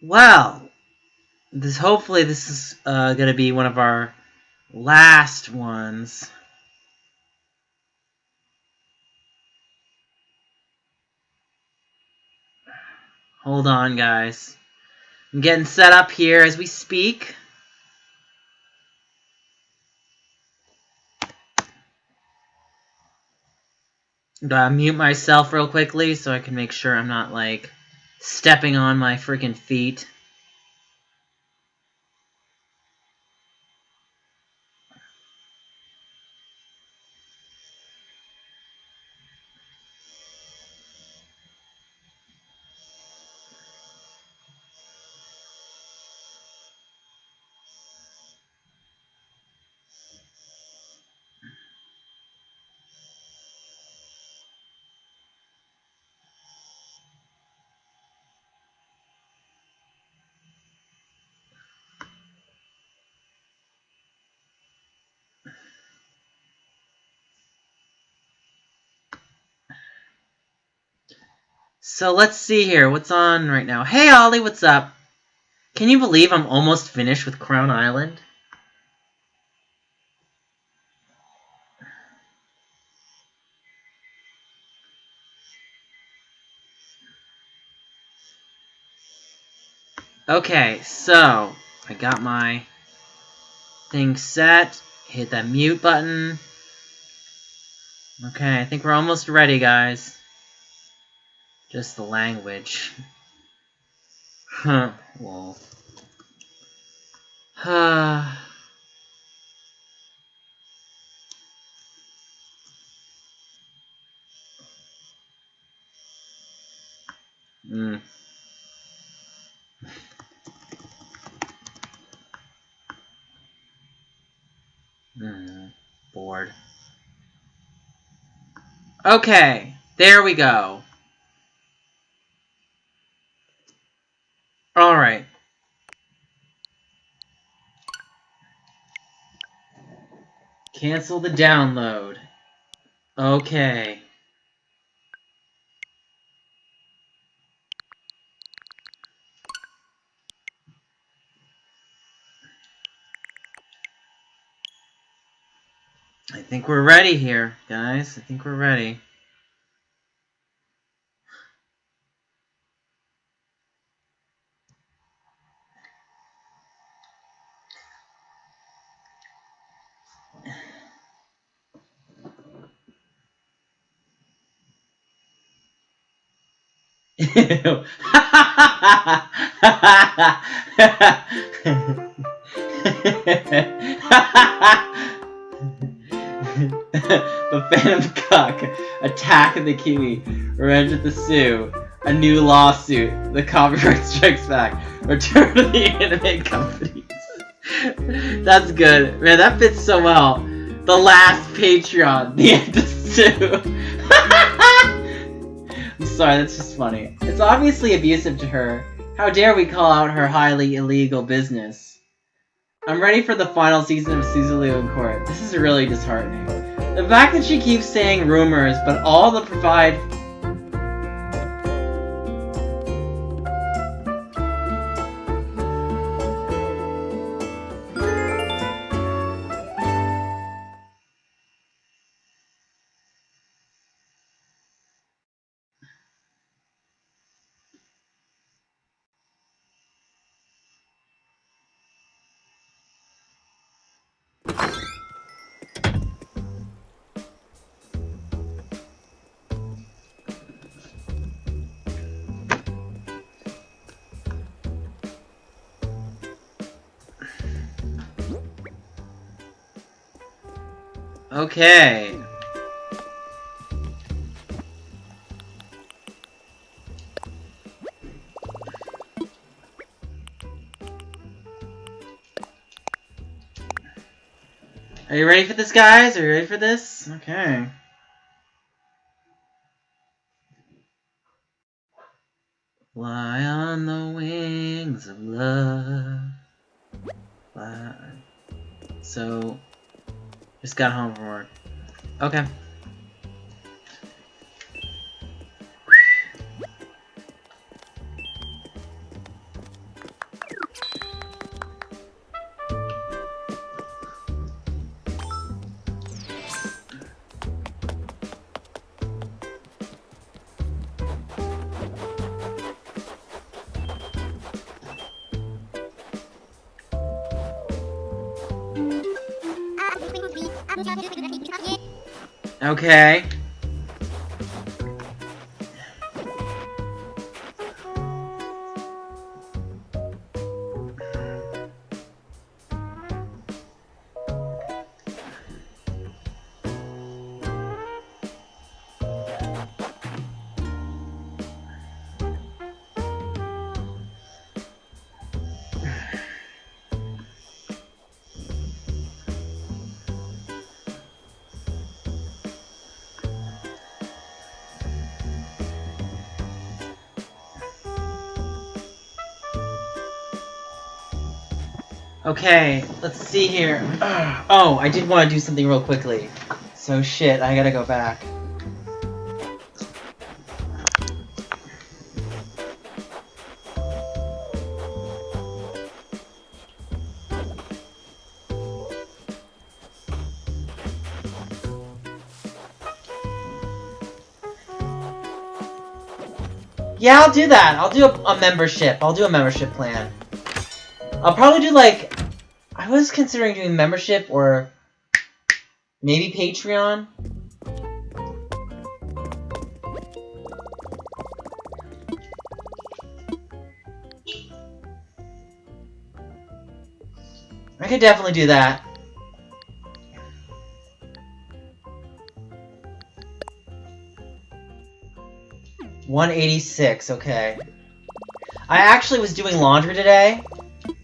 Well, hopefully this is gonna be one of our last ones. Hold on, guys. I'm getting set up here as we speak. I'm gonna mute myself real quickly so I can make sure I'm not, like, stepping on my freaking feet. So let's see here. What's on right now? Hey, Ollie, what's up? Can you believe I'm almost finished with Crown Island? Okay, so I got my thing set. Hit that mute button. Okay, I think we're almost ready, guys. Just the language. Huh. Well. Bored. Okay, there we go. Alright. Cancel the download. Okay. I think we're ready here, guys. I think we're ready. Ew. The Phantom Cuck, Attack of the Kiwi, Revenge of the Sioux, a new lawsuit, the copyright strikes back, Return of the Anime Companies. That's good. Man, that fits so well. The last Patreon, the end of Sioux. I'm sorry, that's just funny. It's obviously abusive to her. How dare we call out her highly illegal business? I'm ready for the final season of Suzuliu in Court. This is really disheartening. The fact that she keeps saying rumors, but all the provide... Okay. Are you ready for this, guys? Are you ready for this? Okay. Fly on the wings of love. Fly. So, just got home from work. Okay. Okay. Okay, let's see here. Oh, I did want to do something real quickly. So shit, I gotta go back. Yeah, I'll do that. I'll do a membership. I'll do a membership plan. I'll probably do like... I was considering doing membership or maybe Patreon. I could definitely do that. $186, okay. I actually was doing laundry today,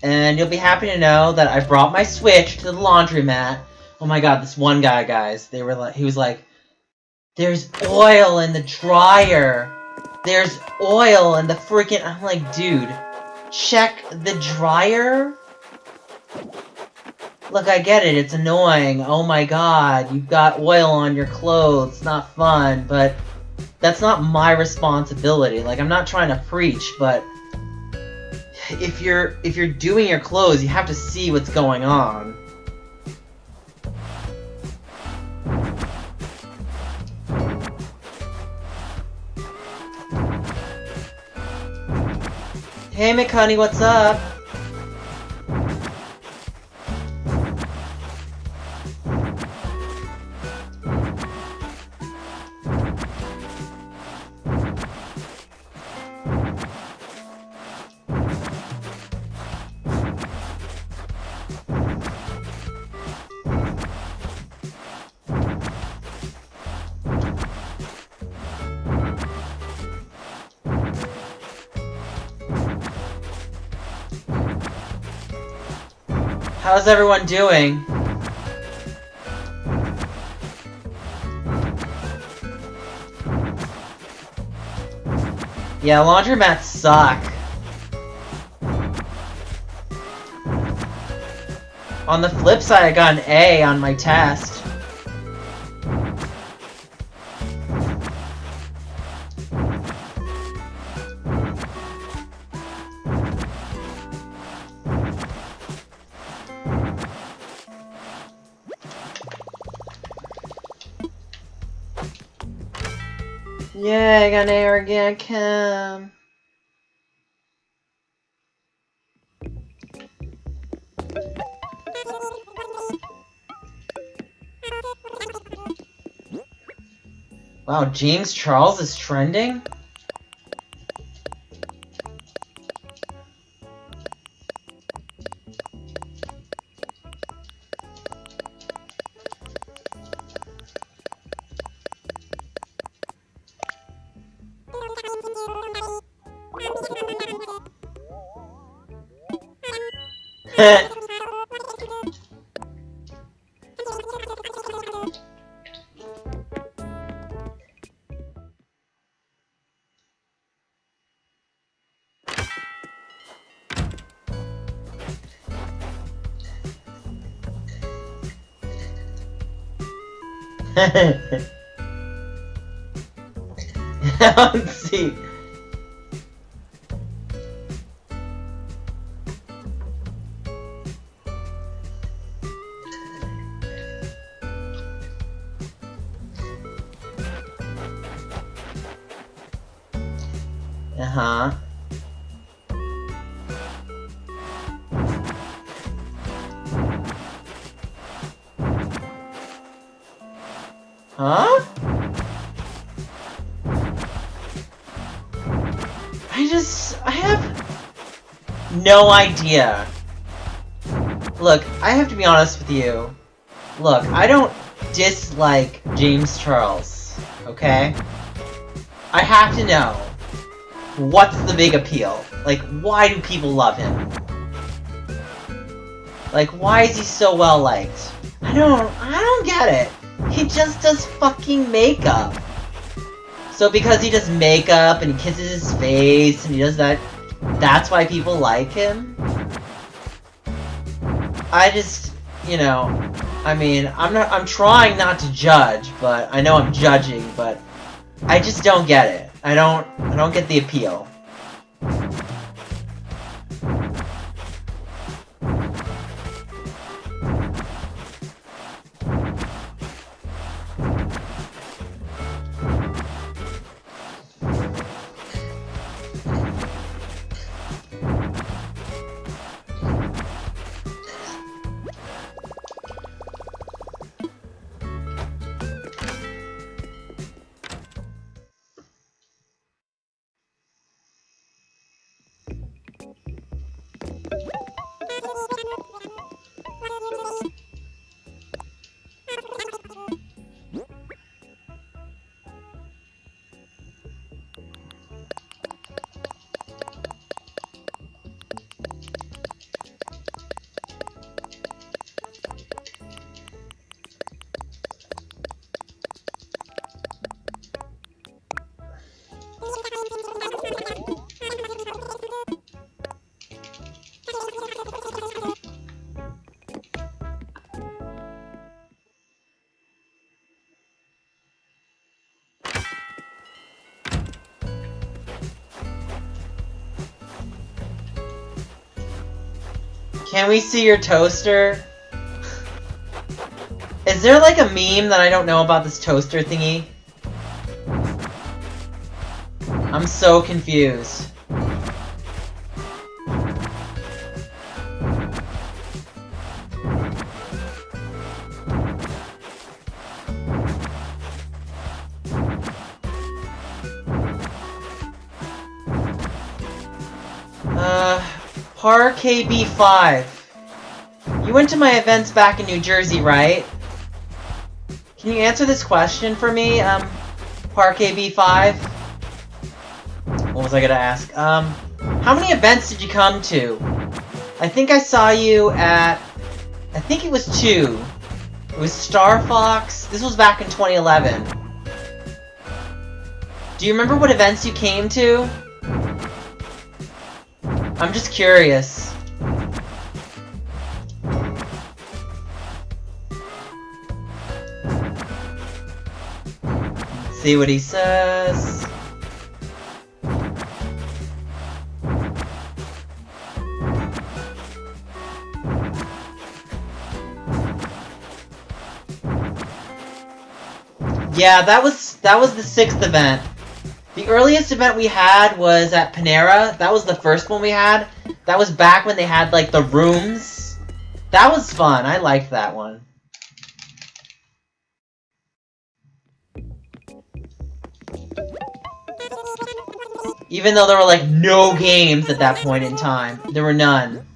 and you'll be happy to know that I brought my Switch to the laundromat. Oh my god, this one guy, guys, he was like, there's oil in the dryer. There's oil in the freaking... I'm like, dude, check the dryer? Look, I get it, it's annoying. Oh my god, you've got oil on your clothes. It's not fun, but that's not my responsibility. Like, I'm not trying to preach, but if you're doing your clothes, you have to see what's going on. Hey, McHoney, what's up? How's everyone doing? Yeah, laundromats suck. On the flip side, I got an A on my test. Yeah, I got an arrogant cam. Wow, James Charles is trending? Let's see. Uh-huh. Huh? I have no idea. Look, I have to be honest with you. Look, I don't dislike James Charles, okay? I have to know, what's the big appeal? Like, why do people love him? Like, why is he so well liked? I don't get it. He just does fucking makeup. So because he does makeup and he kisses his face and he does that, that's why people like him? I just, you know, I mean, I'm trying not to judge, but I know I'm judging, but I just don't get it. I don't get the appeal. Can we see your toaster? Is there like a meme that I don't know about this toaster thingy? I'm so confused. Par KB5. You went to my events back in New Jersey, right? Can you answer this question for me, Par KB5? What was I gonna ask? How many events did you come to? I think I saw you at... I think it was 2. It was Star Fox. This was back in 2011. Do you remember what events you came to? I'm just curious. See what he says. Yeah, that was the 6th event. The earliest event we had was at Panera. That was the first one we had. That was back when they had, like, the rooms. That was fun. I liked that one. Even though there were, like, no games at that point in time. There were none.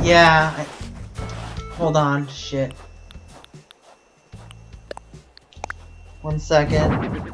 Yeah. Hold on. Shit. 1 second.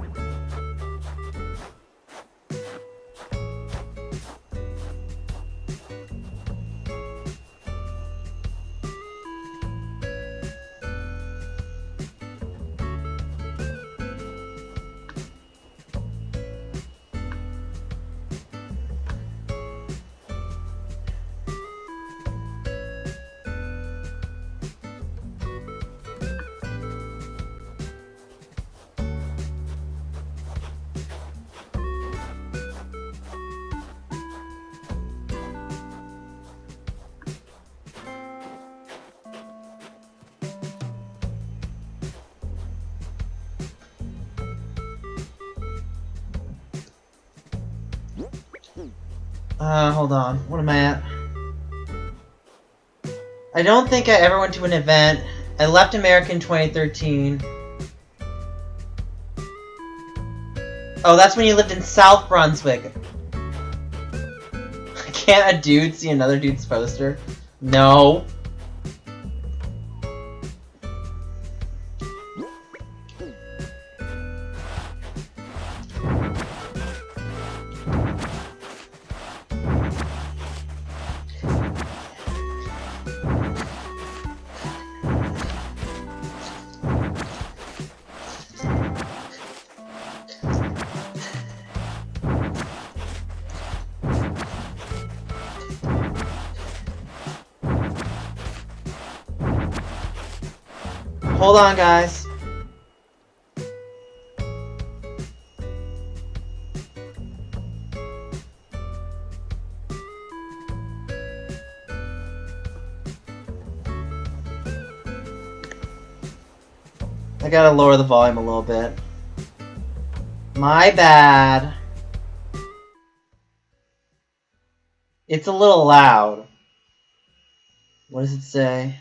Hold on. What am I at? I don't think I ever went to an event. I left America in 2013. Oh, that's when you lived in South Brunswick. Can't a dude see another dude's poster? No. Hold on, guys. I gotta lower the volume a little bit. My bad. It's a little loud. What does it say?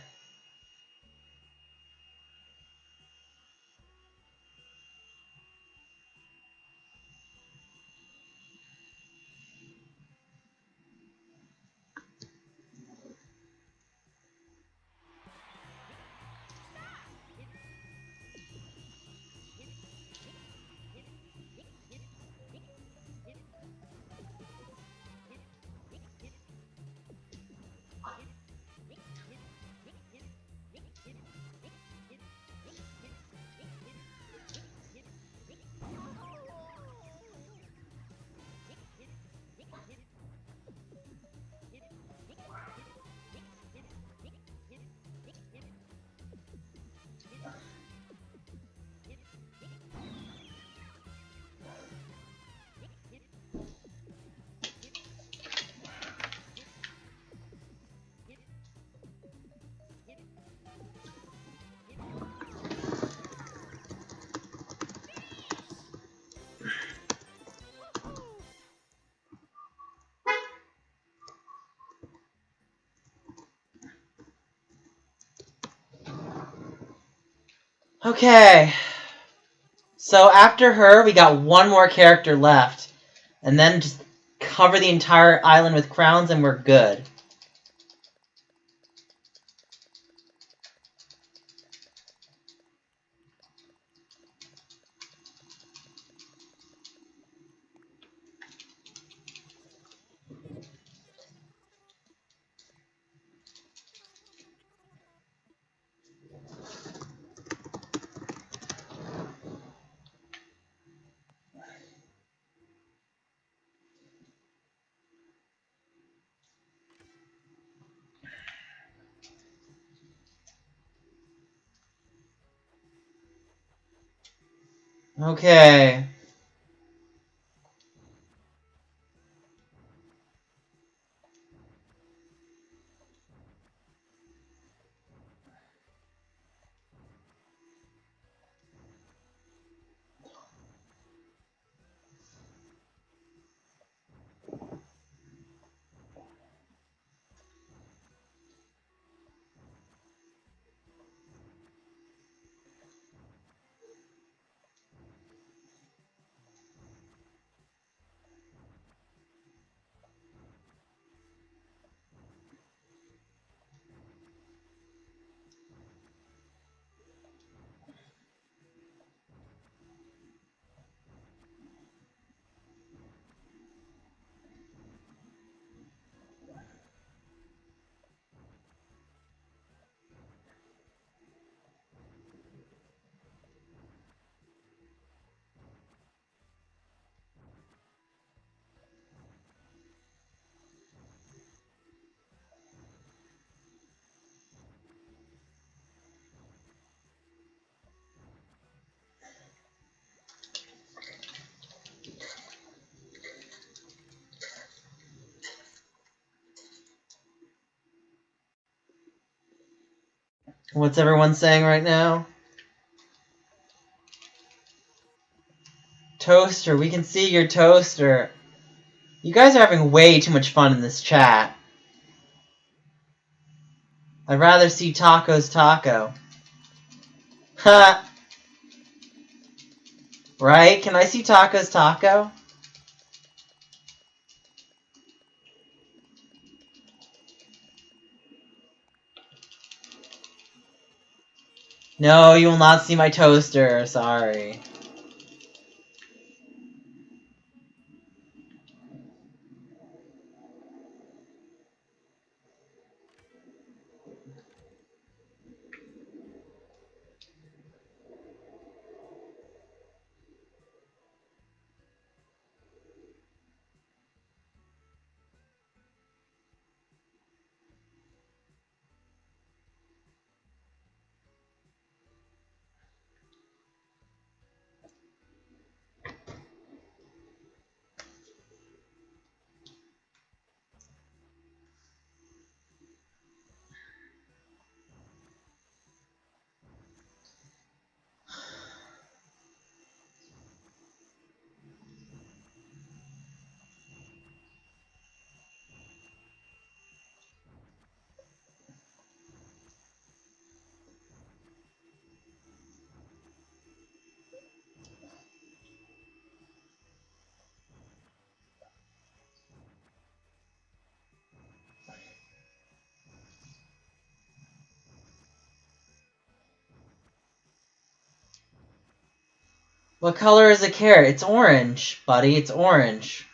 Okay. So after her, we got one more character left. And then just cover the entire island with crowns and we're good. Okay. What's everyone saying right now? Toaster, we can see your toaster. You guys are having way too much fun in this chat. I'd rather see Taco's taco. Ha! Right? Can I see Taco's taco? No, you will not see my toaster. Sorry. What color is a carrot? It's orange, buddy. It's orange.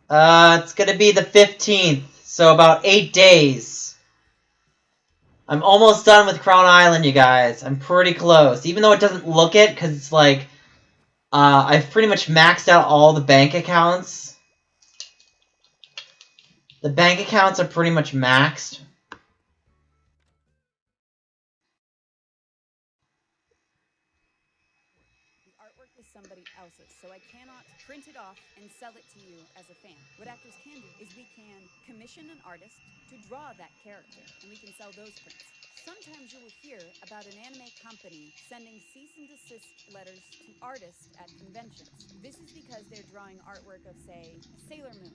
It's gonna be the 15th, so about 8 days. I'm almost done with Crown Island, you guys. I'm pretty close. Even though it doesn't look it, because it's like, I've pretty much maxed out all the bank accounts. The bank accounts are pretty much maxed. The artwork is somebody else's, so I cannot print it off and sell it to you as a fan. What actors can do is we can commission an artist to draw that character, and we can sell those prints. Sometimes you will hear about an anime company sending cease and desist letters to artists at conventions. This is because they're drawing artwork of, say, Sailor Moon,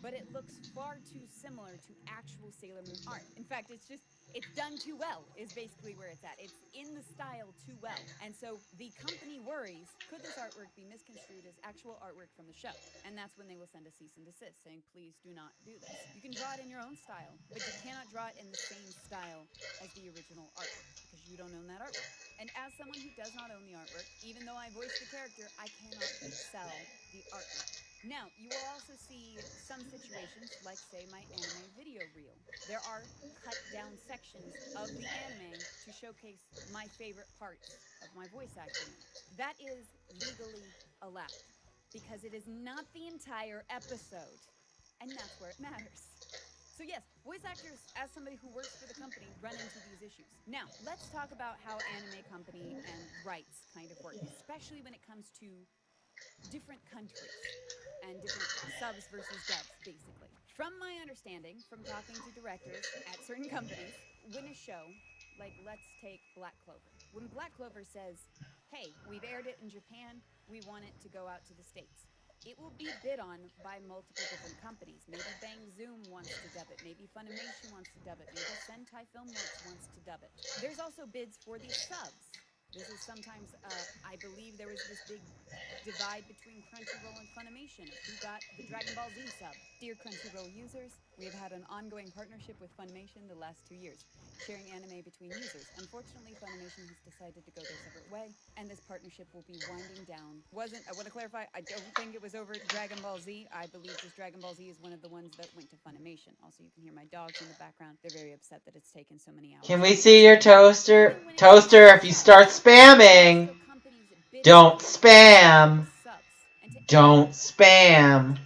but it looks far too similar to actual Sailor Moon art. In fact, it's done too well, is basically where it's at. It's in the style too well. And so the company worries, could this artwork be misconstrued as actual artwork from the show? And that's when they will send a cease and desist saying, please do not do this. You can draw it in your own style, but you cannot draw it in the same style as the original artwork because you don't own that artwork. And as someone who does not own the artwork, even though I voice the character, I cannot sell the artwork. Now, you will also see some situations, like, say, my anime video reel. There are cut-down sections of the anime to showcase my favorite parts of my voice acting. That is legally allowed, because it is not the entire episode, and that's where it matters. So yes, voice actors, as somebody who works for the company, run into these issues. Now, let's talk about how anime company and rights kind of work, especially when it comes to different countries and different subs versus dubs, basically. From my understanding, from talking to directors at certain companies, when a show, like let's take Black Clover, when Black Clover says, hey, we've aired it in Japan, we want it to go out to the States, it will be bid on by multiple different companies. Maybe Bang Zoom wants to dub it, maybe Funimation wants to dub it, maybe Sentai Filmworks wants to dub it. There's also bids for these subs. This is sometimes, I believe there was this big divide between Crunchyroll and Funimation of who got the Dragon Ball Z sub. Dear Crunchyroll users, we have had an ongoing partnership with Funimation the last 2 years, sharing anime between users. Unfortunately, Funimation has decided to go their separate way, and this partnership will be winding down. I want to clarify, I don't think it was over Dragon Ball Z. I believe just Dragon Ball Z is one of the ones that went to Funimation. Also, you can hear my dogs in the background. They're very upset that it's taken so many hours. Can we see your toaster? Toaster, if you start spamming, don't spam. Don't spam.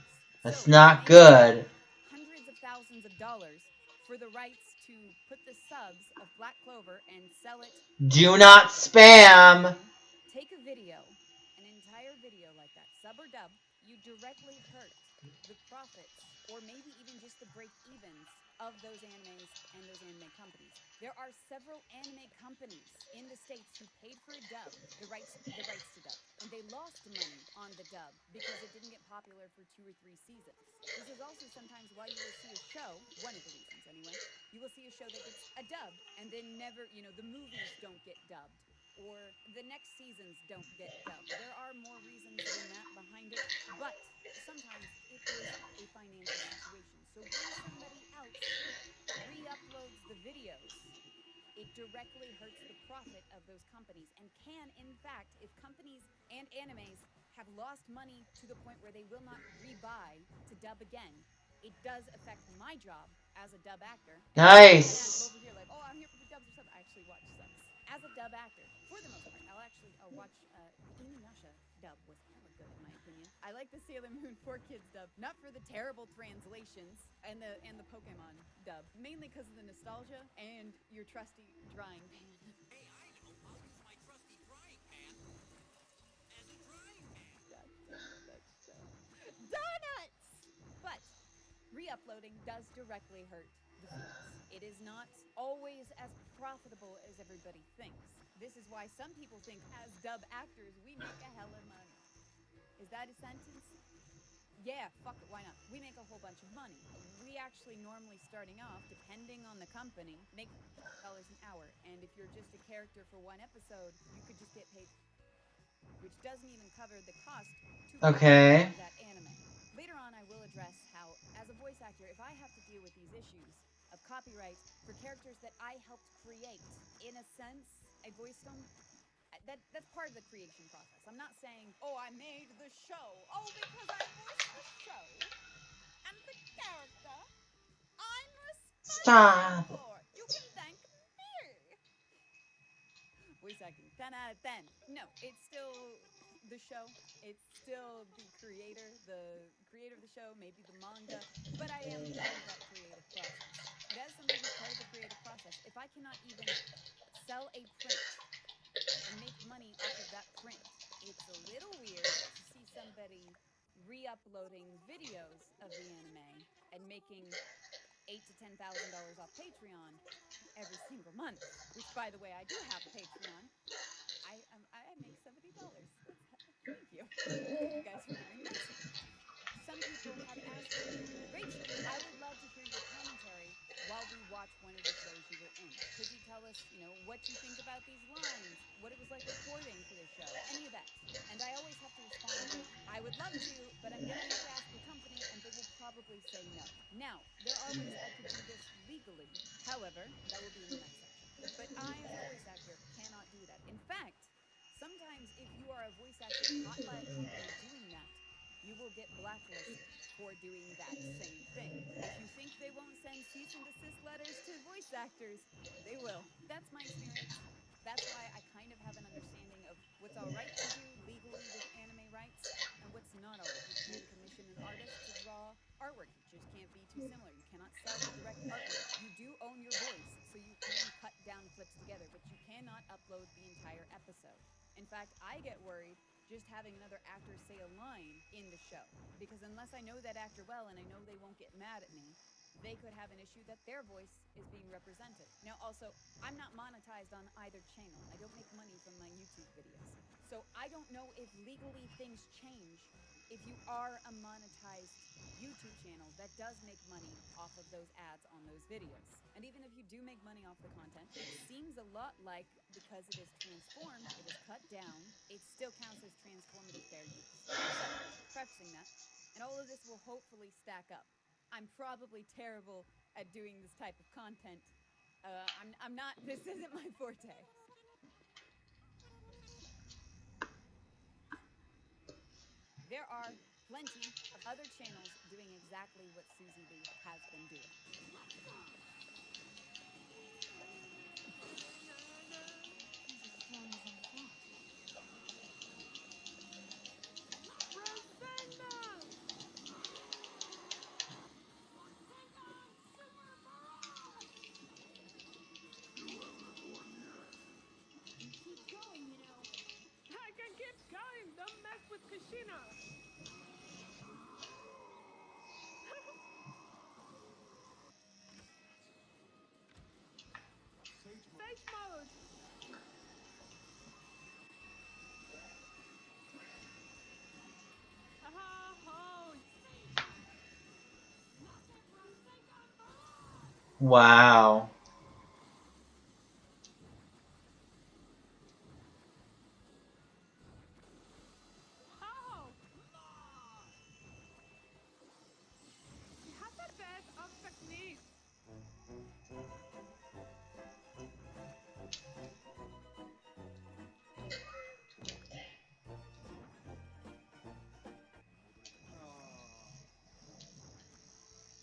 That's So, not they good. paid hundreds of thousands of dollars for the rights to put the subs of Black Clover and sell it. Do not spam. Take a video, an entire video like that, sub or dub, you directly hurt the profits, or maybe even just the break-evens of those animes and those anime companies. There are several anime companies in the States who paid for a dub, the rights to dub, and they lost money on the dub because it didn't get popular for 2 or 3 seasons. This is also sometimes why you will see a show, one of the reasons anyway, you will see a show that gets a dub and then never, the movies don't get dubbed, or the next seasons don't get dubbed. There are more reasons than that behind it, but sometimes it is a financial situation. So when somebody else re-uploads the videos, it directly hurts the profit of those companies, and can, in fact, if companies and animes have lost money to the point where they will not rebuy to dub again, it does affect my job as a dub actor. Nice. Over here, like, oh, I'm here for the dubs or something. I actually watch subs. As a dub actor, for the most part, I'll watch the Inuyasha dub was hella good in my opinion. I like the Sailor Moon 4Kids dub, not for the terrible translations and the Pokemon dub, mainly because of the nostalgia and your trusty drying pan. Hey, I know. I'll use my trusty frying pan as a drying pan. God damn it, that's donuts! But re-uploading does directly hurt the feeds. It is not always as profitable as everybody thinks. This is why some people think as dub actors we make a hell of money. Is that a sentence? Yeah, fuck it, why not? We make a whole bunch of money. We actually normally starting off, depending on the company, make $dollars an hour. And if you're just a character for one episode, you could just get paid, which doesn't even cover the cost to Okay. that anime. Later on, I will address how, as a voice actor, if I have to deal with these issues of copyright for characters that I helped create, in a sense, I voiced them. That's part of the creation process. I'm not saying, oh, I made the show. Oh, because I voiced the show and the character, I'm Stop. responsible for. You can thank me. Voice acting, 10 out of 10. No, it's still the show. It's still the creator of the show, maybe the manga, but I am part of that creative process. And as somebody who's part of the creative process, if I cannot even sell a print and make money off of that print, it's a little weird to see somebody re-uploading videos of the anime and making $8,000 to $10,000 off Patreon every single month. Which, by the way, I do have a Patreon. I make $70. Thank you. Thank you guys for doing that. Some people have asked me, Rachel, I would love to hear your commentary while we watch one of the shows you were in. Could you tell us, what you think about these lines, what it was like recording for the show, any of that? And I always have to respond with, I would love to, but I'm going to have to ask the company, and they will probably say no. Now, there are ways I could do this legally. However, that will be in the next section. But I, as a voice actor, cannot do that. In fact, sometimes if you are a voice actor caught by a company doing that, you will get blacklisted for doing that same thing. If you think they won't send cease and desist letters to voice actors, they will. That's my experience. That's why I kind of have an understanding of what's all right to do legally with anime rights and what's not all right. You can't commission an artist to draw artwork. It just can't be too similar. You cannot sell the direct artwork. You do own your voice, so you can cut down clips together, but you cannot upload the entire episode. In fact, I get worried just having another actor say a line in the show, because unless I know that actor well and I know they won't get mad at me, they could have an issue that their voice is being represented. Now, also, I'm not monetized on either channel. I don't make money from my YouTube videos. So I don't know if legally things change if you are a monetized YouTube channel that does make money off of those ads on those videos. And even if you do make money off the content, it seems a lot like, because it is transformed, it is cut down, it still counts as transformative fair use. So, prefacing that, and all of this will hopefully stack up. I'm probably terrible at doing this type of content. I'm not, this isn't my forte. There are plenty of other channels doing exactly what Susie Lee has been doing. Wow.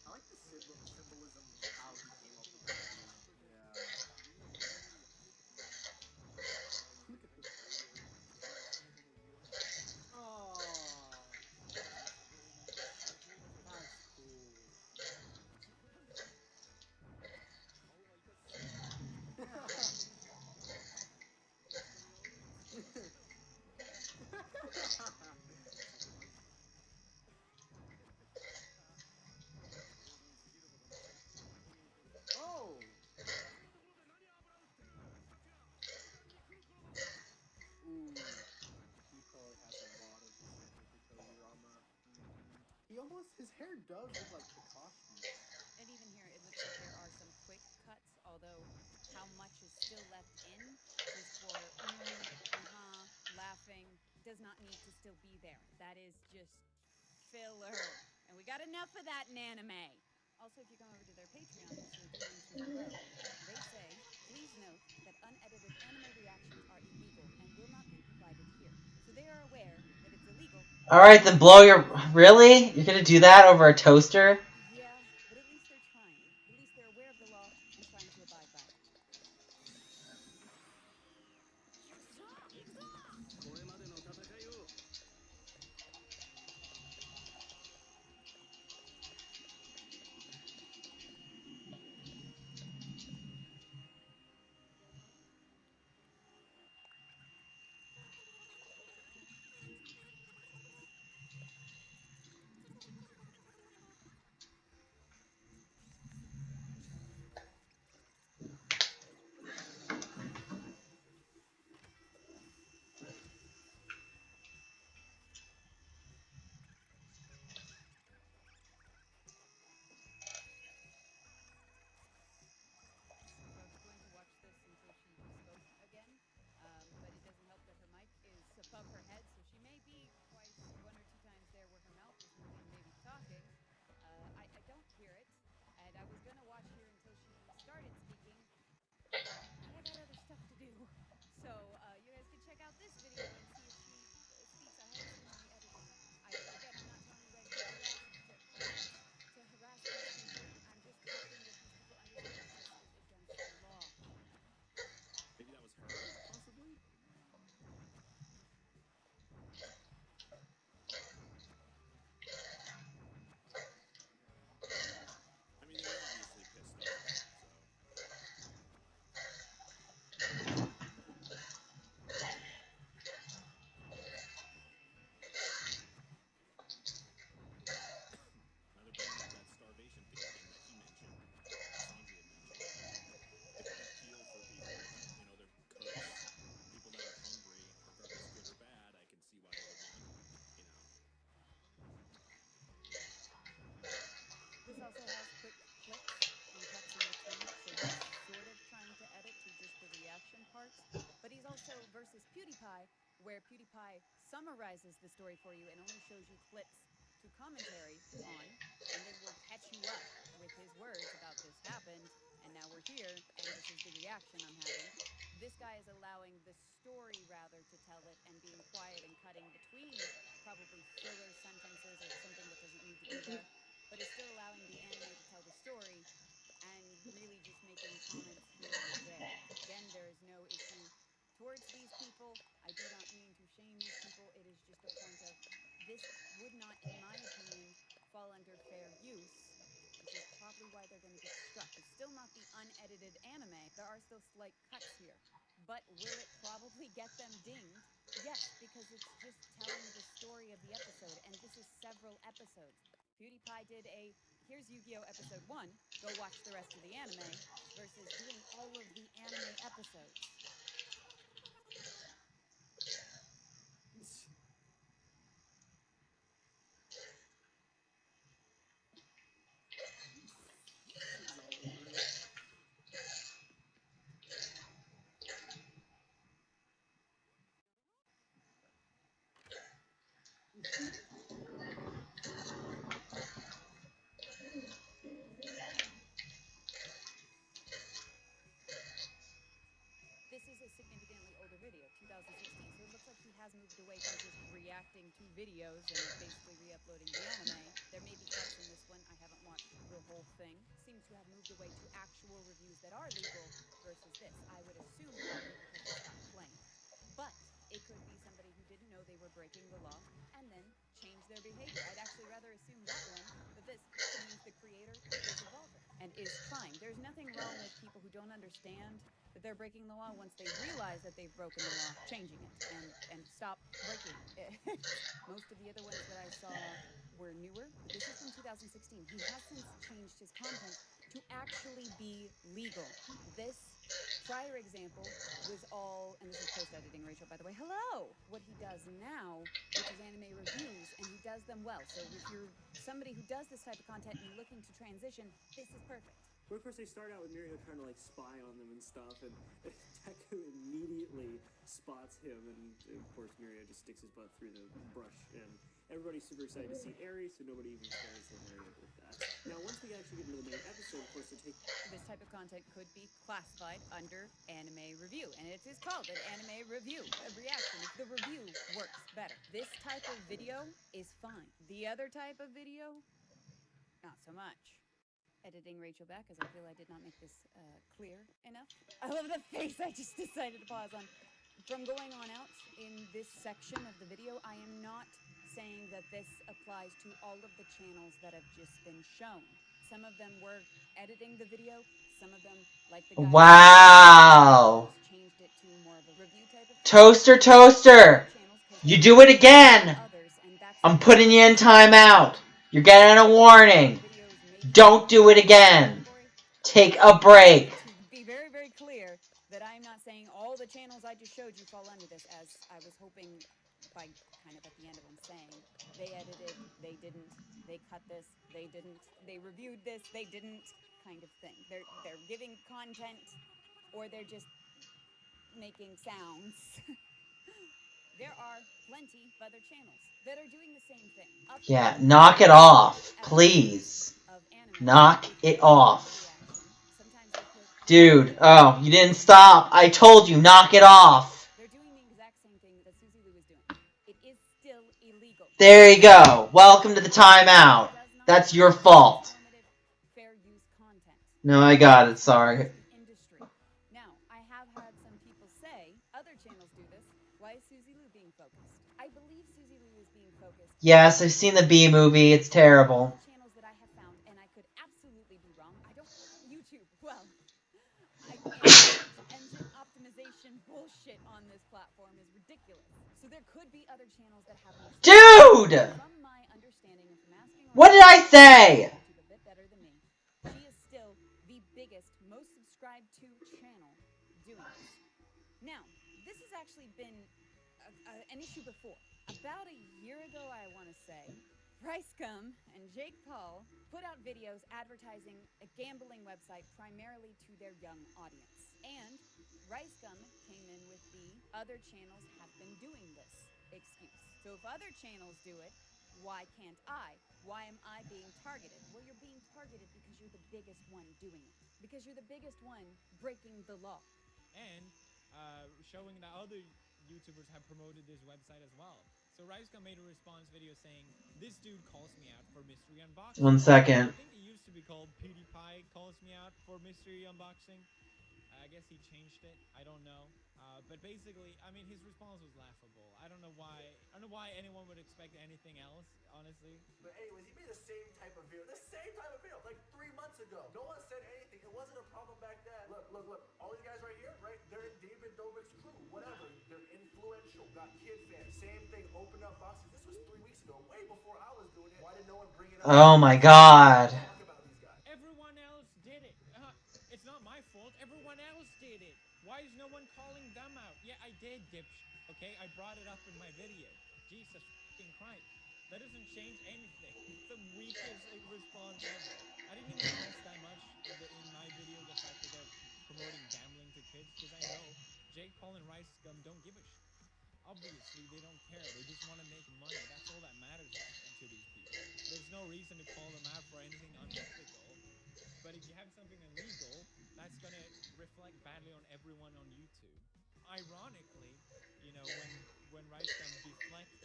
I like the symbolism of how he came up with that too. Yeah. Look at this. Oh, that's cool. Oh. Ooh. He probably has a lot of Hikoyurama. He almost, his hair does look like Kakashi. And even here, it looks like there are some quick cuts, although how much is still left in just for laughing does not need to still be there. That is just filler. And we got enough of that in anime. Also, if you come over to their Patreon, which they do link to below, they say, please note that unedited anime reactions are illegal and will not be provided here. So they are aware that it's illegal. Alright, then blow your... Really? You're gonna do that over a toaster? Yeah, but at least they're trying. At least they're aware of the law and trying to abide by it. So I was going to watch this until she spoke again, but it doesn't help that her mic is above her head, so she may be twice, one or two times there where her mouth is moving, maybe talking. I don't hear it, and I was going to watch here until she started speaking, but I got other stuff to do. So you guys can check out this video and see if she speaks. I haven't seen the editing. Again, I'm not telling you guys to harass these people. I'm just hoping that these people understand that this is against the law. Maybe that was her, possibly? I mean, they were obviously pissed off, so. Now they're bringing up that starvation thing again that he mentioned, Sanji had mentioned. If you feel for people, you know, they're cooks, people that are hungry, regardless good or bad, I can see why they would want, you know. This also has quick clips and cuts in between, so he's sort of trying to edit to just the reaction parts. But he's also versus PewDiePie, where PewDiePie summarizes the story for you and only shows you clips to commentary on, and then will catch you up with his words about this happened, and now we're here, and this is the reaction I'm having. This guy is allowing the story, rather, to tell it and being quiet and cutting between probably filler sentences or something that doesn't need to be there, but is still allowing the anime to tell the story and really just making comments here and there. Again, there is no issue towards these people. I do not mean to shame these people. It is just a point of this would not, in my opinion, fall under fair use, which is probably why they're going to get struck. It's still not the unedited anime. There are still slight cuts here. But will it probably get them dinged? Yes, because it's just telling the story of the episodes. PewDiePie did a here's Yu-Gi-Oh! Episode 1, go watch the rest of the anime, versus doing all of the anime episodes. This is a significantly older video, 2016, so it looks like he has moved away from just reacting to videos and basically re-uploading the anime. There may be cuts in this one. I haven't watched the whole thing. Seems to have moved away to actual reviews that are legal versus this. I would assume probably because they stopped playing. But it could be somebody who didn't know they were breaking the law and then changed their behavior. I'd actually rather assume that one, but this means the creator is evolving and is trying. There's nothing wrong with people who don't understand that they're breaking the law once they realize that they've broken the law, changing it and stop breaking it. Most of the other ones that I saw were newer, but this is from 2016. He has since changed his content to actually be legal. This prior example was all, and this is post-editing, Rachel, by the way. Hello! What he does now, which is anime reviews, and he does them well. So if you're somebody who does this type of content and you're looking to transition, this is perfect. But of course, they start out with Mirio trying to like spy on them and stuff, and Deku immediately spots him, and of course Mirio just sticks his butt through the brush, and everybody's super excited to see Aries, so nobody even cares that Mirio did that. Now, once we actually get into the main episode, of course, This type of content could be classified under anime review, and it is called an anime review, a reaction. If the review works better. This type of video is fine. The other type of video, not so much. Editing Rachel back, as I feel I did not make this clear enough. I love the face I just decided to pause on. From going on out in this section of the video, I am not saying that this applies to all of the channels that have just been shown. Some of them were editing the video, some of them, like the guy, Wow. changed it to more of a review type of thing. Toaster, you do it again. I'm putting you in timeout. You're getting a warning. Don't do it again. Take a break. To be very, very clear that I'm not saying all the channels I just showed you fall under this, as I was hoping by kind of at the end of them saying they edited, they didn't, they cut this, they didn't, they reviewed this, they didn't, kind of thing. They're giving content, or they're just making sounds. There are plenty of other channels that are doing the same thing. Yeah, knock it off, please. Knock it off. Dude, oh, you didn't stop. I told you, knock it off. They're doing the exact same thing that Susie Lou is doing. It is still illegal. There you go. Welcome to the timeout. That's your fault. Fair use content. No, I got it, sorry. Industry. Now, I have had some people say, other channels do this. Why is Susie Lou being focused? I believe Susie Lou is being focused. Yes, I've seen the B movie. It's terrible. Channels that I have found, and I could absolutely be wrong. I don't YouTube. Well, engine optimization bullshit on this platform is ridiculous. So there could be other channels that have more. Dude! From my understanding and from asking around, What did I say? YouTube a bit better than me. She is still the biggest, most subscribed to channel doing this. Now, this has actually been an issue before. About a year ago, I want to say, Ricegum and Jake Paul put out videos advertising a gambling website primarily to their young audience. And Ricegum came in with the other channels have been doing this excuse. So if other channels do it, why can't I? Why am I being targeted? Well, you're being targeted because you're the biggest one doing it. Because you're the biggest one breaking the law. And showing that other YouTubers have promoted this website as well. So Ricegum made a response video saying, "This dude calls me out for mystery unboxing." 1 second. I think it used to be called PewDiePie calls me out for mystery unboxing. I guess he changed it. I don't know. But basically, I mean, his response was laughable. I don't know why anyone would expect anything else, honestly. But anyways, he made the same type of video. Like 3 months ago. No one said anything. It wasn't a problem back then. Look. All these guys right here, right? They're in David Dobrik's crew. Whatever. They're influential. Got kid fans. Same thing. Open up boxes. This was 3 weeks ago. Way before I was doing it. Why did no one bringing up? Oh my god. Talk about these guys. Everyone else did it. It's not my fault. Everyone else did it. Why is no one calling them out? Yeah, I did, okay? I brought it up in my video. Jesus fucking Christ. That doesn't change anything. It's the weakest response ever. I didn't even address that much in my video the fact that they're promoting gambling to kids, because I know Jake Paul and Rice Gum don't give a shit. Obviously, they don't care. They just want to make money. That's all that matters to these people. There's no reason to call them out for anything unethical. But if you have something illegal, that's going to reflect badly on everyone on YouTube. Ironically, you know, when Rice Gum deflects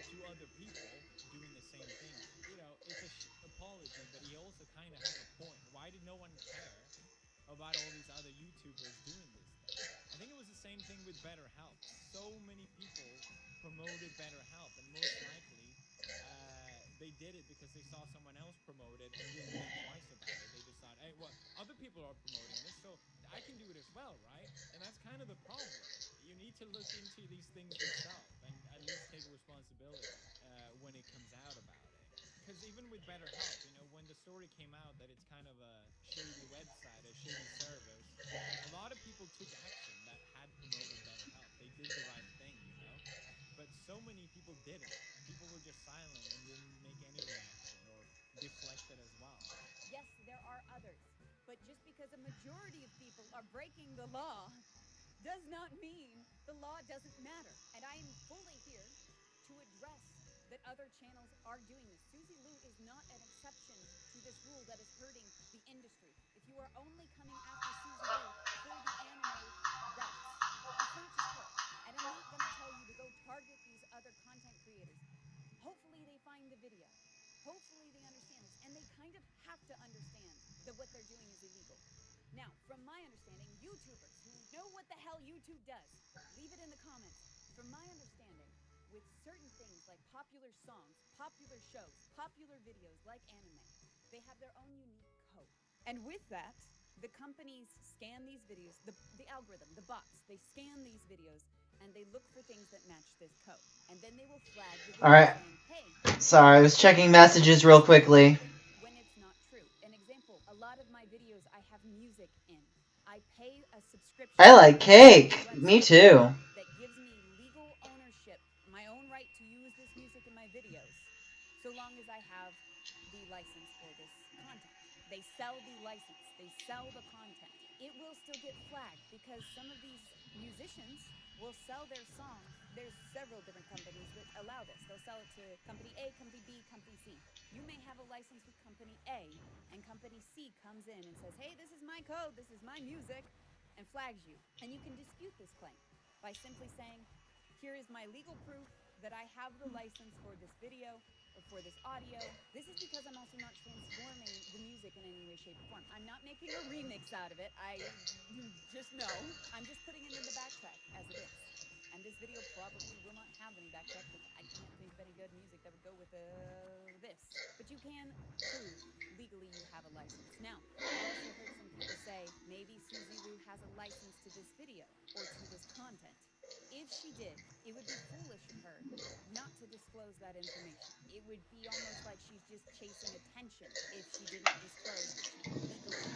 to other people doing the same thing, you know, it's a apology, but he also kind of has a point. Why did no one care about all these other YouTubers doing this thing? I think it was the same thing with BetterHelp. So many people promoted BetterHelp, and most likely they did it because they saw someone else promote it and didn't think twice about it. They just thought, hey, well, other people are promoting this, so I can do it as well, right? And that's kind of the problem. You need to look into these things yourself and at least take responsibility when it comes out about it. Because even with BetterHelp, you know, when the story came out that it's kind of a shady website, a shady service, a lot of people took action that had promoted BetterHelp. They did the right thing, you know? But so many people didn't. People were just silent and didn't make any reaction or deflected as well. Yes, there are others. But just because a majority of people are breaking the law does not mean the law doesn't matter. And I am fully here to address that other channels are doing this. Susie Lou is not an exception to this rule that is hurting the industry. If you are only coming after Susie Lou for the anime rights, it's not just her. And I'm not going to tell you to go target these other content creators. Hopefully they find the video. Hopefully they understand this. And they kind of have to understand that what they're doing is illegal. Now, from my understanding, YouTubers who know what the hell YouTube does, leave it in the comments. From my understanding, with certain things like popular songs, popular shows, popular videos like anime, they have their own unique code. And with that, the companies scan these videos, the algorithm, the bots, they scan these videos and they look for things that match this code. And then they will flag the video Alright. saying, hey, Sorry, I was checking messages real quickly. when it's not true. An example, a lot of my videos I have music in. I pay a subscription. I like cake. Me too. That gives me legal ownership, my own right to use this music in my videos, so long as I have the license for this content. They sell the license, they sell the content. It will still get flagged because some of these musicians will sell their songs. There's several different companies that allow this. They'll sell it to company A, company B, company C. You may have a license with company A, and company C comes in and says, hey, this is my code, this is my music, and flags you. And you can dispute this claim by simply saying, here is my legal proof that I have the license for this video or for this audio. This is because I'm also not transforming the music in any way, shape, or form. I'm not making a remix out of it. I just know. I'm just putting it in the backtrack as it is. And this video probably will not have any backtrack because I can't think of any good music that would go with this. But you can prove legally you have a license. Now, I've also heard some people say maybe Susie Lou has a license to this video or to this content. If she did, it would be foolish of her not to disclose that information. It would be almost like she's just chasing attention if she didn't disclose that she can legally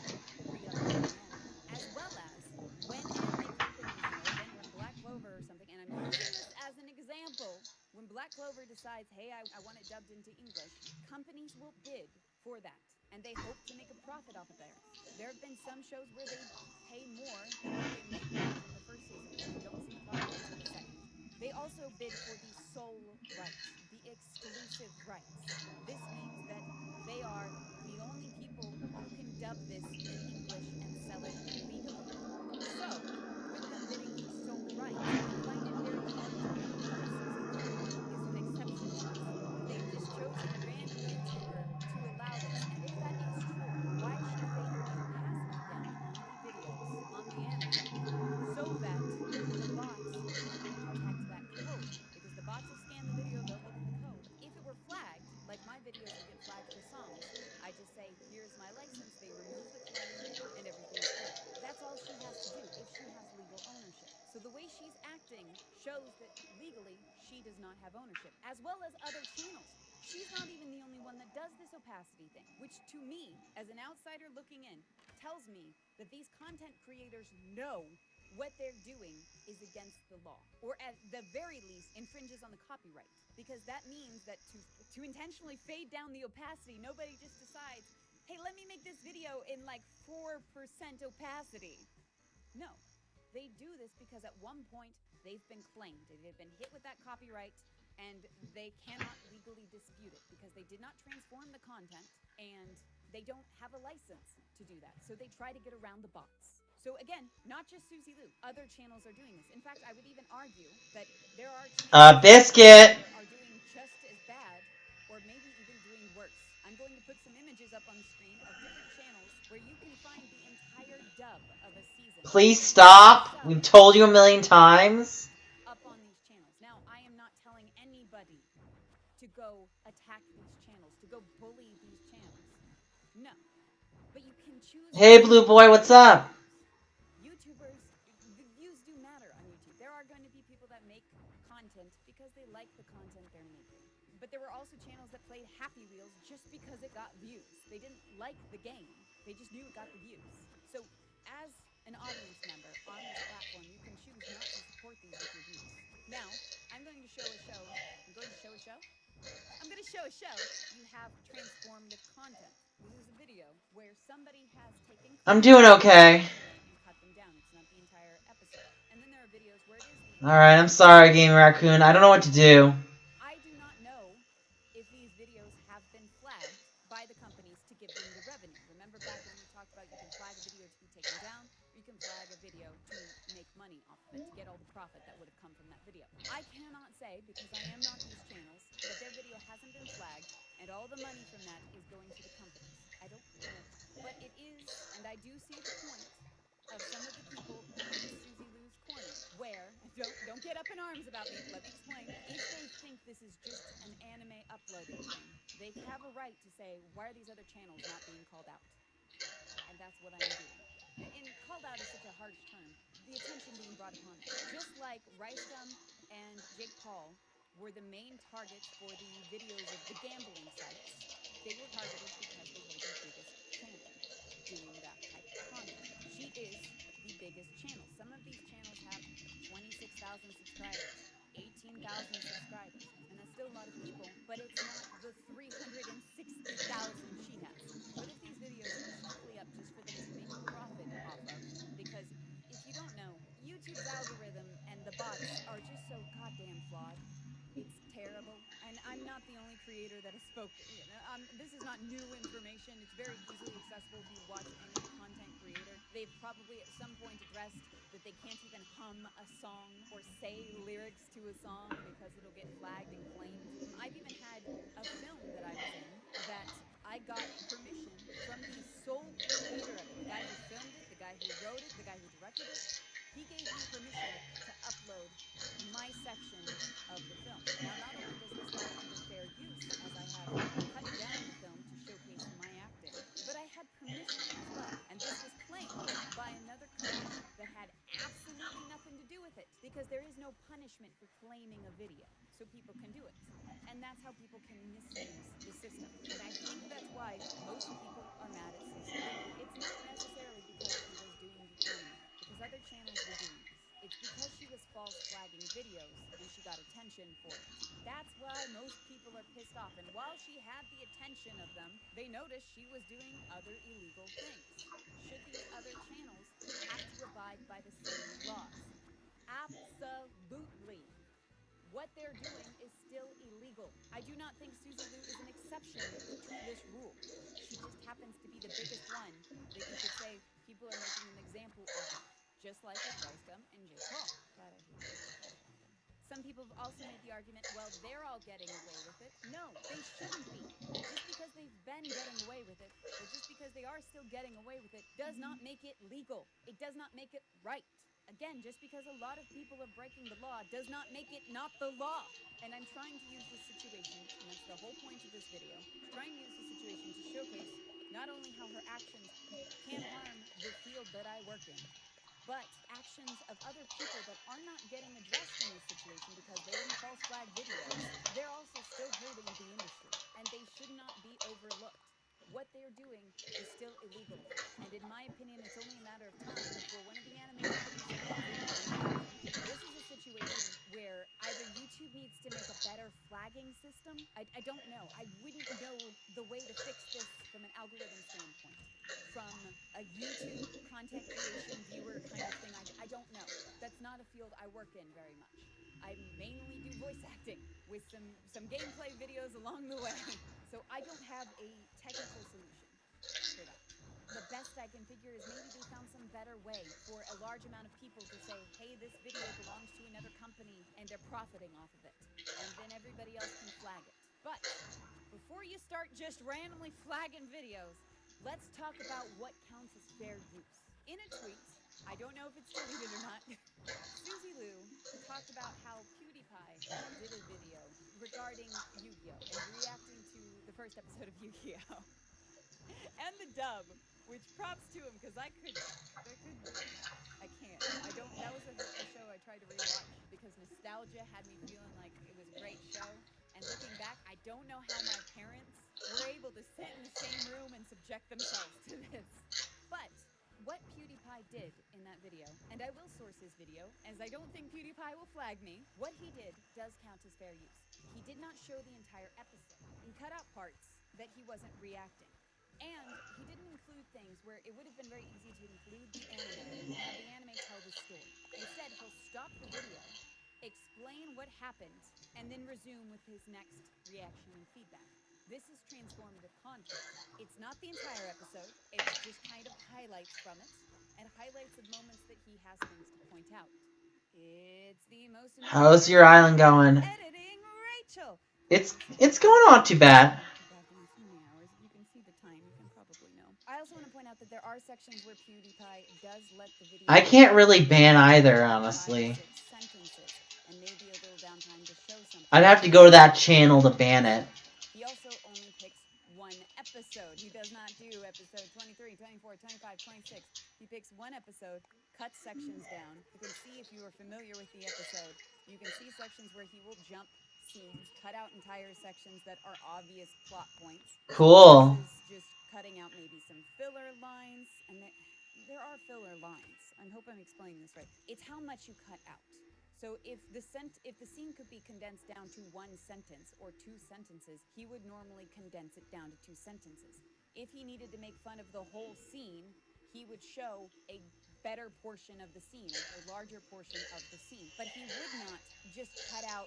re-upload the anime. As well as when anime companies, you know, again, when Black Clover or something, and I'm using this as an example, when Black Clover decides, hey, I want it dubbed into English, companies will bid for that, and they hope to make a profit off of there. There have been some shows where they pay more than what they make back from the first season, and you don't see the profit until the second. They also bid for the sole rights, the exclusive rights. This means that they are the only people who can dub this in English and sell it legally. So, with them bidding for sole rights, I find it very hard to believe that Susie Lou is an exception to this. That they've just chosen a random YouTuber to allow this. And if that is true, why is she faking the opacity down on the videos, on the anime, so that the bots cannot detect that code? Because the bots will scan the video, they'll look at the code. If it were flagged, like my videos will get flagged for songs, I just say, here's my license, they remove the claim, and everything's good. That's all she has to do if she has legal ownership. So the way she's acting shows that legally she does not have ownership, as well as other channels. She's not even the only one that does this opacity thing, which to me, as an outsider looking in, tells me that these content creators know what they're doing is against the law, or at the very least infringes on the copyright, because that means that to intentionally fade down the opacity, nobody just decides, hey, let me make this video in like 4% opacity. No, they do this because at one point they've been claimed, they've been hit with that copyright, and they cannot legally dispute it because they did not transform the content and they don't have a license to do that. So they try to get around the bots. So again, not just Susie Lou, other channels are doing this. In fact, I would even argue that there are channels Biscuit! that are doing just as bad or maybe even doing worse. I'm going to put some images up on the screen of different channels where you can find the entire dub of a season. Please stop. We've told you a million times. Up on these channels. Now, I am not telling anybody to go attack these channels, to go bully these channels. No. But you can choose. Hey, Blue Boy, what's up? YouTubers, the views do matter on YouTube. There are going to be people that make content because they like the content they're making. But there were also channels that played Happy Wheels just because it got views. They didn't like the game. They just knew it got the views. So as an audience member on this platform, you can choose not to support these with your views. Now, I'm going to show a show. I'm going to show a show? I'm going to show a show. You have transformative content. This is a video where somebody has taken I'm doing okay. and cut them down. It's not the entire episode. And then there are videos where it is the Alright, I'm sorry, Gaming Raccoon. I don't know what to do. I do not know if these videos have been flagged by the companies to give them the revenue. Remember back when we talked about you can flag a video to be taken down, or you can flag a video to make money off of it, to get all the profit that would have come from that video. I cannot say, because I am not these channels, that their video hasn't been flagged, and all the money from that is going to the companies. I don't know. But it is, and I do see the point of some of the people in Susie Lou's corner, where, don't get up in arms about me, let me explain, if they think this is just an anime uploading thing, they have a right to say, why are these other channels not being called out? And that's what I'm doing. And called out is such a harsh term. The attention being brought upon it. Just like Ricegum and Jake Paul were the main targets for the videos of the gambling sites, they were targeted because they were the biggest channel doing that type of content. She is the biggest channel. Some of these channels have 26,000 subscribers, 18,000 subscribers, and that's still a lot of people, but it's not the 360,000 she has. But if these videos are strictly up just for them to make profit off of, because if you don't know, YouTube's algorithm and the bots are just so goddamn flawed. It's terrible, and I'm not the only creator that has spoken. This is not new information. It's very easily accessible if you watch any content creator. They've probably at some point addressed that they can't even hum a song or say lyrics to a song because it'll get flagged and claimed. I've even had a film that I was in that I got permission from the sole creator of it, the guy who filmed it, the guy who wrote it, the guy who directed it. He gave me permission to upload my section of the film. Now, not only does this fall under fair use, as I have cut down the film to showcase my acting, but I had permission as well. And this was claimed by another company that had absolutely nothing to do with it, because there is no punishment for claiming a video, so people can do it. And that's how people can misuse the system. And I think that's why most people are mad at Susie. It's not necessarily because she was doing the anime, because other channels were doing this. It's because she was false flagging videos and she got attention for it. That's why most people are pissed off. And while she had the attention of them, they noticed she was doing other illegal things. Should these other channels have to abide by the same laws? Absolutely. What they're doing is still illegal. I do not think Susie Lou is an exception to this rule. She just happens to be the biggest one that you could say people are making an example of, just like with Ricegum and Jake Paul. God, I hate it. Some people have also made the argument, well, they're all getting away with it. No, they shouldn't be. Just because they've been getting away with it, or just because they are still getting away with it, does not make it legal. It does not make it right. Again, just because a lot of people are breaking the law does not make it not the law. And I'm trying to use this situation, and that's the whole point of this video, trying to use this situation to showcase not only how her actions can harm the field that I work in, but actions of other people that are not getting addressed in this situation because they're in false flag videos, they're also still hurting the industry. And they should not be doing is still illegal. And in my opinion, it's only a matter of time before one of the anime companies comes in and flags it. This is a situation where either YouTube needs to make a better flagging system. I don't know. I wouldn't know the way to fix this from an algorithm standpoint. From a YouTube content creation viewer kind of thing, I don't know. That's not a field I work in very much. I mainly do voice acting with some gameplay videos along the way. So I don't have a technical solution for that. The best I can figure is maybe they found some better way for a large amount of people to say, hey, this video belongs to another company and they're profiting off of it. And then everybody else can flag it. But before you start just randomly flagging videos, let's talk about what counts as fair use. In a tweet, I don't know if it's deleted or not, Susie Lou talked about how PewDiePie did a video regarding Yu-Gi-Oh! And reacting to the first episode of Yu-Gi-Oh! And the dub, which props to him, because I can't. That was a show I tried to rewatch because nostalgia had me feeling like it was a great show. And looking back, I don't know how my parents were able to sit in the same room and subject themselves to this. But what PewDiePie did in that video, and I will source his video, as I don't think PewDiePie will flag me, what he did does count as fair use. He did not show the entire episode. He cut out parts that he wasn't reacting. And he didn't include things where it would have been very easy to include the anime and have the anime tell the story. Instead, he'll stop the video, explain what happened, and then resume with his next reaction and feedback. This is transformative content. It's not the entire episode, it's just kind of highlights from it, and highlights of moments that he has things to point out. It's the most important How's your island going? editing Rachel. It's going on too bad. Back in so many hours. If you can see the time, you can probably know. I also want to point out that there are sections where PewDiePie does let the video. I can't really ban either, honestly. 5 or 6 sentences, and maybe a little downtime to show something. I'd have to go to that channel to ban it. He also only picks one episode. He does not do episode 23, 24, 25, 26. He picks one episode, cuts sections down. You can see if you are familiar with the episode. You can see sections where he will jump scenes, cut out entire sections that are obvious plot points. Cool. This is just cutting out maybe some filler lines, and there are filler lines. I hope I'm explaining this right. It's how much you cut out. So if the scene could be condensed down to one sentence or 2 sentences, he would normally condense it down to 2 sentences. If he needed to make fun of the whole scene, he would show a better portion of the scene, a larger portion of the scene. But he would not just cut out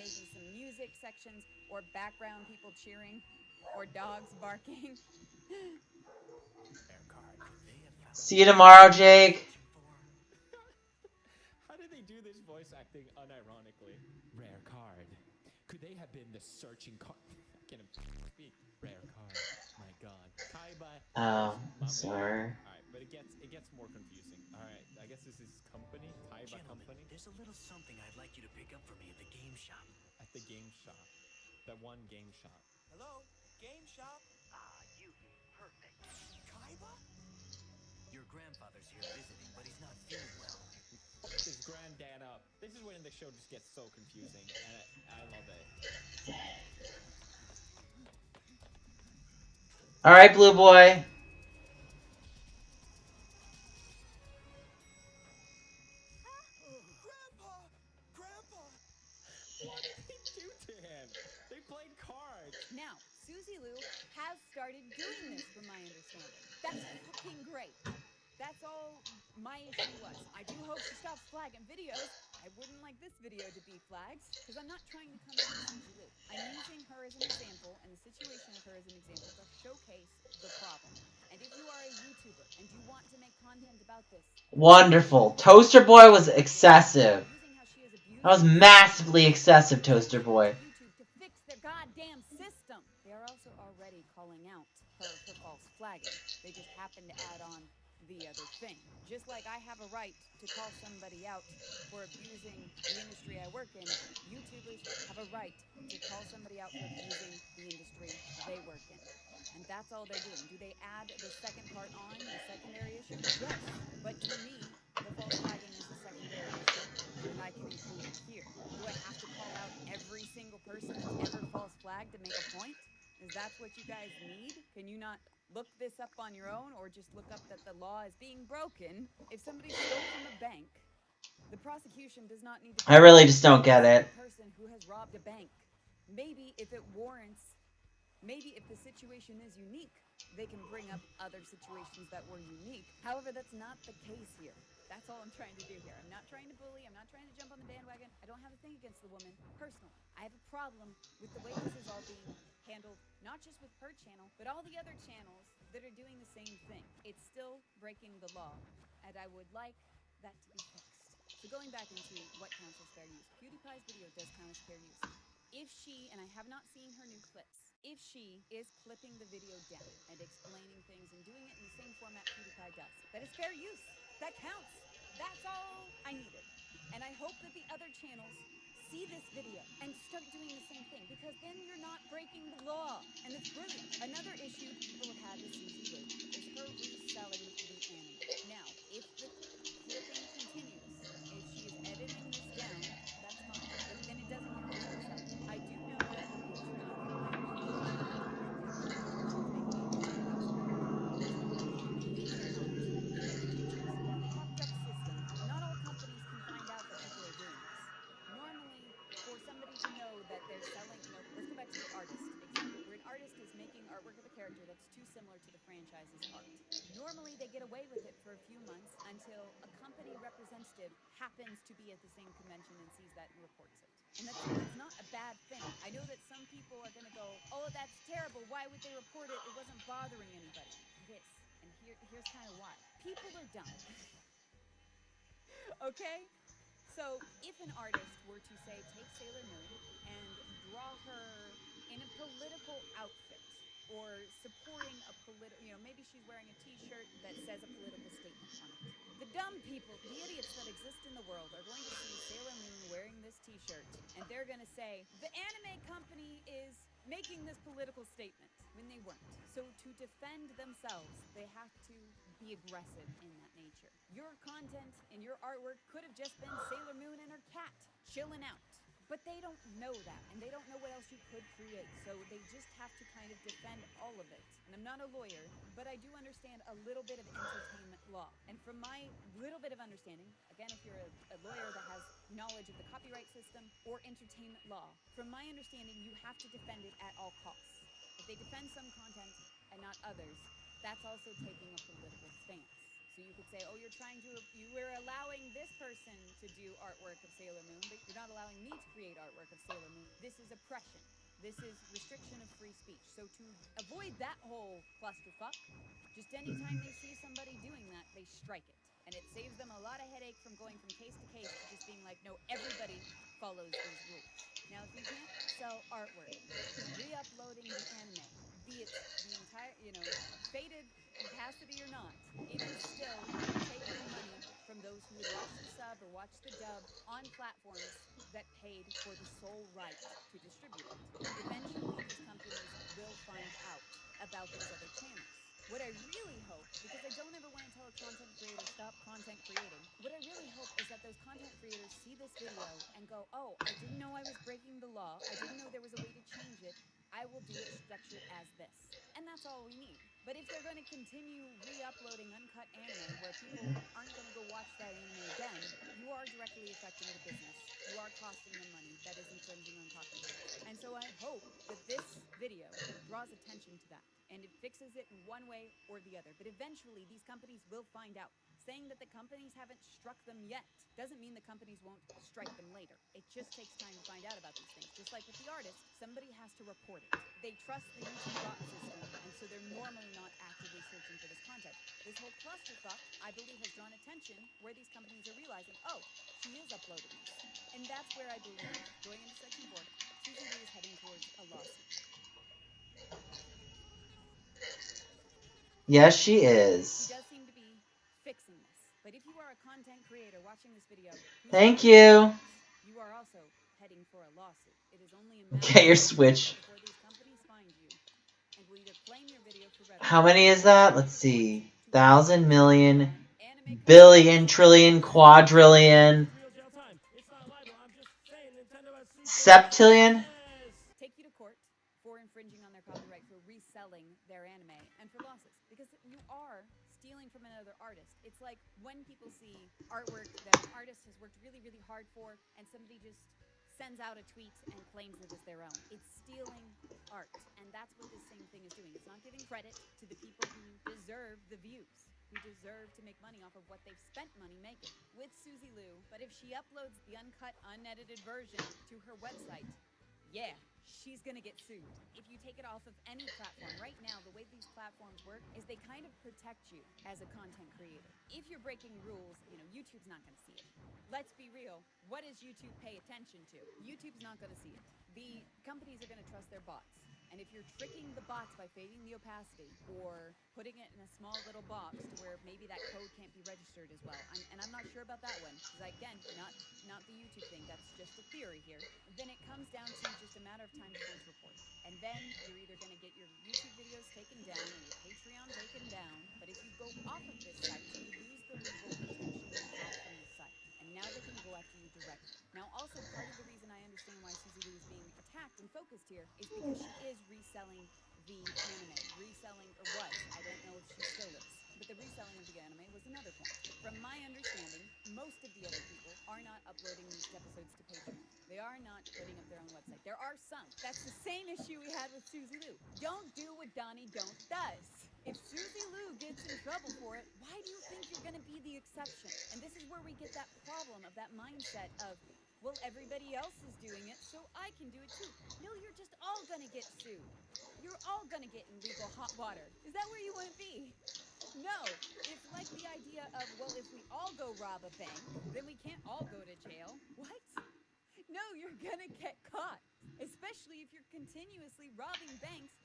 maybe some music sections or background people cheering or dogs barking. See you tomorrow, Jake. How did they do this voice acting unironically? Rare card. Could they have been the searching card? I can't even speak. Rare card. My God. Kaiba. Oh, sorry. Alright, but it gets more confusing. Alright, I guess this is company. Kaiba company. There's a little something I'd like you to pick up for me at the game shop. At the game shop. That one game shop. Hello? Game shop? Ah, you perfect. Kaiba? Your grandfather's here visiting, but he's not feeling well. His granddad up. This is when the show just gets so confusing, and I love it. Alright, Blue Boy. Grandpa! What did they do to him? They played cards. Now, Susie Lou has started doing this, from my understanding. That's fucking great. That's all my issue was. I do hope she stops flagging videos. I wouldn't like this video to be flagged, because I'm not trying to come at Susie Lou. I'm using her as an example, and the situation of her as an example, to showcase the problem. And if you are a YouTuber, and you want to make content about this... Wonderful. Toaster Boy was excessive. Using how she has abused... That was massively excessive, Toaster Boy. YouTube to fix their goddamn system. They are also already calling out her for false flagging. They just happen to add on the other thing. Just like I have a right to call somebody out for abusing the industry I work in, YouTubers have a right to call somebody out for abusing the industry they work in. And that's all they're doing. Do they add the second part on, the secondary issue? Yes. But to me, the false flagging is the secondary issue, and I can include it here. Do I have to call out every single person that's ever false flagged to make a point? Is that what you guys need? Can you not look this up on your own or just look up that the law is being broken. If somebody stole from a bank, the prosecution does not need to I really just don't get it. a person who has robbed a bank. Maybe if it warrants, maybe if the situation is unique, they can bring up other situations that were unique. However, that's not the case here. That's all I'm trying to do here. I'm not trying to bully. I'm not trying to jump on the bandwagon. I don't have a thing against the woman, personally. I have a problem with the way this is all being handled, not just with her channel, but all the other channels that are doing the same thing. It's still breaking the law, and I would like that to be fixed. So going back into what counts as fair use, PewDiePie's video does count as fair use. If she, and I have not seen her new clips, if she is clipping the video down and explaining things and doing it in the same format PewDiePie does, that is fair use. That counts. That's all I needed. And I hope that the other channels see this video and start doing the same thing, because then you're not breaking the law. And it's brilliant. Another issue people have had with Susie Lou is her reselling the anime. Now, if the clipping continues, if she is editing this down, that's fine. Then it doesn't count as reselling. I do know that her Patreon for when she first started doing this, she's making believe it or not, in the fucked up system, not all companies can find out that people are doing this. Normally, for somebody to know that they're selling, let's go back to the artist example, where an artist is making artwork of a character that's too similar to the franchise's art. Normally, they get away with it for a few months until a company representative happens to be at the same convention and sees that and reports it. And that's not a bad thing. I know that some people are going to go, oh, that's terrible. Why would they report it? It wasn't bothering anybody. It is. And here's kind of why. People are dumb. Okay? So if an artist were to say, take Sailor Moon and draw her in a political outfit, or supporting a political, maybe she's wearing a t-shirt that says a political statement on it. The dumb people, the idiots that exist in the world are going to see Sailor Moon wearing this t-shirt, and they're going to say, the anime company is making this political statement, when they weren't. So to defend themselves, they have to be aggressive in that nature. Your content and your artwork could have just been Sailor Moon and her cat chilling out. But they don't know that, and they don't know what else you could create, so they just have to kind of defend all of it. And I'm not a lawyer, but I do understand a little bit of entertainment law. And from my little bit of understanding, again, if you're a lawyer that has knowledge of the copyright system or entertainment law, from my understanding, you have to defend it at all costs. If they defend some content and not others, that's also taking a political stance. So you could say, oh, you were allowing this person to do artwork of Sailor Moon, but you're not allowing me to create artwork of Sailor Moon. This is oppression. This is restriction of free speech. So to avoid that whole clusterfuck, just anytime they see somebody doing that, they strike it. And it saves them a lot of headache from going from case to case to just being like, no, everybody follows these rules. Now, if you can't sell artwork, re-uploading the anime, be it the entire, faded capacity or not, it is still taking money from those who would watch the sub or watch the dub on platforms that paid for the sole right to distribute it. Eventually, these companies will find out about these other channels. What I really hope, because I don't ever want to tell a content creator, stop content creating, what I really hope is that those content creators see this video and go, oh, I didn't know I was breaking the law, I didn't know there was a way to change it, I will do it structured as this. And that's all we need. But if they're going to continue re-uploading uncut anime where people aren't going to go watch that anime again, you are directly affecting the business. You are costing them money. That is infringing on copyright. And so I hope that this video draws attention to that, and it fixes it in one way or the other. But eventually, these companies will find out. Saying that the companies haven't struck them yet doesn't mean the companies won't strike them later. It just takes time to find out about these things. Just like with the artist, somebody has to report it. They trust the YouTube bot system, and so they're normally not actively searching for this content. This whole clusterfuck, I believe, has drawn attention where these companies are realizing, oh, she is uploading this. And that's where I believe, going into section 4, Susie Lou is heading towards a lawsuit. Yes, she is. She does seem to be fixing this. But if you are a content creator watching this video, Thank you. you are also heading for a lawsuit. It is only a matter Get your of Switch. before these companies find you and will either claim your video for revenue. How many is that? Let's see. 1,000, million, billion, trillion, quadrillion, septillion? Take you to court for infringing on their copyright for reselling their anime and for losses. Because you are stealing from another artist. It's like when people see artwork that an artist has worked really, really hard for and somebody just sends out a tweet and claims it as their own. It's stealing art. And that's what this same thing is doing. It's not giving credit to the people who deserve the views, who deserve to make money off of what they've spent money making. With Susie Liu, but if she uploads the uncut, unedited version to her website, yeah, she's gonna get sued. If you take it off of any platform, right now, the way these platforms work is they kind of protect you as a content creator. If you're breaking rules, YouTube's not gonna see it. Let's be real, what does YouTube pay attention to? YouTube's not gonna see it. The companies are gonna trust their bots. And if you're tricking the bots by fading the opacity or putting it in a small little box to where maybe that code can't be registered as well, and I'm not sure about that one, because again, not the YouTube thing, that's just a theory here, then it comes down to just a matter of time before it's reported. And then you're either going to get your YouTube videos taken down or your Patreon taken down, but if you go off of this site, you lose the legal protection you have from the site. And now they can go after you directly. Now, also, part of the reason I understand why Susie Liu is being attacked and focused here is because she is reselling the anime. Reselling, or was. I don't know if she still is. But the reselling of the anime was another point. From my understanding, most of the other people are not uploading these episodes to Patreon. They are not putting up their own website. There are some. That's the same issue we had with Susie Liu. Don't do what Donnie Don't does. If Susie Liu gets in trouble for it, why do you think you're going to be the exception? And this is where we get that problem of that mindset of, well, everybody else is doing it, so I can do it too. No, you're just all going to get sued. You're all going to get in legal hot water. Is that where you want to be? No. It's like the idea of, well, if we all go rob a bank, then we can't all go to jail. What? No, you're going to get caught. Especially if you're continuously robbing banks.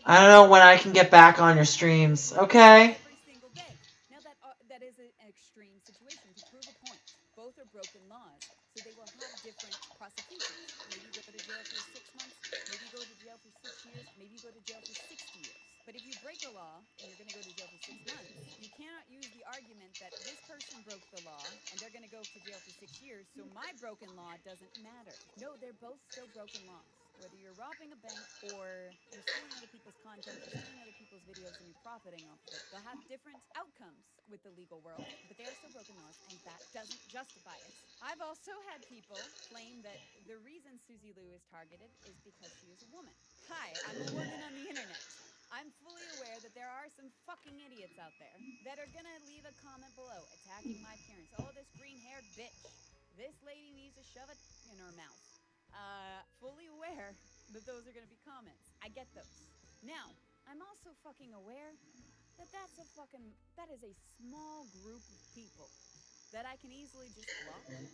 I don't know when I can get back on your streams. Okay. Every single day. Now that is an extreme situation to prove a point. Both are broken laws, so they will have different prosecutions. Maybe you go to jail for 6 months, maybe you go to jail for 6 years, maybe you go to jail for 60 years. But if you break a law and you're going to go to jail for 6 months, you cannot use the argument that this person broke the law and they're going to go to jail for 6 years, so my broken law doesn't matter. No, they're both still broken laws. Whether you're robbing a bank or you're stealing other people's content, you're stealing other people's videos and you're profiting off of it, they'll have different outcomes with the legal world, but they are still broken laws, and that doesn't justify it. I've also had people claim that the reason Susie Liu is targeted is because she is a woman. Hi, I'm a woman on the internet. I'm fully aware that there are some fucking idiots out there that are gonna leave a comment below attacking my appearance. Oh, this green-haired bitch. This lady needs to shove it in her mouth. Fully aware that those are gonna be comments. I get those. Now, I'm also fucking aware that that is a small group of people that I can easily just block and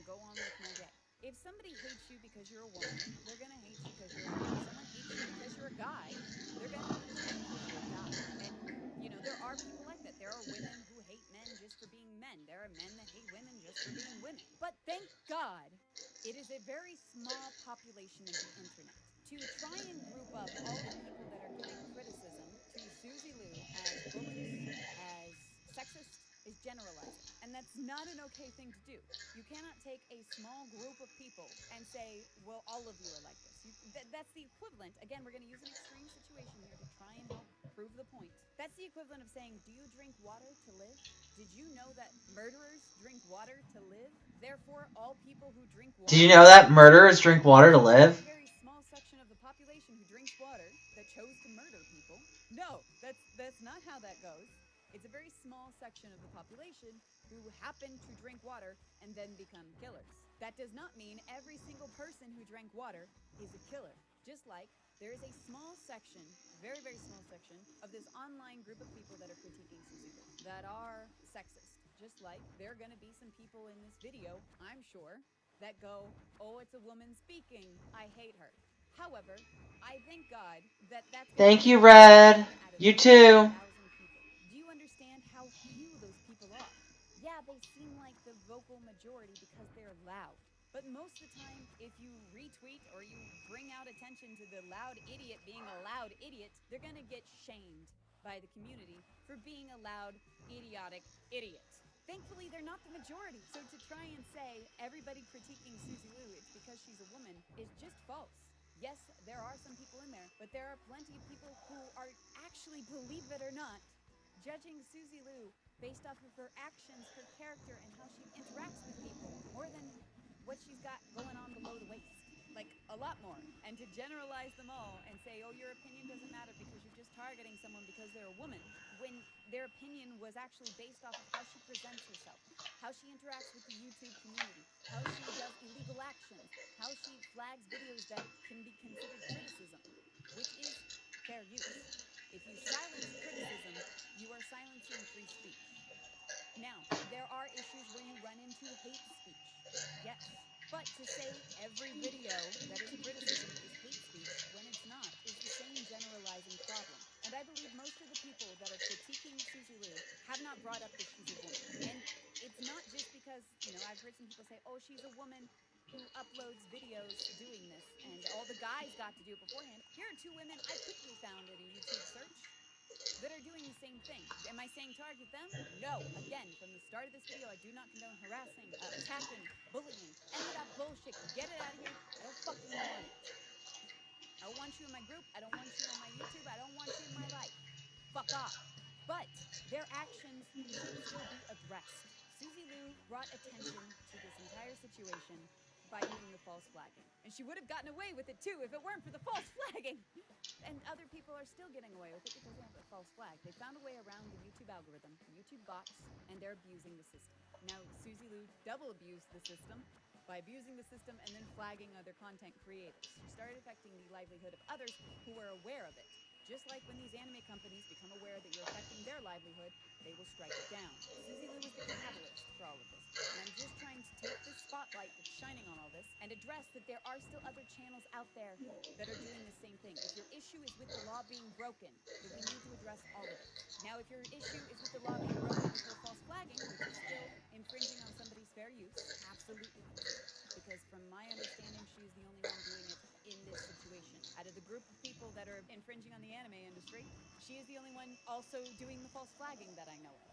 go on with my day. If somebody hates you because you're a woman, they're gonna hate you because you're a woman. If someone hates you because you're a guy, they're gonna hate you because you're a guy. And, there are people like that. There are women who hate men just for being men. There are men that hate women just for being women. But thank God, it is a very small population of the internet. To try and group up all the people that are giving criticism to Susie Liu as bullies, as sexist, is generalizing. And that's not an okay thing to do. You cannot take a small group of people and say, well, all of you are like this. That's the equivalent. Again, we're going to use an extreme situation here to try and help prove the point. That's the equivalent of saying, do you drink water to live? Did you know that murderers drink water to live? Therefore, all people who drink water... Did you know that murderers drink water to live? A very small section of the population who drinks water that chose to murder people. No, that's not how that goes. It's a very small section of the population who happen to drink water and then become killers. That does not mean every single person who drank water is a killer. Just like there is a small section, very, very small section, of this online group of people that are critiquing Susie Liu that are sexist. Just like there are going to be some people in this video, I'm sure, that go, oh, it's a woman speaking, I hate her. However, I thank God that that's... Thank you, Red. You too. Do you understand how few those people are? Yeah, they seem like the vocal majority because they're loud. But most of the time, if you retweet or you bring out attention to the loud idiot being a loud idiot, they're gonna get shamed by the community for being a loud, idiotic idiot. Thankfully, they're not the majority. So to try and say everybody critiquing Susie Liu, it's because she's a woman, is just false. Yes, there are some people in there, but there are plenty of people who are actually, believe it or not, judging Susie Lou based off of her actions, her character, and how she interacts with people, more than what she's got going on below the waist. Like, a lot more. And to generalize them all and say, oh, your opinion doesn't matter because you're just targeting someone because they're a woman, when their opinion was actually based off of how she presents herself, how she interacts with the YouTube community, how she does illegal actions, how she flags videos that can be considered criticism, which is fair use. If you silence criticism, you are silencing free speech. Now, there are issues where you run into hate speech. Yes. But to say every video that is criticism is hate speech when it's not is the same generalizing problem. And I believe most of the people that are critiquing Susie Lou have not brought up that she's a woman. And it's not just because, I've heard some people say, oh, she's a woman who uploads videos doing this, and all the guys got to do it beforehand. Here are two women I quickly found in a YouTube search that are doing the same thing. Am I saying target them? No. Again, from the start of this video, I do not condone harassing, attacking, bullying, any of that bullshit. Get it out of here. I don't fucking want it. I don't want you in my group. I don't want you on my YouTube. I don't want you in my life. Fuck off. But their actions should still be addressed. Susie Lou brought attention to this entire situation by doing the false flagging. And she would have gotten away with it too if it weren't for the false flagging. And other people are still getting away with it because they have a false flag. They found a way around the YouTube algorithm, YouTube bots, and they're abusing the system. Now, Susie Lou double abused the system by abusing the system and then flagging other content creators. She started affecting the livelihood of others who were aware of it. Just like when these anime companies become aware that you're affecting their livelihood, they will strike it down. Susie Lou is the catalyst for all of this. And I'm just trying to take this spotlight that's shining on all this and address that there are still other channels out there that are doing the same thing. If your issue is with the law being broken, then we need to address all of it. Now, if your issue is with the law being broken with her false flagging, which is still infringing on somebody's fair use, absolutely. Because from my understanding, she's the only one doing it in this situation. Out of the group of people that are infringing on the anime industry, she is the only one also doing the false flagging that I know of.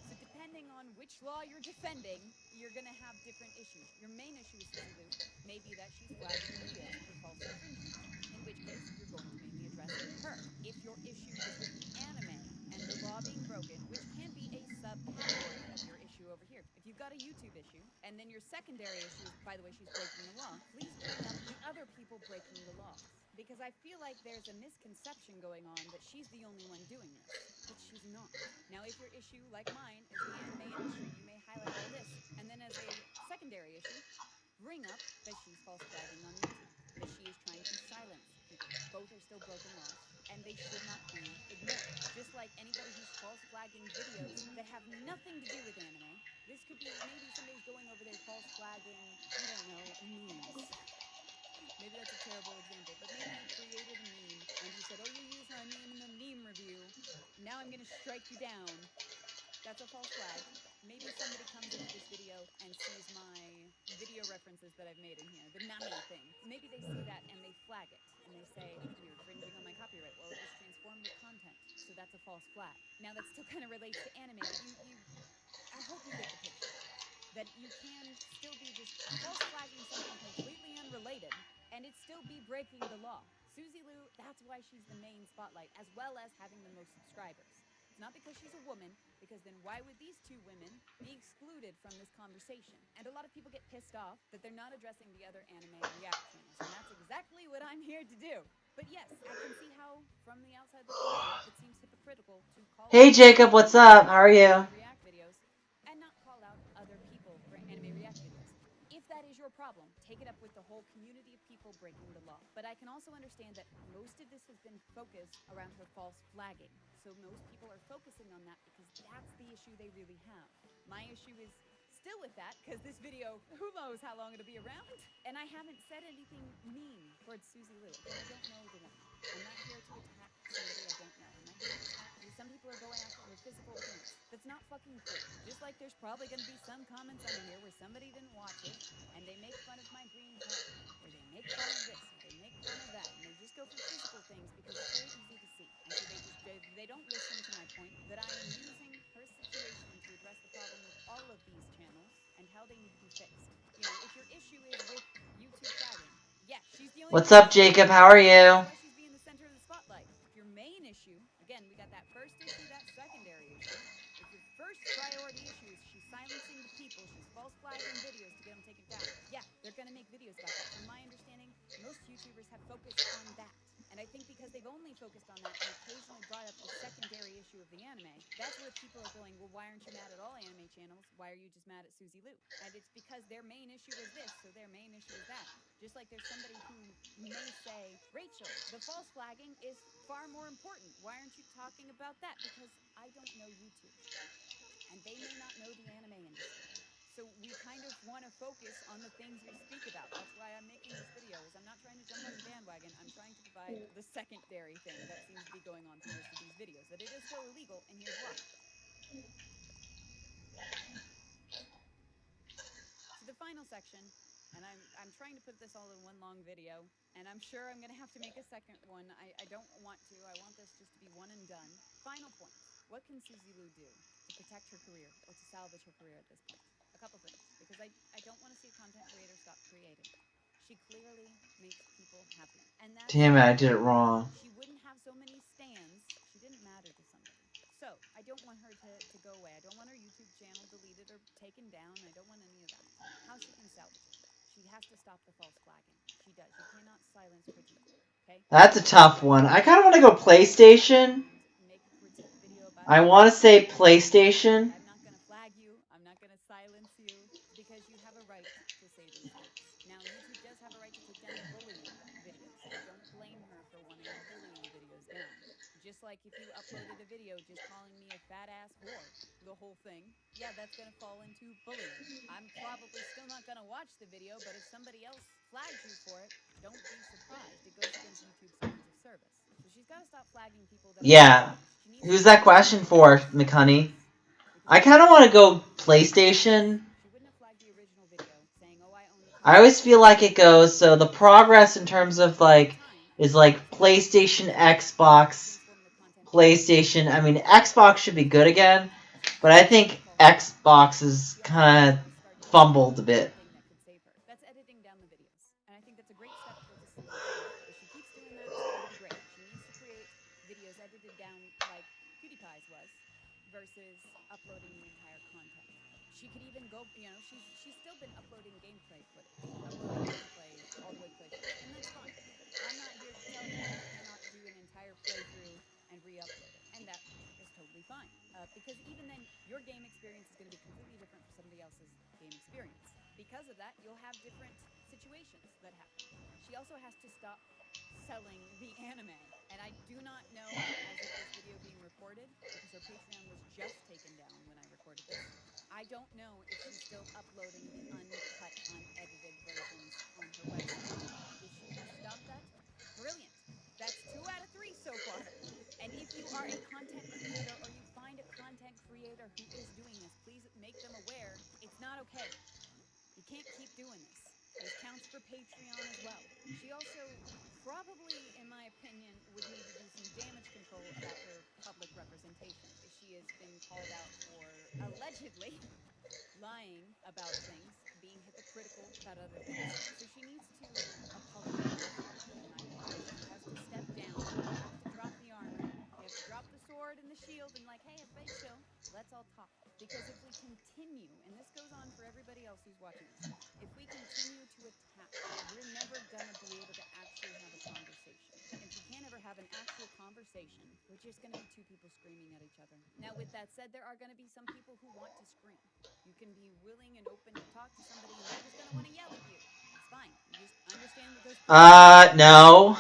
So depending on which law you're defending, you're going to have different issues. Your main issue is Susie Lou may be that she's flagging videos for false infringement, in which case you're going to mainly address her. If your issue is with the anime and the law being broken, which can be a subcategory of your issue over here. If you've got a YouTube issue, and then your secondary issue is, by the way, she's breaking the law, please bring up the other people breaking the laws. Because I feel like there's a misconception going on that she's the only one doing this, but she's not. Now, if your issue, like mine, is the anime industry, you may highlight all this, and then as a secondary issue, bring up that she's false flagging on YouTube, that she is trying to silence people. Both are still broken laws, and they should not be ignored. Just like anybody who's false flagging videos that have nothing to do with anime, this could be maybe somebody's going over there false flagging, I don't know, memes. Maybe that's a terrible example, but maybe you created a meme and you said, oh, you used my name in the meme review. Now I'm going to strike you down. That's a false flag. Maybe somebody comes into this video and sees my video references that I've made in here, the Nami thing. Maybe they see that and they flag it and they say, you're infringing on my copyright. Well, it was transformative content, so that's a false flag. Now that still kind of relates to anime, but I hope you get the picture. That you can still be just false flagging something completely unrelated and it still be breaking the law. Susie Lou, that's why she's the main spotlight, as well as having the most subscribers. It's not because she's a woman, because then why would these two women be excluded from this conversation? And a lot of people get pissed off that they're not addressing the other anime reactions, and that's exactly what I'm here to do. But yes, I can see how, from the outside looking in, it seems hypocritical to call Hey Jacob, what's up? How are you? react videos and not call out other people for anime react videos. If that is your problem, take it up with the whole community of people breaking the law. But I can also understand that most of this has been focused around her false flagging. So most people are focusing on that because that's the issue they really have. My issue is still with that because this video, who knows how long it'll be around? And I haven't said anything mean towards Susie Lou. I don't know the woman. I'm not here to attack somebody I don't know. I'm not here to attack. Some people are going after her physical appearance. That's not fucking cool. Just like there's probably going to be some comments under here where somebody didn't watch it and they make fun of my green hair, or they make fun of this, or they make fun of that, and they just go for physical things because it's very easy to see. And so they don't listen to my point that I am using her situation to address the problem with all of these channels and how they need to be fixed. If your issue is with YouTube flagging, Yeah, she's the only What's one up, Jacob? How are you? That's why she's being the center of the spotlight. If your main issue, again, we got that first issue, that secondary issue. If your first priority issue is she's silencing the people, she's false flagging videos to get them taken down, yeah, they're gonna make videos about that. From my understanding, most YouTubers have focused on that. And I think because they've only focused on that and occasionally brought up the secondary issue of the anime, that's where people are going, well, why aren't you mad at all anime channels? Why are you just mad at Susie Liu? And it's because their main issue is this, so their main issue is that. Just like there's somebody who may say, Rachel, the false flagging is far more important. Why aren't you talking about that? Because I don't know YouTube. And they may not know the anime industry. So we kind of want to focus on the things we speak about. That's why I'm making this video, is I'm not trying to jump on the bandwagon. I'm trying to provide the secondary thing that seems to be going on through most of these videos, that it is still illegal, and here's why. So the final section, and I'm trying to put this all in one long video, and I'm sure I'm going to have to make a second one. I don't want to. I want this just to be one and done. Final point. What can Susie Liu do to protect her career or to salvage her career at this point? A couple things, because I don't want to see a content creator stop creating. She clearly makes people happy. And that's Damn it, I did it wrong. she wouldn't have so many stands. She didn't matter to somebody. So, I don't want her to go away. I don't want her YouTube channel deleted or taken down. I don't want any of that. How she can salvage it? She has to stop the false flagging. She does. You cannot silence critique. Okay? That's a tough one. I kind of want to go PlayStation. Make a critique video about I it. want to say PlayStation. I'm not going to flag you. I'm not going to silence you because you have a right to say these things. Now, YouTube does have a right to take down the bullying videos. I don't blame her for wanting the bullying videos down. Just like if you uploaded a video just calling me a fat ass whore, the whole thing, yeah, that's going to fall into bullying. I'm probably still not going to watch the video, but if somebody else flags you for it, don't be surprised. It goes against YouTube's terms of service. So she's got to stop flagging people that Yeah. she needs Who's to that question for, McHoney? I kind of want to go PlayStation. She wouldn't have flagged the original video saying, "Oh, I own the I always feel like it goes, so the progress in terms of, like, is like PlayStation, Xbox, PlayStation. I mean, Xbox should be good again, but I think Xbox is kind of fumbled a bit. thing that could save her. That's editing down the videos. And I think that's a great step towards a solution. If she keeps doing that, it'll be great. She needs to create videos edited down like PewDiePie's was versus uploading the entire content. She could even go, she's still been uploading gameplay footage, uploading gameplay, all the way playthroughs, and that's fine. I'm not here to tell you you cannot do an entire playthrough and re-upload it, and that is totally fine. Because even then, your game experience is going to be completely different from somebody else's game experience. Because of that, you'll have different situations that happen. She also has to stop selling the anime. And I do not know, as of this video being recorded, because her Patreon was just taken down when I recorded this, I don't know if she's still uploading the uncut, unedited versions on her website. If she has stopped that, brilliant. That's 2 out of 3 so far. And if you are a content creator or you find a content creator who is doing this, please make them aware it's not okay. You can't keep doing this. This counts for Patreon as well. She also probably, in my opinion, would need to do some damage control about her public representation. She has been called out for allegedly lying about things, being hypocritical about other things. So she needs to apologize, in my opinion. She has to step down. You have to drop the armor. You have to drop the sword and the shield and like, hey, everybody chill. Let's all talk. Because if we continue, and this goes on for everybody else who's watching this, if we continue to attack, we're never going to be able to actually have a conversation. And if we can't ever have an actual conversation, we're just going to be two people screaming at each other. Now, with that said, there are going to be some people who want to scream. You can be willing and open to talk to somebody, and they're just going to want to yell at you. It's fine. You just understand that those No.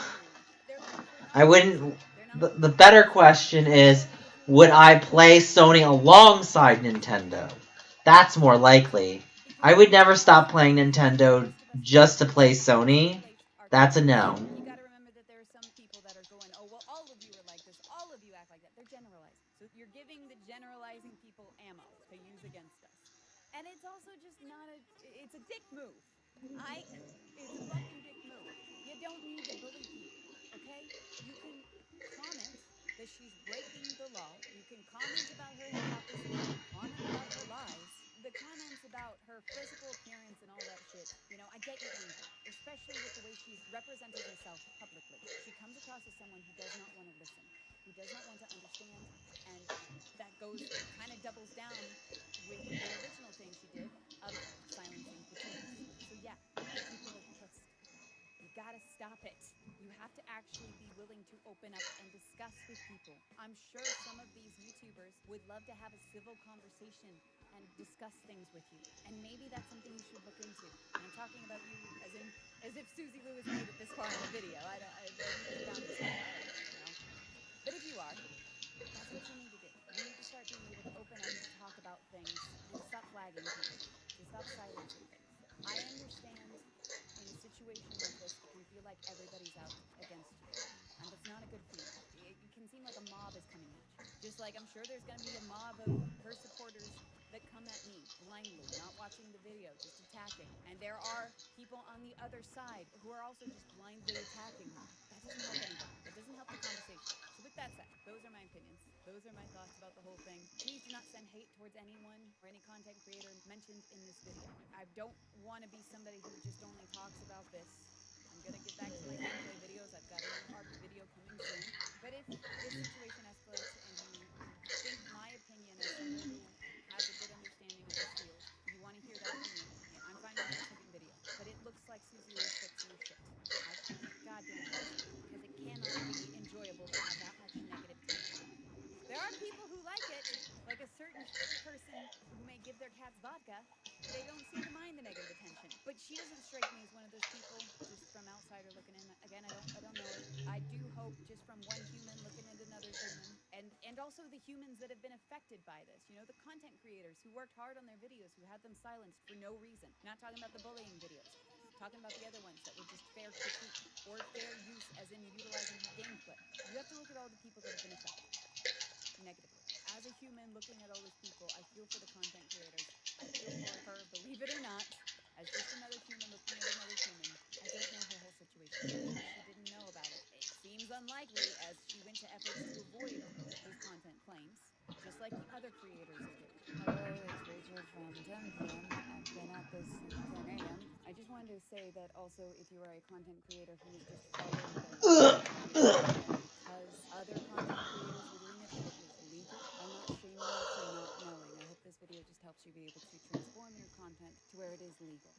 they're looking for I wouldn't. they're not The better question is, would I play Sony alongside Nintendo? That's more likely. I would never stop playing Nintendo just to play Sony. That's a no. You got to remember that there are some people that are going, oh, well, all of you are like this. All of you act like that. They're generalizing. So you're giving the generalizing people ammo to use against us. And it's also just not it's a dick move. It's a fucking dick move. You don't need to bully people, okay? You can comment that she's breaking the law. You can comment about her hypocrisy. You can comment about her lies. the comments about her physical appearance and all that shit, you know, I get your anger, especially with the way she's represented herself publicly. She comes across as someone who does not want to listen, who does not want to understand, and that kind of doubles down with the original thing she did of silencing the teens. So yeah, people are pissed. You gotta stop it. You have to actually be willing to open up and discuss with people. I'm sure some of these YouTubers would love to have a civil conversation and discuss things with you. And maybe that's something you should look into. And I'm talking about you as if Susie Lou has made it this far in the video. I found this out, you know. But if you are, that's what you need to do. You need to start being able to open up and talk about things and stop flagging people, to stop silencing things. I understand in a situation like this, it can feel like everybody's out against you. And that's not a good feeling. It can seem like a mob is coming at you. Just like I'm sure there's going to be a mob of her supporters that come at me blindly, not watching the video, just attacking. And there are people on the other side who are also just blindly attacking her. That doesn't help anybody. That doesn't help the conversation. So with that said, those are my opinions. Those are my thoughts about the whole thing. Please do not send hate towards anyone or any content creator mentioned in this video. I don't want to be somebody who just only talks about this. I'm going to get back to my gameplay videos. I've got a new ARC video coming soon. But if this situation escalates and you think my opinion as someone who has a good understanding of this field, you want to hear that opinion, I'm fine with my second video. But it looks like Susie Lou's fixing your shit. I can't goddamn believe it, because it cannot be enjoyable to have that much negative attention. There are people who like it, like a certain person who may give their cats vodka. They don't seem to mind the negative attention. But she doesn't strike me as one of those people, just from outsider looking in. Again, I don't know her. I do hope just from one human looking at another human, and also the humans that have been affected by this. You know, the content creators who worked hard on their videos, who had them silenced for no reason. Not talking about the bullying videos. Talking about the other ones that were just fair critique or fair use as in utilizing her gameplay. You have to look at all the people that have been affected negatively. As a human looking at all those people, I feel for the content creators. I feel for her, believe it or not, as just another human looking at another human. I don't know her whole situation. She didn't know about it. It seems unlikely as she went to efforts to avoid those content claims, just like the other creators are doing. Hello, it's Rachel from 10 p.m. I've been at this since 10 a.m. I just wanted to say that also if you are a content creator who is just following because other content creators were doing it and it was legal, I'm not shaming you for not knowing. I hope this video just helps you be able to transform your content to where it is legal.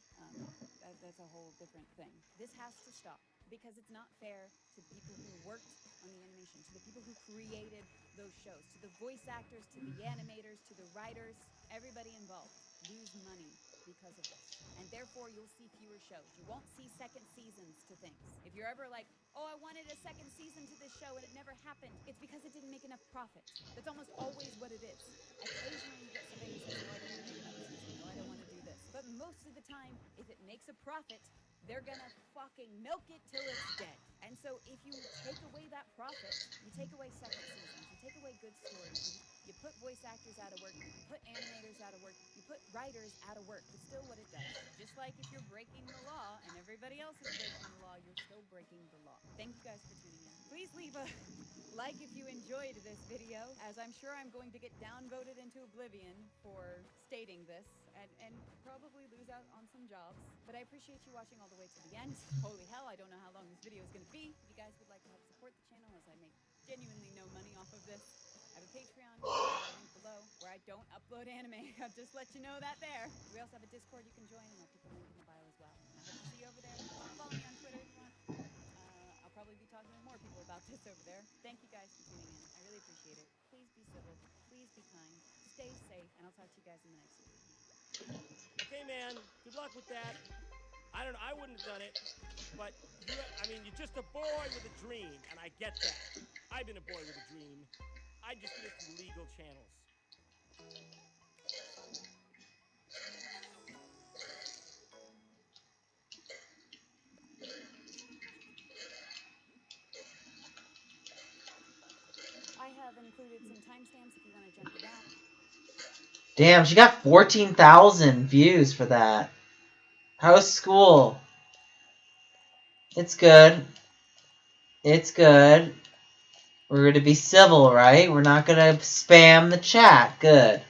That's a whole different thing. This has to stop because it's not fair to the people who worked on the animation, to the people who created those shows, to the voice actors, to the animators, to the writers, everybody involved lose money because of this. And therefore, you'll see fewer shows. You won't see second seasons to things. If you're ever like, oh, I wanted a second season to this show and it never happened, it's because it didn't make enough profit. That's almost always what it is. Occasionally, you get somebody who says, no, I don't want to make another season. No, I don't want to do this. But most of the time, if it makes a profit, they're gonna fucking milk it till it's dead. And so if you take away that profit, you take away second seasons, you take away good stories, you put voice actors out of work, you put animators out of work, you put writers out of work. It's still what it does. Just like if you're breaking the law and everybody else is breaking the law, you're still breaking the law. Thank you guys for tuning in. Please leave a like if you enjoyed this video, as I'm sure I'm going to get downvoted into oblivion for stating this and probably lose out on some jobs. But I appreciate you watching all the way to the end. Holy hell, I don't know how long this video is going to be. If you guys would like to help support the channel, as I make genuinely no money off of this, I have a Patreon, link below, where I don't upload anime. I'll just let you know that there. We also have a Discord you can join, and I'll put the link in the bio as well. And I hope to see you over there. Follow me on Twitter if you want. I'll probably be talking to more people about this over there. Thank you guys for tuning in. I really appreciate it. Please be civil. Please be kind. Stay safe, and I'll talk to you guys in the next video. Okay, man. Good luck with that. I don't know. I wouldn't have done it, but you're just a boy with a dream, and I get that. I've been a boy with a dream. I just did it through legal channels. I have included some timestamps if you want to jump to that. Damn, she got 14,000 views for that. How's school? It's good. It's good. We're going to be civil, right? We're not going to spam the chat. Good.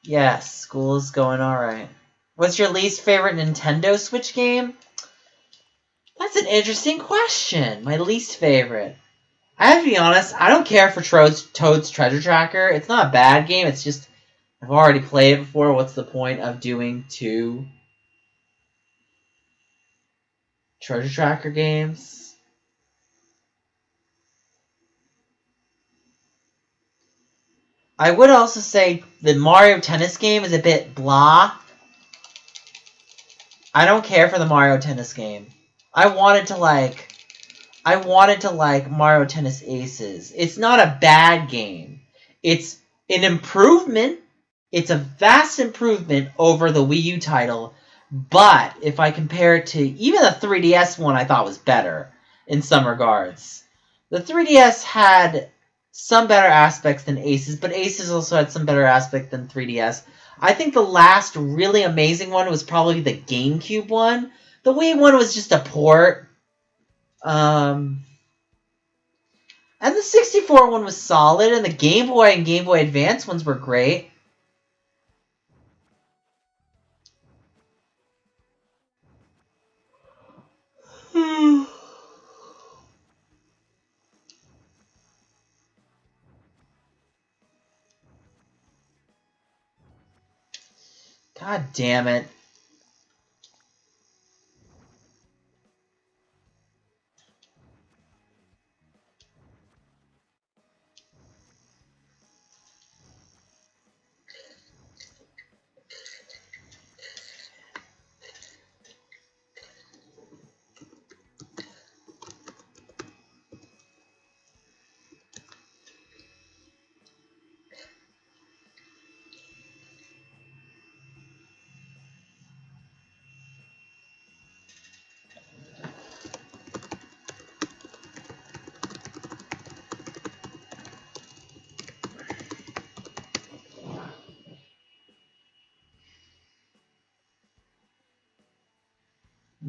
Yes, school is going alright. What's your least favorite Nintendo Switch game? That's an interesting question. My least favorite. I have to be honest, I don't care for Toad's Treasure Tracker. It's not a bad game, it's just, I've already played it before. What's the point of doing 2 Treasure Tracker games? I would also say the Mario Tennis game is a bit blah. I don't care for the Mario Tennis game. I wanted to like Mario Tennis Aces. It's not a bad game. It's an improvement. It's a vast improvement over the Wii U title. But if I compare it to even the 3DS one, I thought was better in some regards. The 3DS had some better aspects than Aces, but Aces also had some better aspects than 3DS. I think the last really amazing one was probably the GameCube one. The Wii one was just a port. And the 64 one was solid, and the Game Boy and Game Boy Advance ones were great. God damn it.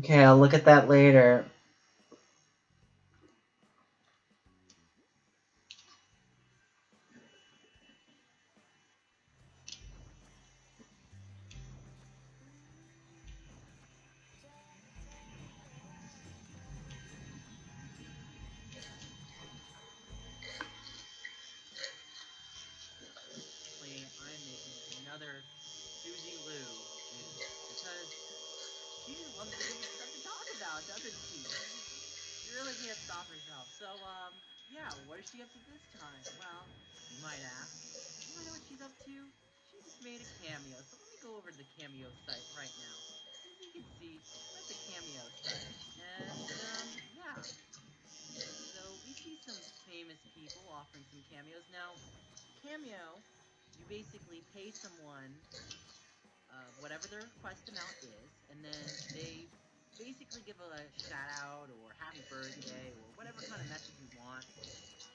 Okay, I'll look at that later. I'm making another Suzy Lou video because she just loves to give me stuff to talk about, doesn't she? She really can't stop herself. So, yeah, what is she up to this time? Well, you might ask. You wanna know what she's up to? She just made a cameo. So let me go over to the cameo site right now. As you can see, we're at the cameo site. And, yeah. So we see some famous people offering some cameos. Now, cameo, you basically pay someone whatever their request amount is, and then they basically give a shout out or happy birthday or whatever kind of message you want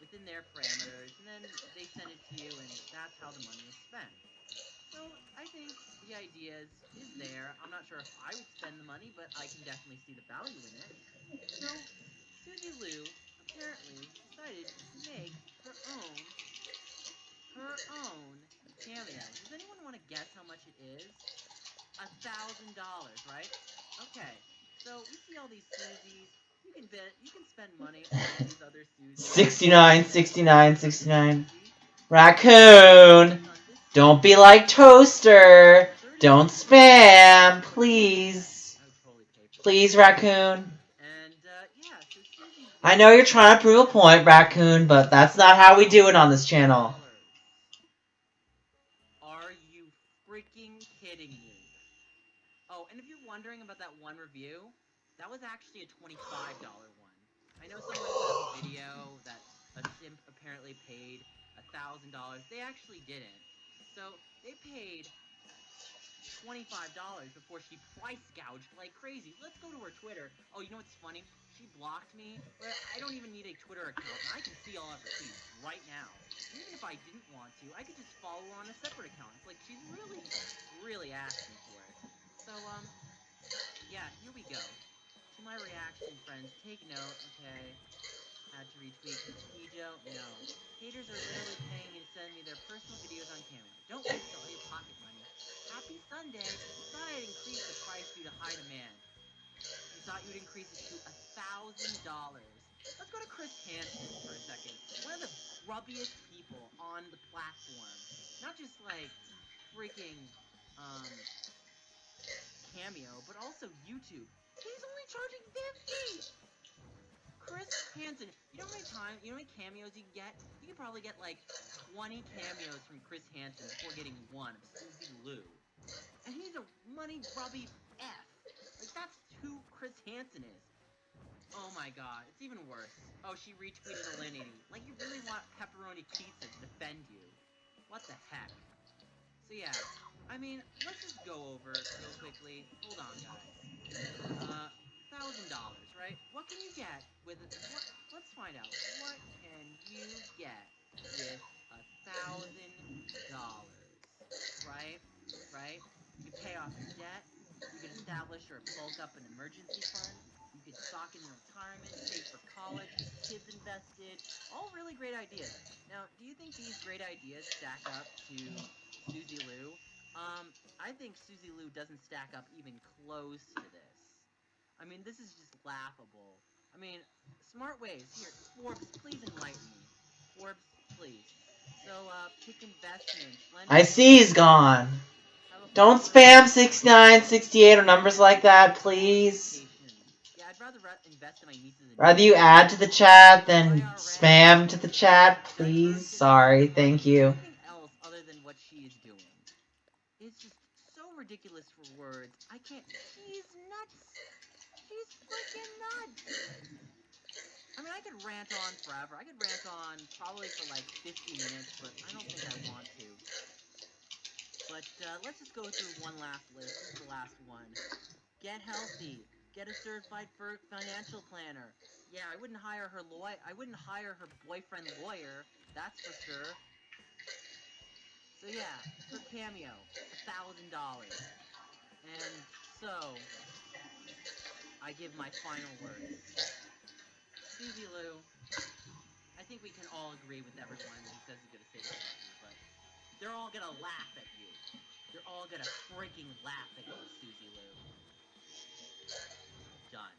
within their parameters, and then they send it to you, and that's how the money is spent. So I think the idea is there. I'm not sure if I would spend the money, but I can definitely see the value in it. So Suzy Lou apparently decided to make her own cameo. Does anyone want to guess how much it is? $1,000, right? Okay. So we see all these Suzies. You can spend money on all these other Suzies. 69, 69, 69. Raccoon! Don't be like Toaster! Don't spam! Please! Please, Raccoon. I know you're trying to prove a point, Raccoon, but that's not how we do it on this channel. Are you freaking kidding me? Oh, and if you're wondering about that one review, that was actually a $25 one. I know someone put up a video that a simp apparently paid $1,000. They actually didn't. So, they paid $25 before she price gouged like crazy. Let's go to her Twitter. Oh, you know what's funny? She blocked me, but I don't even need a Twitter account, and I can see all of her tweets right now. Even if I didn't want to, I could just follow her on a separate account. It's like she's really asking for it. So, yeah, here we go. To my reaction, friends, take note, okay? Had to retweet Pijo? No. Haters are literally paying me to send me their personal videos on camera. Don't waste all your pocket money. Happy Sunday. Thought I'd increase the price due to high demand. You thought you'd increase it to $1,000. Let's go to Chris Hansen for a second. One of the grubbiest people on the platform. Not just like freaking Cameo, but also YouTube. He's only charging $50. Chris Hansen, you know how many cameos you can get? You can probably get like 20 cameos from Chris Hansen before getting one of Suzy Lou. And he's a money grubby F. Like, that's who Chris Hansen is. Oh my god, it's even worse. Oh, she retweeted Alinity. Like, you really want Pepperoni Pizza to defend you. What the heck? So yeah, I mean, let's just go over it real quickly. Hold on, guys. $1,000, right? What can you get with it? Let's find out. What can you get with $1,000? Right? Right? You can pay off your debt. You can establish or bulk up an emergency fund. You could stock in your retirement, save for college, get kids invested. All really great ideas. Now, do you think these great ideas stack up to Suzy Lou? I think Suzy Lou doesn't stack up even close to this. I mean, this is just laughable. I mean, smart ways. Here, Forbes, please enlighten me. Forbes, please. So, pick investments. I see he's gone. Don't spam 6968 or numbers like that, please. Yeah, I'd rather invest in my nieces and Rather you add to the chat than spam to the chat, please. Sorry, thank you. Anything else other than what she is doing. It's just so ridiculous for words. I can't. She's nuts. She's freaking nuts. I mean, I could rant on forever. I could rant on probably for like 50 minutes, but I don't think I want to. But let's just go through one last list. This is the last one. Get healthy. Get a certified financial planner. Yeah, I wouldn't hire her boyfriend lawyer. That's for sure. So yeah, for Cameo, $1,000. And so, I give my final words. Suzy Lou, I think we can all agree with everyone who says he's gonna say this about you, but they're all gonna laugh at you. They're all gonna freaking laugh at you, Suzy Lou. Done.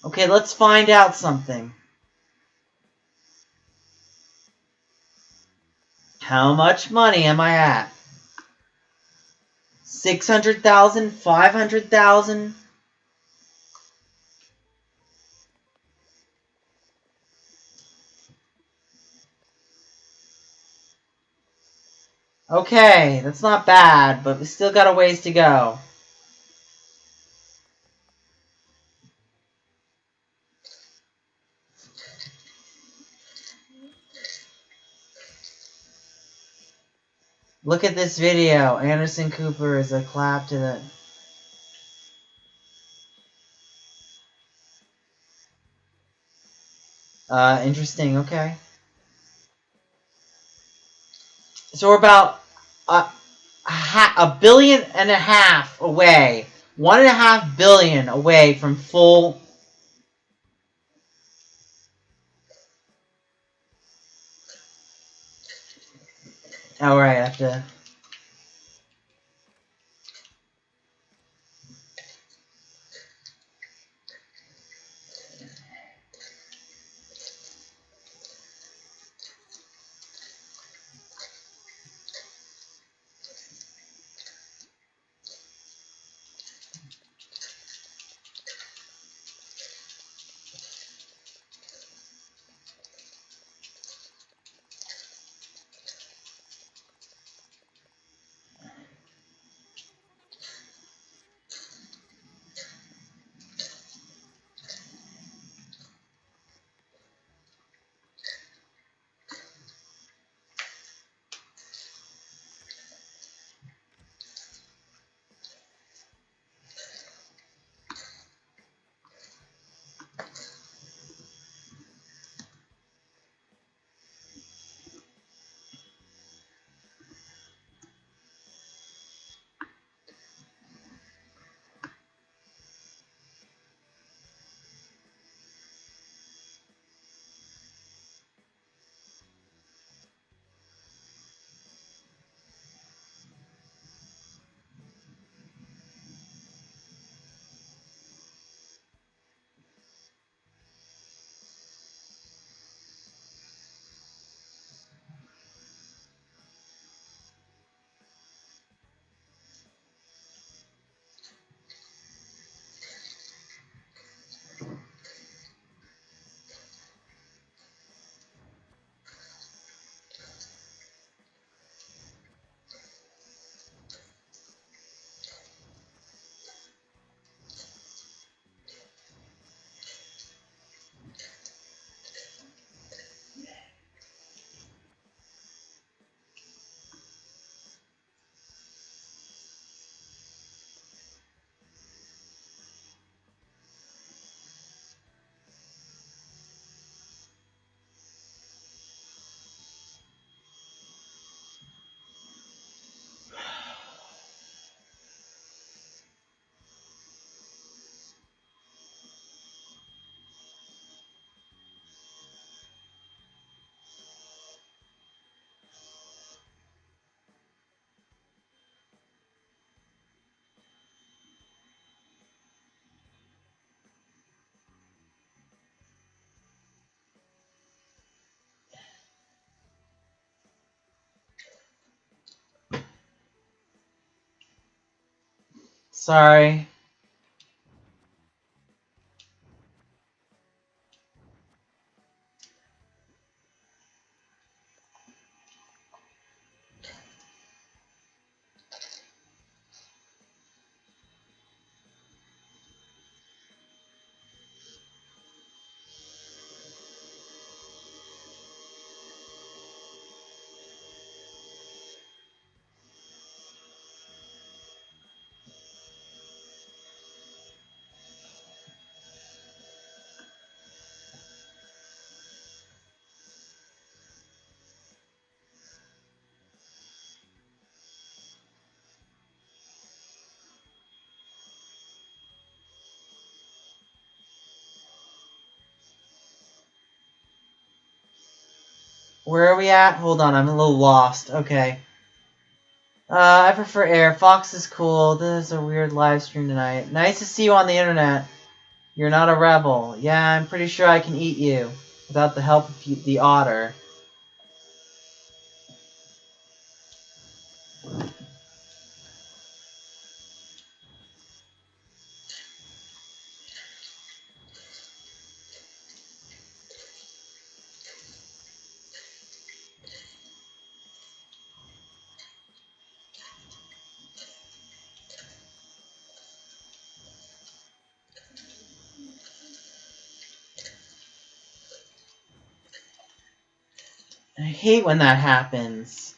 Okay, let's find out something. How much money am I at? 600,000? 500,000? Okay, that's not bad, but we still got a ways to go. Look at this video. Anderson Cooper is a clap to the... Interesting, okay. So we're about $1.5 billion away. $1.5 billion away from full Oh, right, I have to... Sorry. Where are we at? Hold on, I'm a little lost. Okay. I prefer air. Fox is cool. This is a weird live stream tonight. Nice to see you on the internet. You're not a rebel. Yeah, I'm pretty sure I can eat you. Without the help of the otter. I hate when that happens.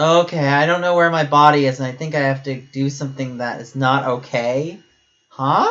Okay, I don't know where my body is, and I think I have to do something that is not okay. Huh?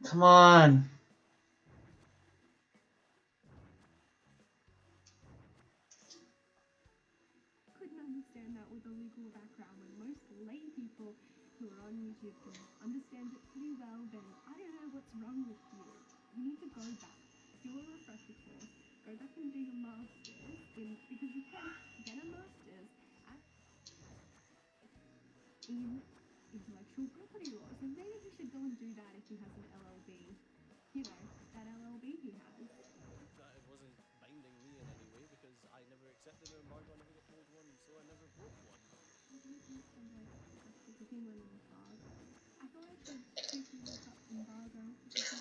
Come on. Couldn't understand that with a legal background when most lay people who are on YouTube can understand it pretty well, then I don't know what's wrong with you. You need to go back, do a refresher course, go back and do your masters because you can get a masters in intellectual property law. So maybe he should go and do that if he has an LLB. You know, that LLB he has. It wasn't binding me in any way because I never accepted an embargo, I never got told one, so I never broke one. I don't think so, like, because he went embargo. I thought I should quickly look up embargo because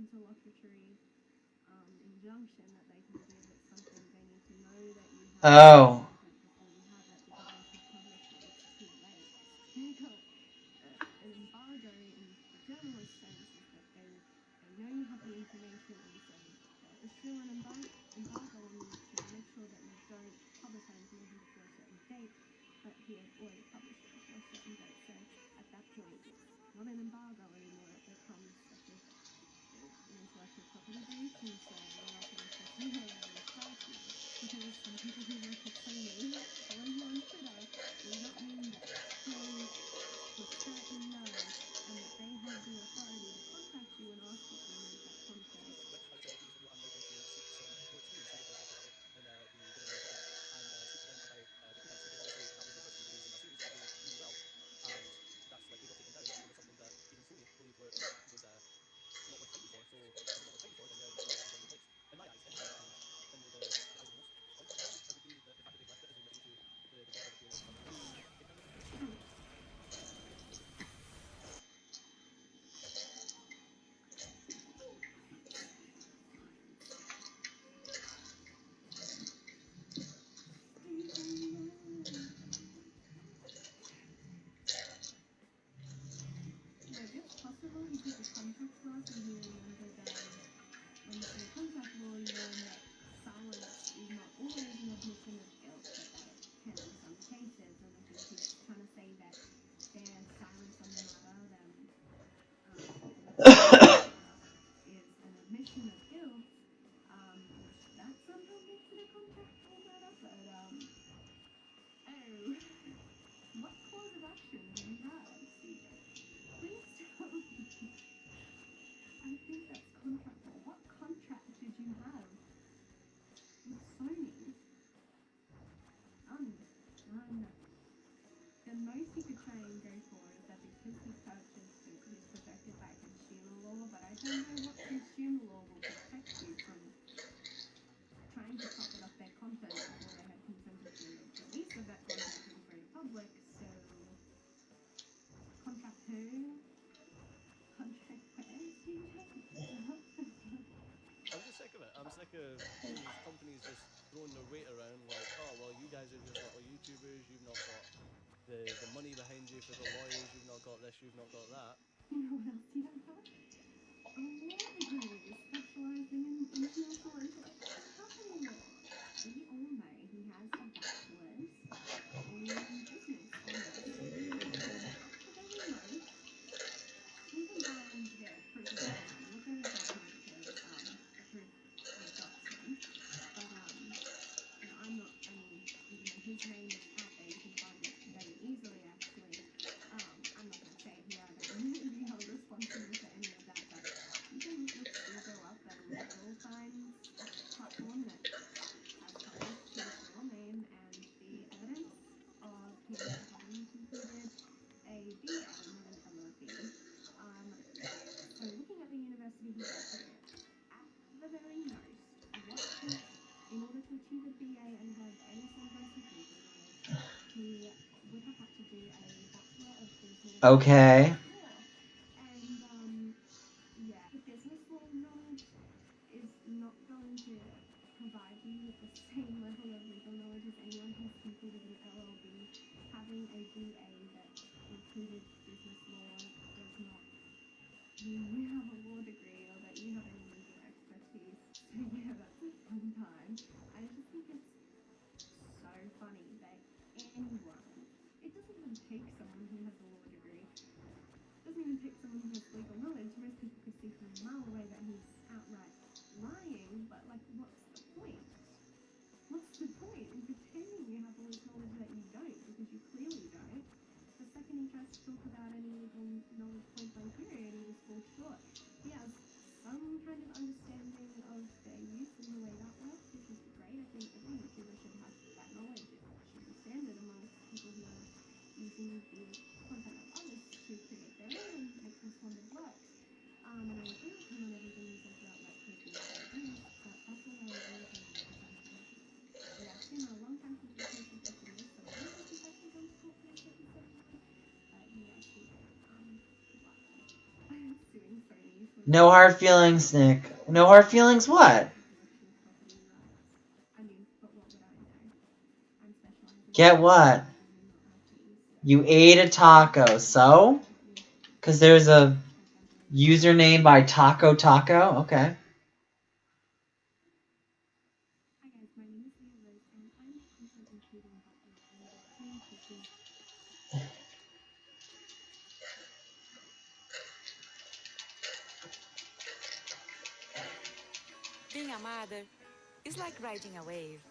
interlocutory injunction that they can give. It's something they need to know that you have Oh. content before you have it, because once you've published it, it's too late. They got an embargo in the journalist sense is that they know you have the information, and so they'll issue an embargo on you to make sure that you don't publish that information before a certain date, but he had already published it before a certain date, so at that point it's not an embargo anymore, it becomes such an intellectual property breach, and so what else am I supposed to do other than strike you? Because some people who work at Sony, following you on Twitter, does not mean that they for certain know and that they have the authority to contact you and ask what you make that content. Which, as I said, occasions where I'm able to seek some more experience through the process of it in the Dominican Republic and speak to them about the events, because obviously that was the first few videos in my series that were doing really well, and that's like they got taken down over something that even Sony believed was not worth fighting for. So if it's not worth fighting for, then the contract is already in place. In my eyes, anyway, and in the eyes of most content creators, it would be the fact that they've left it as they listen to the developer appeal and stuff like that. It kind of makes me think. Like, it's possible he took a contract class and he remembered when you say contract law, you learn that silence is not always an admission of guilt, but that it can in some cases, and I think he's trying to say that their silence on the matter, them is an admission of guilt, which that somehow makes it a contract law matter, but what cause of action do you have, CJ? Please tell me. I think that's contract law. What contract did you have with Sony? None. The most he could try and go for is that because he purchased it, he's protected by consumer law, but I don't know what consumer law will protect you from trying to profit off their content before they had consented to the release of that content to the great public, so contract who? Contract where? I'm just sick of it. I'm sick of these companies just throwing their weight around like, oh, well, you guys are just little YouTubers, you've not got the money behind you for the lawyers, you've not got this, you've not got that. You know what else you don't have? A law degree specializing in international intellectual property law. We all know he has a bachelor's in business honors. For very most, you can find their proof of document. Look at his document because the proof of document. But I'm not. I mean, even though his name is out there, you can find it very easily. Actually, I'm not going to say here that he held responsible for any of that, but you can still go up and you'll find a platform that has published his real name and the evidence of him having completed a BA, not an LLB. So looking at the university he graduated at the very most, in order to achieve a BA and have any semblance of legal knowledge, he would have had to do a Bachelor of Business Okay. law. And yeah, the business law knowledge is not going to provide you with the same level of legal knowledge as anyone who's completed an LLB. Having a BA that included business law does not mean you have a law degree or that you have any legal expertise. So yeah, that's a fun time. I just think it's so funny that anyone, it doesn't even take someone who has a law degree, it doesn't even take someone who has legal knowledge. Most people could see from a mile away that he's outright lying, but like, what's the point? What's the point in pretending you have all this knowledge that you don't, because you clearly don't? The second he tries to talk about any legal knowledge point blank period, he just falls short. He has some kind of understanding of fair use and the way that works, which is great. I think every YouTuber should have that knowledge. It should be standard amongst people who are using the content of others to create their own and make transformative works. And I agree with him on everything he says about like his No hard feelings, Nick. No hard feelings what? I mean, but what would I know? I'm specializing. Get what? You ate a taco, so? Because there's a username by Taco Taco? Okay. Hi guys, my name is Leah Rose, and I'm a content and creating butler in the Dream Teachers. Being a mother is like riding a wave.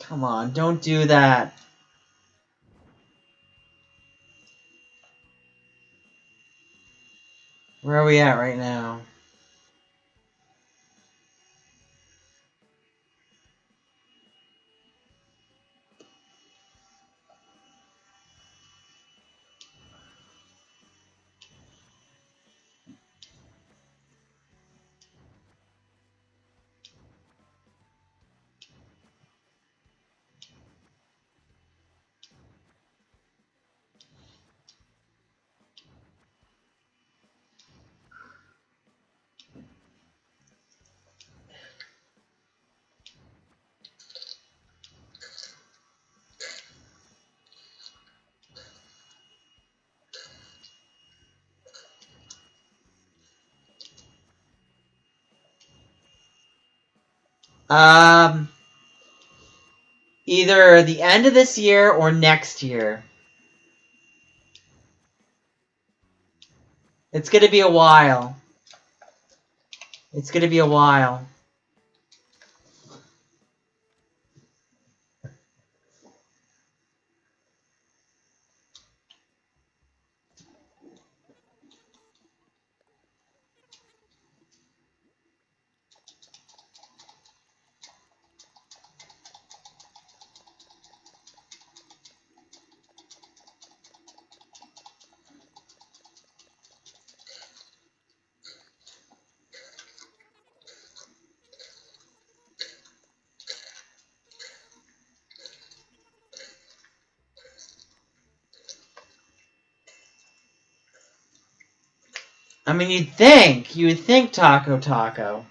Come on, don't do that. Where are we at right now? Either the end of this year or next year. It's gonna be a while. It's gonna be a while. I mean, you would think Taco Taco.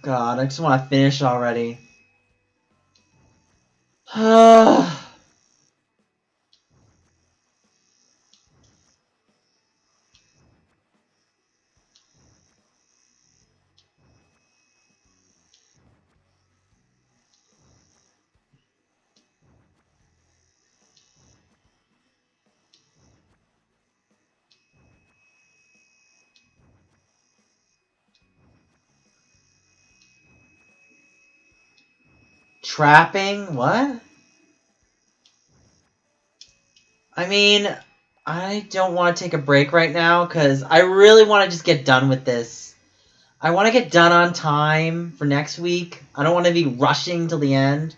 God, I just want to finish already. Trapping? What? I mean, I don't want to take a break right now because I really want to just get done with this. I want to get done on time for next week. I don't want to be rushing till the end.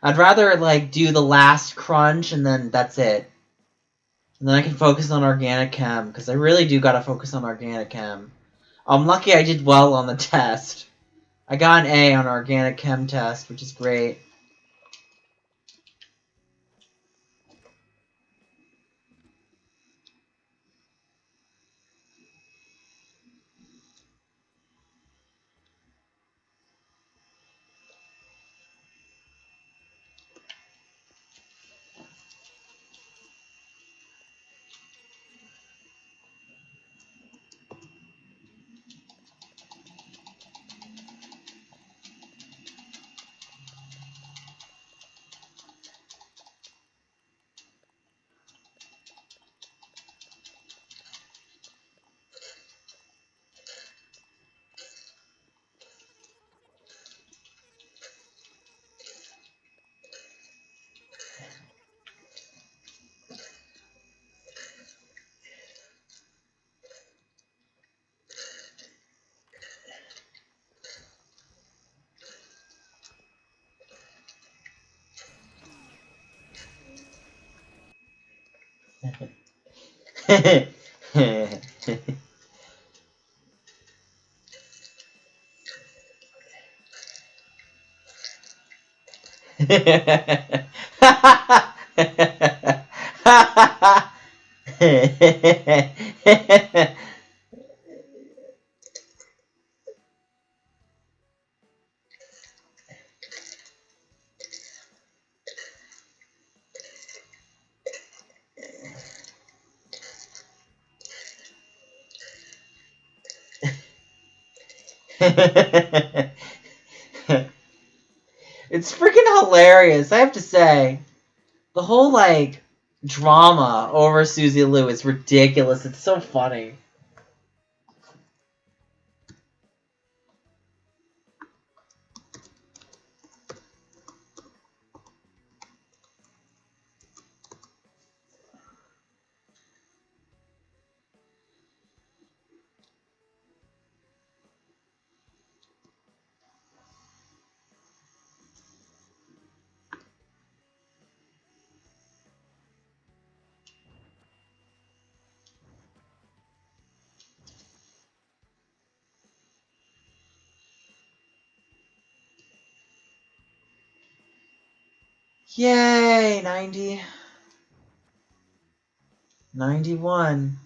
I'd rather, like, do the last crunch and then that's it. And then I can focus on organic chem because I really do got to focus on organic chem. I'm lucky I did well on the test. I got an A on organic chem test, which is great. It's freaking hilarious, I have to say. The whole, like, drama over Susie Lou is ridiculous. It's so funny. Yay, 90. 91.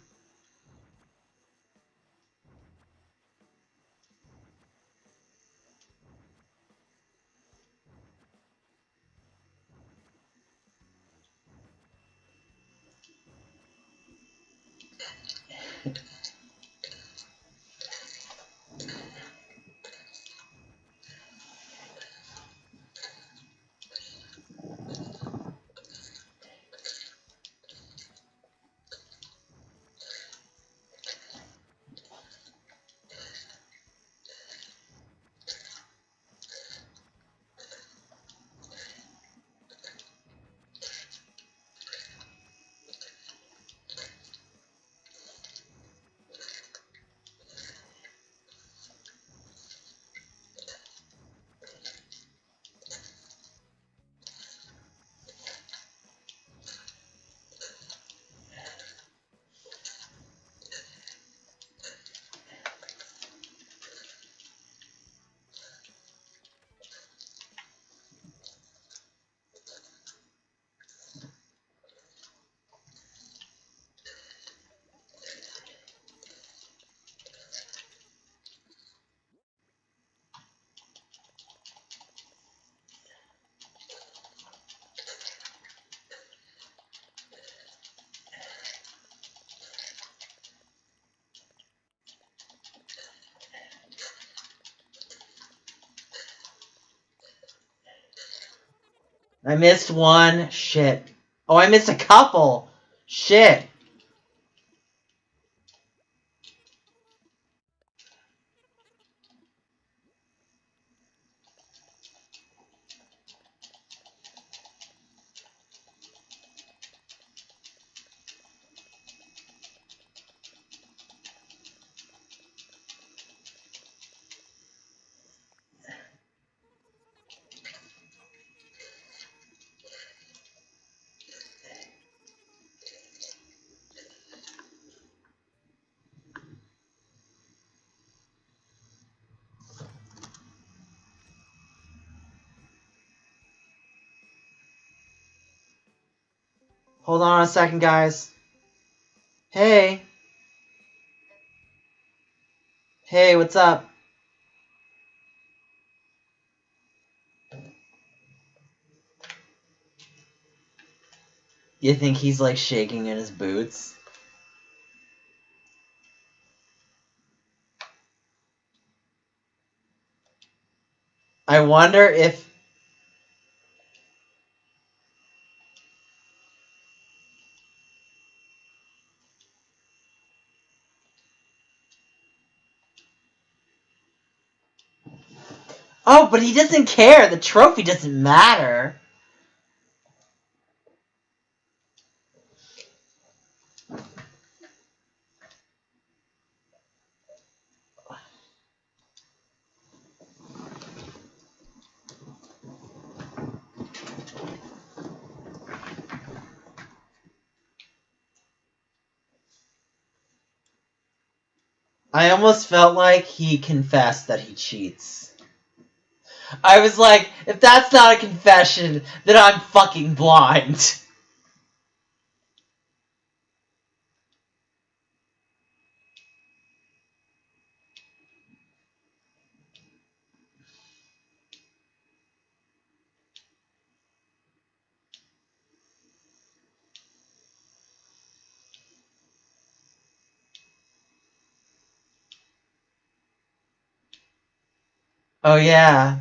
I missed one. Shit. Oh, I missed a couple. Shit. Hold on a second, guys. Hey. Hey, what's up? You think he's like shaking in his boots? I wonder if... Oh, but he doesn't care. The trophy doesn't matter. I almost felt like he confessed that he cheats. I was like, if that's not a confession, then I'm fucking blind. Oh yeah.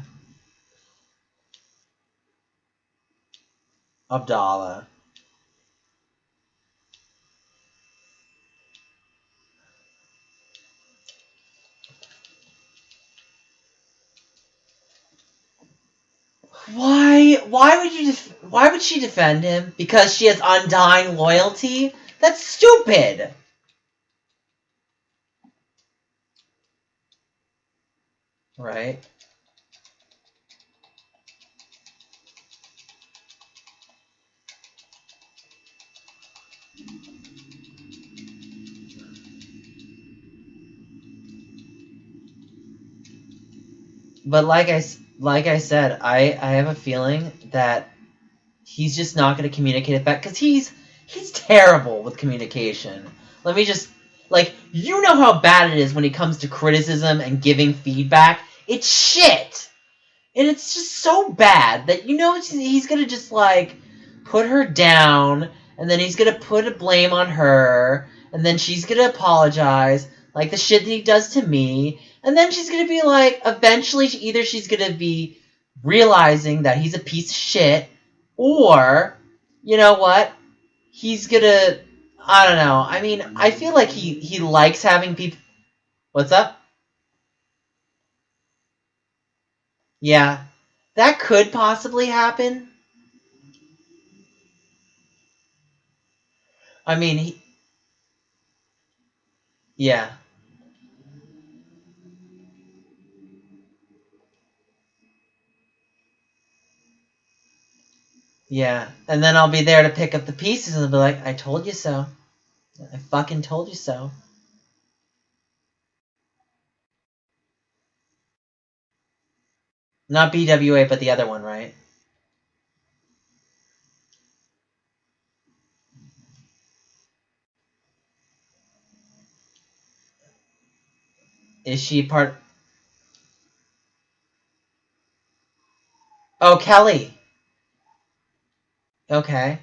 Abdallah. Why would she defend him? Because she has undying loyalty? That's stupid. Right? But like I said, I have a feeling that he's just not going to communicate it back because he's terrible with communication. Let me just you know how bad it is when it comes to criticism and giving feedback. It's shit. And it's just so bad that he's going to just put her down, and then he's going to put a blame on her, and then she's going to apologize like the shit that he does to me, and then she's going to be like, eventually either she's going to be realizing that he's a piece of shit, or you know what, he's going to, I don't know. I mean, I feel like he likes having people. What's up? Yeah, that could possibly happen. I mean, yeah. Yeah, and then I'll be there to pick up the pieces and I'll be like, I told you so. I fucking told you so. Not BWA, but the other one, right? Is she part... Oh, Kelly. Okay.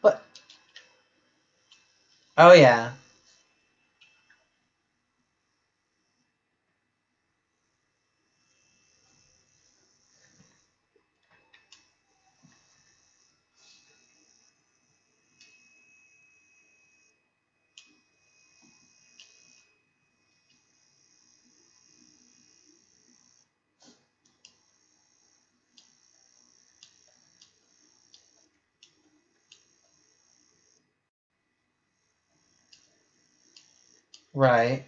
But... Oh, yeah. Right.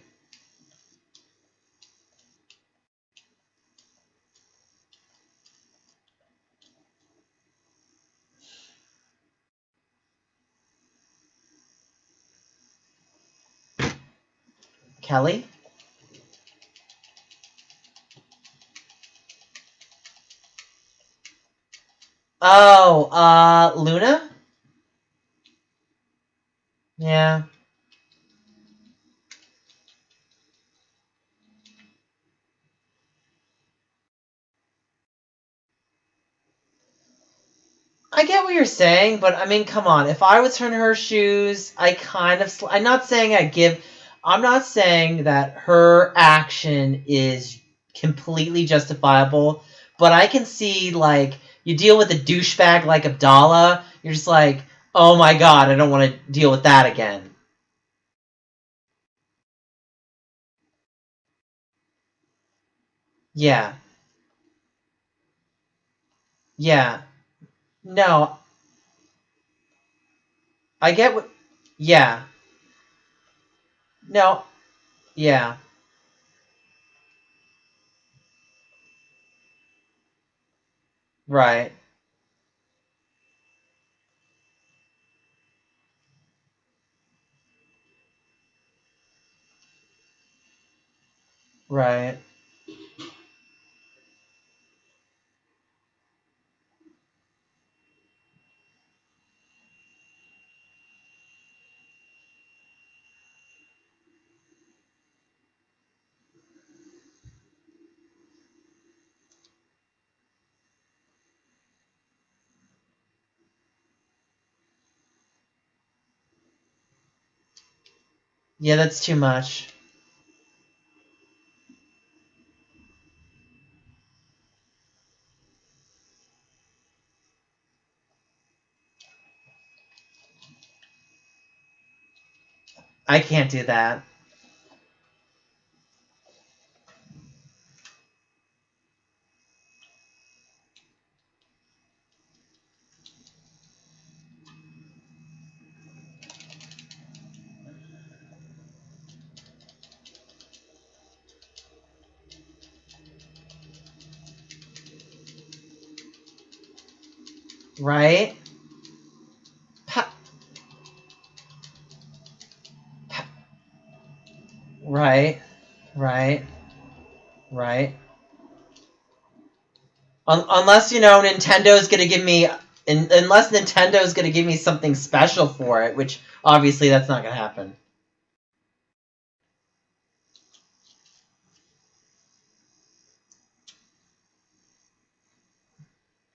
Kelly? Oh, Luna? Yeah. I get what you're saying, but I mean, come on. If I was in her shoes, I kind of. I'm not saying I give. I'm not saying that her action is completely justifiable, but I can see, like, you deal with a douchebag like Abdallah, you're just like, oh my god, I don't want to deal with that again. Yeah. Yeah. No, I get what. Yeah. No. Yeah. Right. Right. Yeah, that's too much. I can't do that. Right? Pa- pa- right. Right. Right. Unless, Nintendo's gonna give me. Unless Nintendo's gonna give me something special for it, which obviously that's not gonna happen.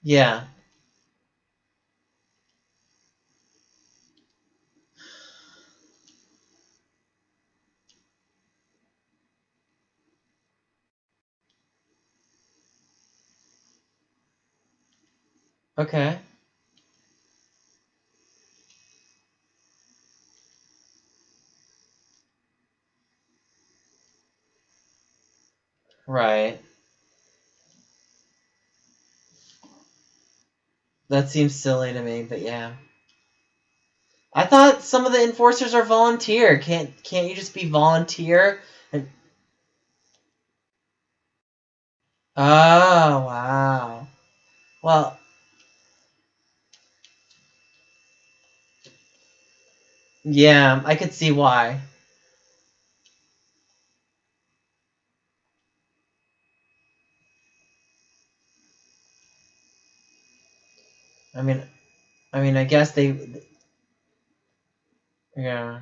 Yeah. Okay. Right. That seems silly to me, but yeah. I thought some of the enforcers are volunteer. Can't you just be volunteer? And oh wow. Well, yeah, I could see why. I mean, I guess they. Yeah.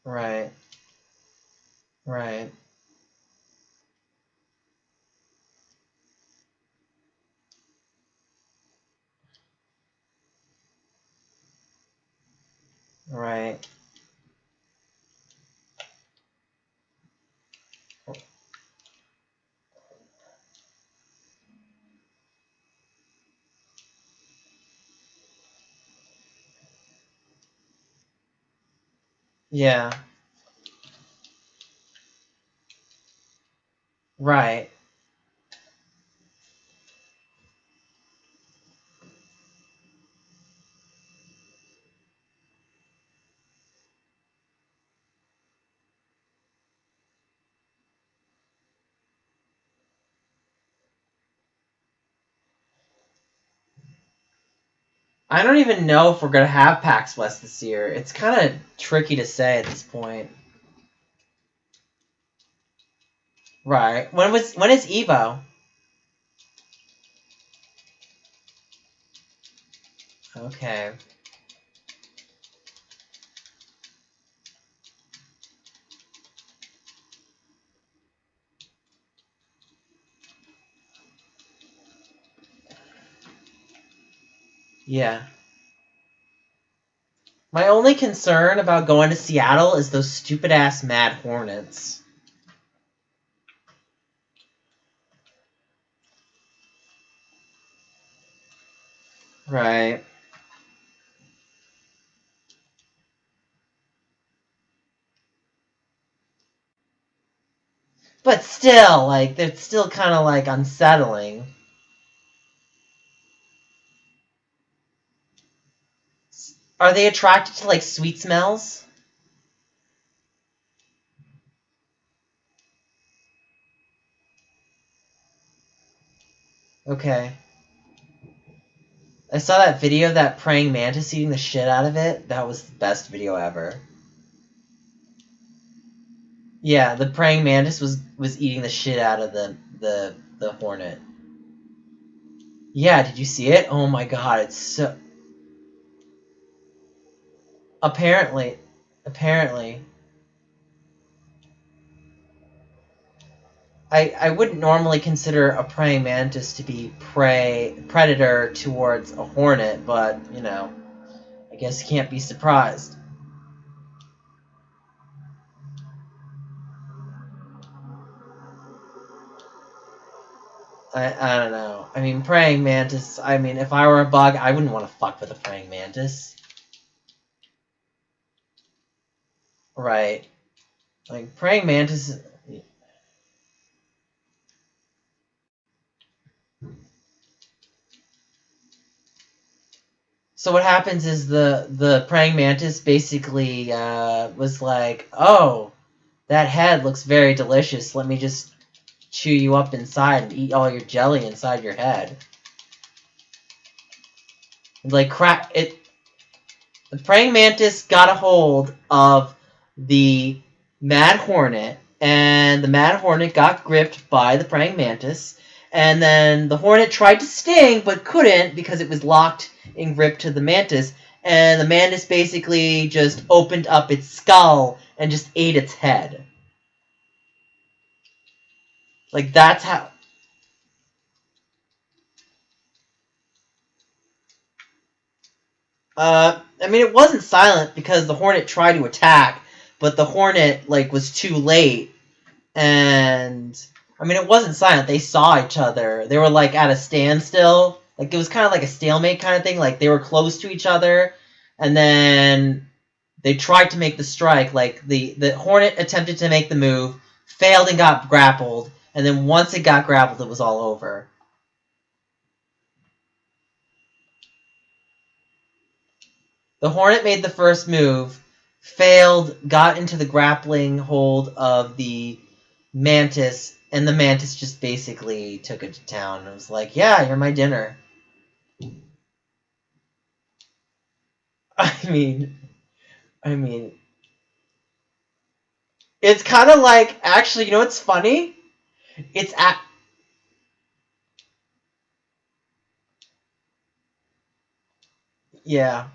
Right. Right. Right. Yeah. Right. I don't even know if we're gonna have PAX West this year. It's kind of tricky to say at this point. Right. When is Evo? Okay. Yeah. My only concern about going to Seattle is those stupid ass Mad Hornets. Right. But still, like, it's still kind of, like, unsettling. Are they attracted to, like, sweet smells? Okay. I saw that video of that praying mantis eating the shit out of it. That was the best video ever. Yeah, the praying mantis was eating the shit out of the hornet. Yeah, did you see it? Oh my god, it's so... Apparently. I wouldn't normally consider a praying mantis to be predator towards a hornet, but, you know, I guess you can't be surprised. I don't know. I mean, praying mantis, I mean, if I were a bug, I wouldn't want to fuck with a praying mantis. Right. Like, praying mantis... So what happens is the praying mantis basically was like, oh, that head looks very delicious. Let me just chew you up inside and eat all your jelly inside your head. And like crack it. The praying mantis got a hold of the Mad Hornet, and the Mad Hornet got gripped by the praying mantis. And then the Hornet tried to sting, but couldn't because it was locked in grip to the Mantis. And the Mantis basically just opened up its skull and just ate its head. Like, that's how... I mean, it wasn't silent because the Hornet tried to attack, but the Hornet, like, was too late. And... I mean, it wasn't silent. They saw each other. They were, like, at a standstill. Like, it was kind of like a stalemate kind of thing. Like, they were close to each other. And then they tried to make the strike. Like, the Hornet attempted to make the move, failed and got grappled. And then once it got grappled, it was all over. The Hornet made the first move, failed, got into the grappling hold of the Mantis, and the Mantis just basically took it to town and was like, yeah, you're my dinner. I mean, it's kind of like, actually, you know what's funny? It's at... Yeah.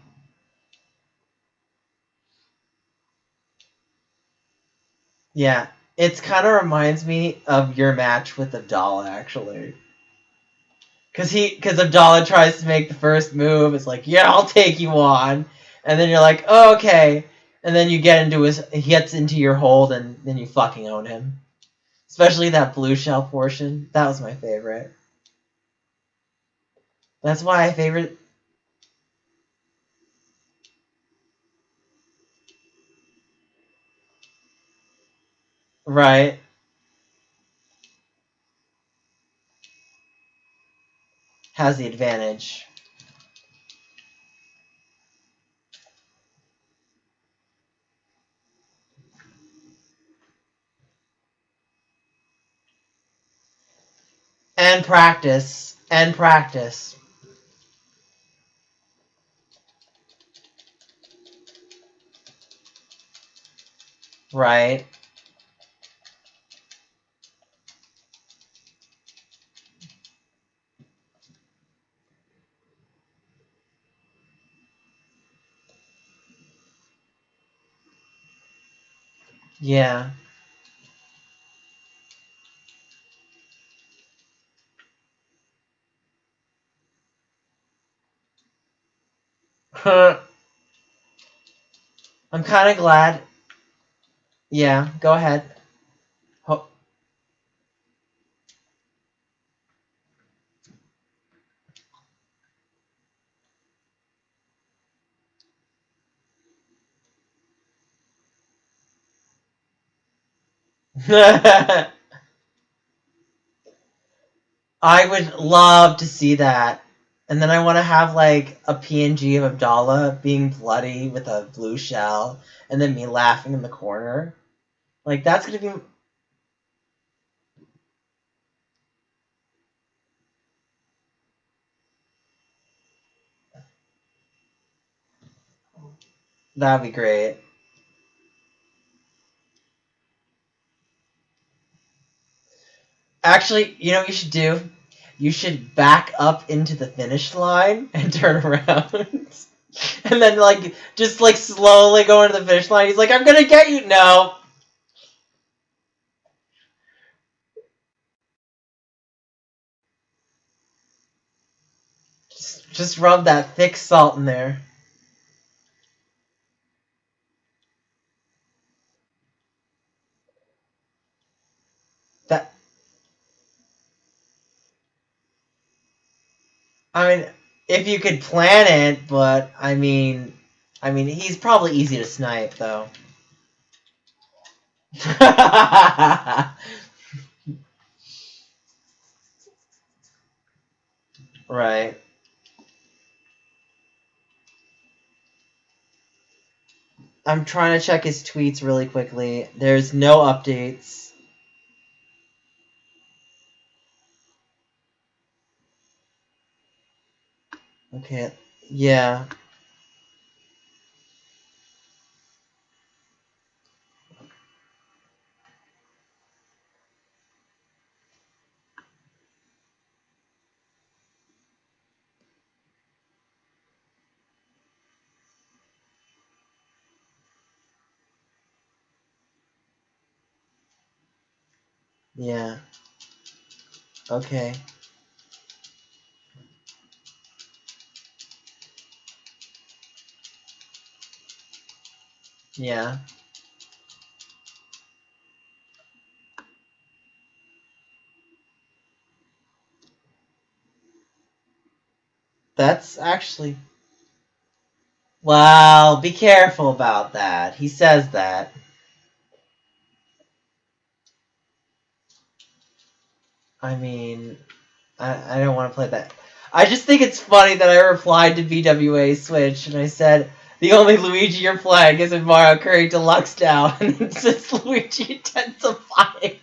Yeah. It kind of reminds me of your match with Abdallah, actually. Because Abdallah tries to make the first move. It's like, yeah, I'll take you on. And then you're like, oh, okay. And then you get into he gets into your hold, and then you fucking own him. Especially that blue shell portion. That was my favorite. That's why I favorite... Right. Has the advantage. And practice. And practice. Right. Yeah. I'm kind of glad. Yeah, go ahead. Ho- I would love to see that. And then I want to have like a PNG of Abdallah being bloody with a blue shell, and then me laughing in the corner. Like that's gonna be that'd be great. Actually, you know what you should do? You should back up into the finish line and turn around. And then like just like slowly go into the finish line. He's like, I'm gonna get you. No. Just rub that thick salt in there. That I mean, if you could plan it, but I mean, he's probably easy to snipe though. Right. I'm trying to check his tweets really quickly. There's no updates. Okay. Yeah. Yeah. Okay. Yeah. That's actually. Well, be careful about that. He says that. I mean, I don't want to play that. I just think it's funny that I replied to BWA Switch and I said, the only Luigi you're playing is in Mario Curry Deluxe now, and it says Luigi intensifying.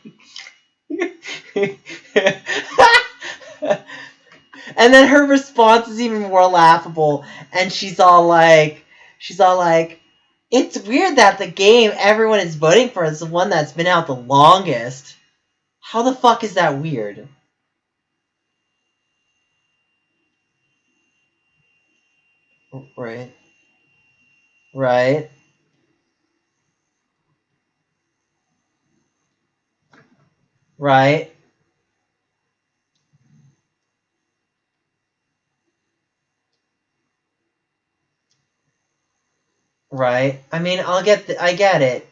And then her response is even more laughable, and she's all like, it's weird that the game everyone is voting for is the one that's been out the longest. How the fuck is that weird? Right. Right. Right. Right. I mean, I get it.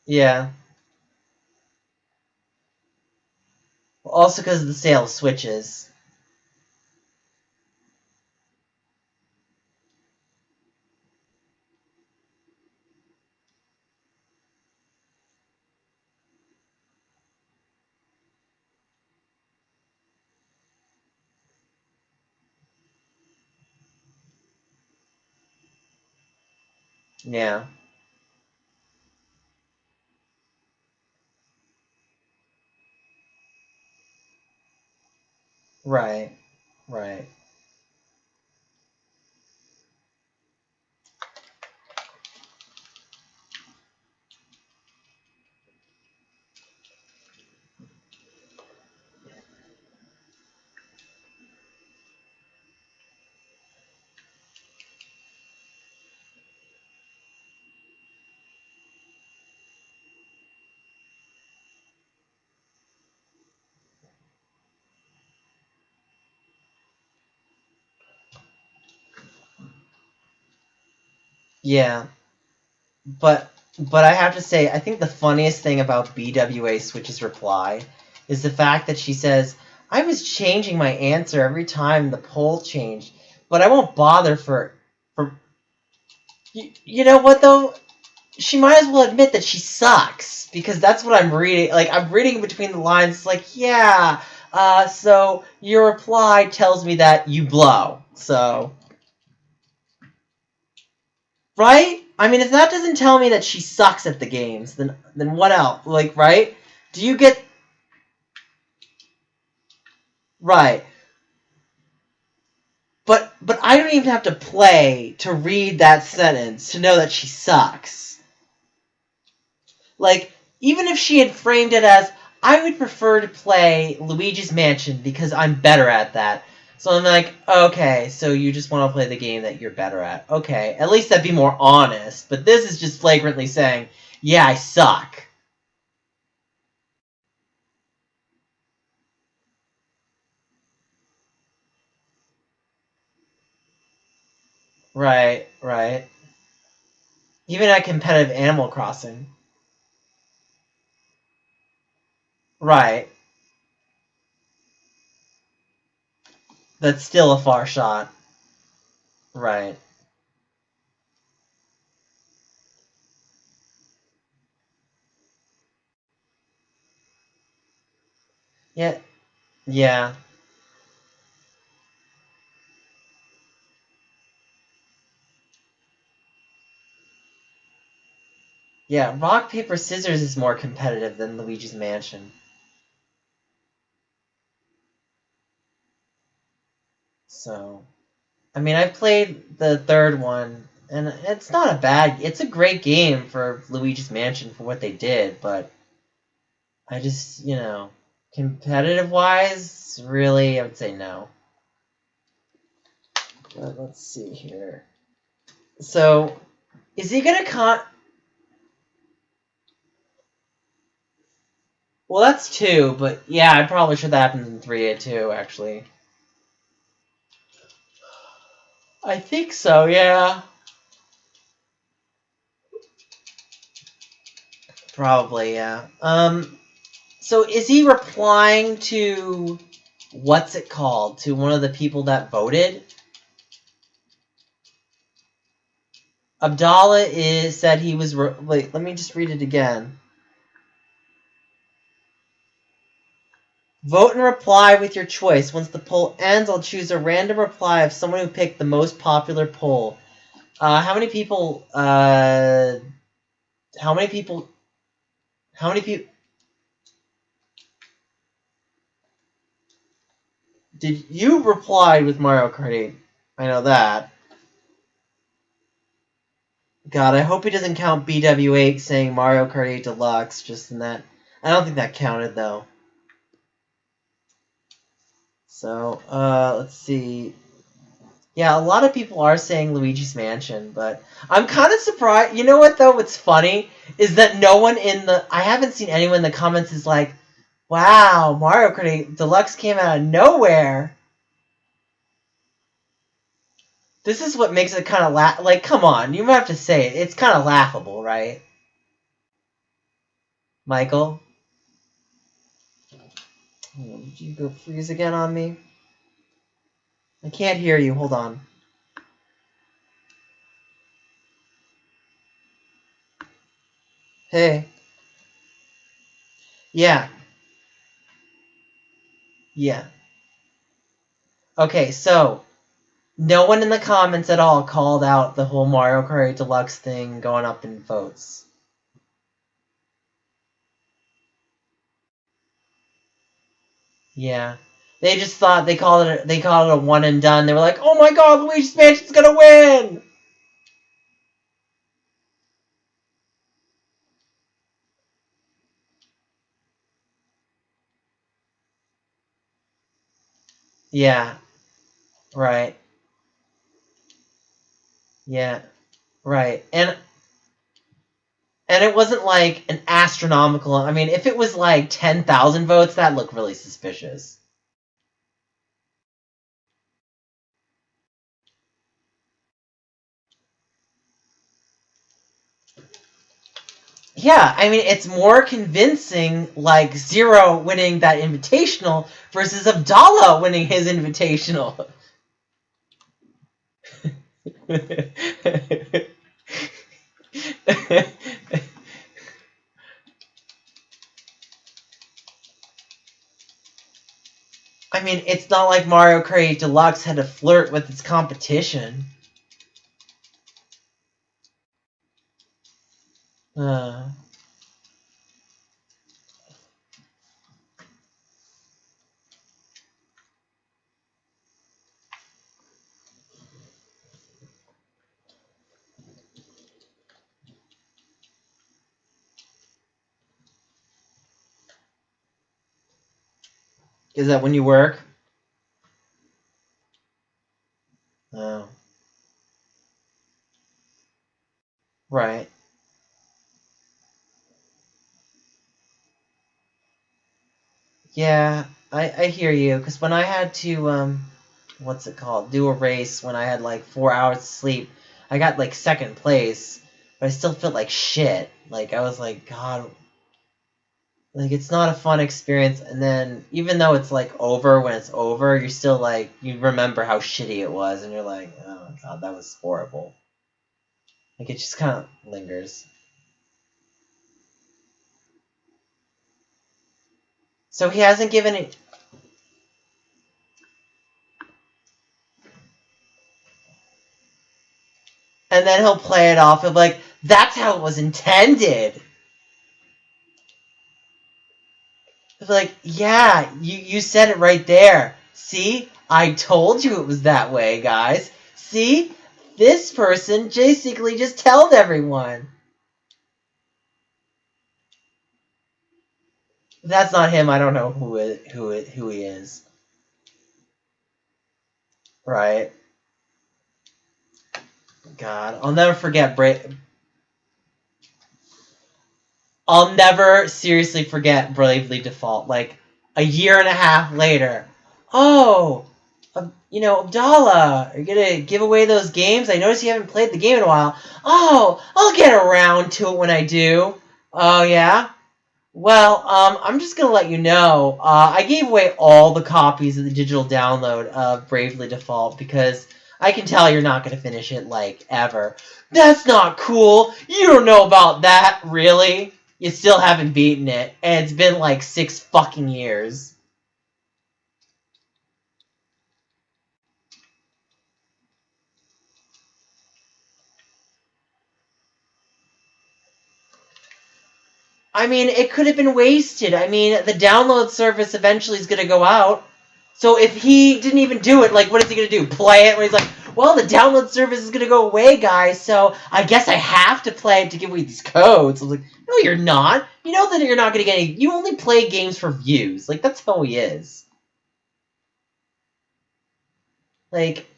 Yeah. Also because of the sale of Switches. Yeah. Right. Right. Yeah. But I have to say, I think the funniest thing about BWA Switch's reply is the fact that she says, I was changing my answer every time the poll changed, but I won't bother for you know what though? She might as well admit that she sucks, because that's what I'm reading. Like, I'm reading between the lines. It's like, yeah, so your reply tells me that you blow. So, right? I mean, if that doesn't tell me that she sucks at the games, then what else? Like, right? Do you get... Right. But I don't even have to play to read that sentence to know that she sucks. Like, even if she had framed it as, I would prefer to play Luigi's Mansion because I'm better at that. So I'm like, okay, so you just want to play the game that you're better at. Okay, at least that'd be more honest. But this is just flagrantly saying, yeah, I suck. Right, right. Even at competitive Animal Crossing. Right. That's still a far shot. Right. Yeah. Yeah. Yeah, Rock, Paper, Scissors is more competitive than Luigi's Mansion. So, I mean, I played the third one, and it's not a bad... It's a great game for Luigi's Mansion for what they did, but I just, you know, competitive-wise, really, I would say no. But let's see here. So, is he gonna Well, that's 2, but yeah, I probably should have happened in 3A too, actually. I think so, yeah. Probably, yeah. So is he replying to... What's it called? To one of the people that voted? Abdallah said he was... Wait, let me just read it again. Vote and reply with your choice. Once the poll ends, I'll choose a random reply of someone who picked the most popular poll. How many people... How many people... How many people... Did you reply with Mario Kart 8? I know that. God, I hope he doesn't count BW8 saying Mario Kart 8 Deluxe just in that. I don't think that counted, though. So, let's see. Yeah, a lot of people are saying Luigi's Mansion, but I'm kind of surprised. You know what, though? What's funny is that no one in the... I haven't seen anyone in the comments is like, wow, Mario Kart 8 Deluxe came out of nowhere. This is what makes it kind of like, come on, you have to say it. It's kind of laughable, right? Michael? Oh, did you go freeze again on me? I can't hear you. Hold on. Hey. Yeah. Yeah. Okay, so no one in the comments at all called out the whole Mario Kart 8 Deluxe thing going up in votes. Yeah. They just thought they called it a one and done. They were like, "Oh my god, Luigi's Mansion's going to win!" Yeah. Right. Yeah. Right. And it wasn't like an astronomical... I mean, if it was like 10,000 votes, that looked really suspicious. Yeah, I mean, it's more convincing, like, Zero winning that Invitational versus Abdallah winning his Invitational. I mean, it's not like Mario Kart 8 Deluxe had to flirt with its competition. Uh, is that when you work? Oh. Right. Yeah, I hear you. Because when I had to, what's it called? Do a race when I had like 4 hours of sleep, I got like second place, but I still felt like shit. Like, I was like, God, like, it's not a fun experience. And then, even though it's like over, when it's over, you're still like, you remember how shitty it was, and you're like, oh God, that was horrible. Like, it just kind of lingers. So he hasn't given it. And then he'll play it off of like, that's how it was intended. It's like, yeah, you said it right there. See? I told you it was that way, guys. See? This person basically just told everyone. If that's not him, I don't know who he is. Right. God, I'll never forget I'll never seriously forget Bravely Default. Like, a year and a half later. Oh, Abdallah, are you gonna give away those games? I noticed you haven't played the game in a while. Oh, I'll get around to it when I do. Oh, yeah? Well, I'm just gonna let you know, I gave away all the copies of the digital download of Bravely Default because I can tell you're not gonna finish it, like, ever. That's not cool! You don't know about that, really? You still haven't beaten it, and it's been like 6 fucking years. I mean, it could have been wasted. I mean, the download service eventually is going to go out. So if he didn't even do it, like, what is he going to do? Play it? When he's like, well, the download service is going to go away, guys, so I guess I have to play it to give away these codes. I was like, no, you're not. You know that you're not going to get any... You only play games for views. Like, that's how he is. Like,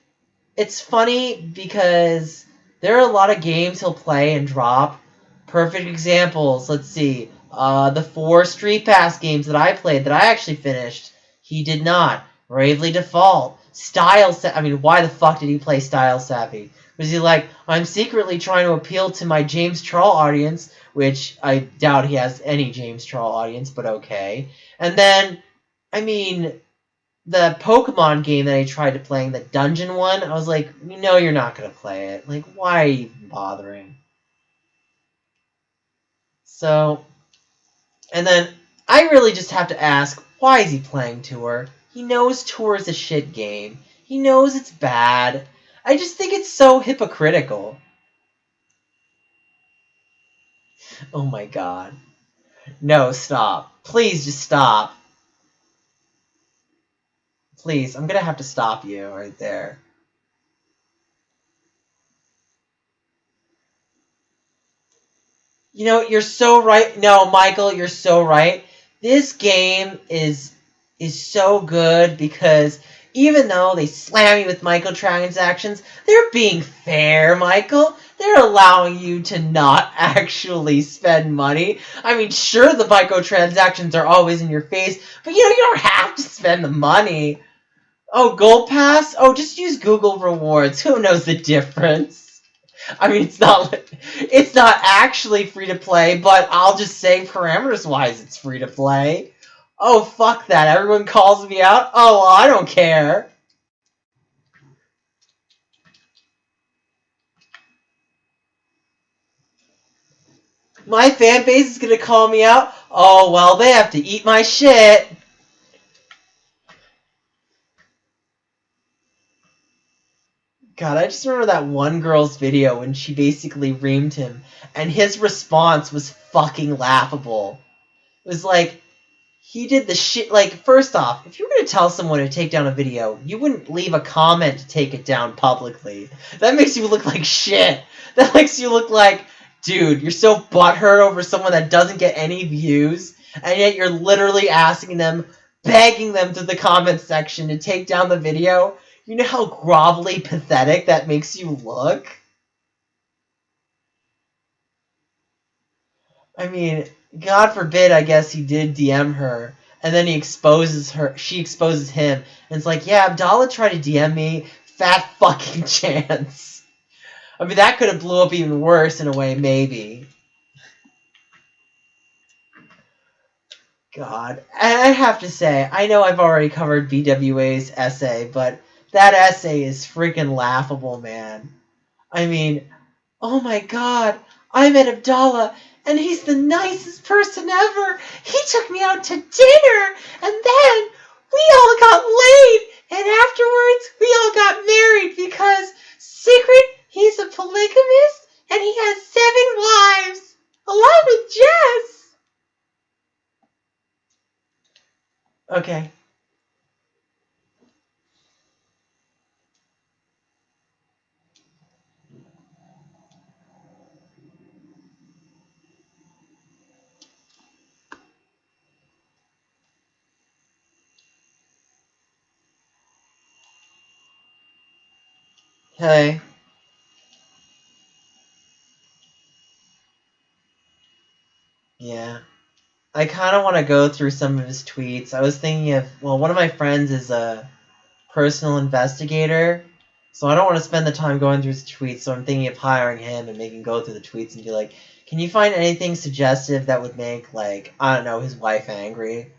it's funny because there are a lot of games he'll play and drop. Perfect examples. Let's see. The 4 Street Pass games that I played that I actually finished, he did not. Bravely Default. I mean, why the fuck did he play Style Savvy? Was he like, I'm secretly trying to appeal to my James Trawl audience, which I doubt he has any James Trawl audience, but okay. And then, I mean, the Pokemon game that I tried to play, the dungeon one, I was like, you know you're not going to play it. Like, why are you even bothering? So, and then I really just have to ask, why is he playing Tour? He knows Tour is a shit game. He knows it's bad. I just think it's so hypocritical. Oh my god. No, stop. Please just stop. Please, I'm gonna have to stop you right there. You know, you're so right. No, Michael, you're so right. This game is so good because even though they slam you with microtransactions, they're being fair, Michael. They're allowing you to not actually spend money. I mean, sure, the microtransactions are always in your face, but you don't have to spend the money. Oh, Gold Pass? Oh, just use Google Rewards. Who knows the difference? I mean, it's not actually free to play, but I'll just say parameters wise, it's free to play. Oh, fuck that. Everyone calls me out. Oh, well, I don't care. My fan base is gonna call me out. Oh, well, they have to eat my shit. God, I just remember that one girl's video when she basically reamed him, and his response was fucking laughable. It was like, he did the shit. Like, first off, if you were gonna tell someone to take down a video, you wouldn't leave a comment to take it down publicly. That makes you look like shit. That makes you look like, dude, you're so butthurt over someone that doesn't get any views, and yet you're literally asking them, begging them to the comment section to take down the video. You know how grovelly pathetic that makes you look? I mean, God forbid, I guess he did DM her, and then he exposes her, she exposes him, and it's like, yeah, Abdallah tried to DM me, fat fucking chance. I mean, that could have blew up even worse in a way, maybe. God. I have to say, I know I've already covered BWA's essay, but that essay is freaking laughable, man. I mean, oh my god, I met Abdallah, and he's the nicest person ever. He took me out to dinner, and then we all got laid, and afterwards we all got married because, secret, he's a polygamist, and he has 7 wives, along with Jess. Okay. Hey. Yeah. I kind of want to go through some of his tweets. I was thinking of, well, one of my friends is a personal investigator, so I don't want to spend the time going through his tweets, so I'm thinking of hiring him and making him go through the tweets and be like, can you find anything suggestive that would make, like, I don't know, his wife angry?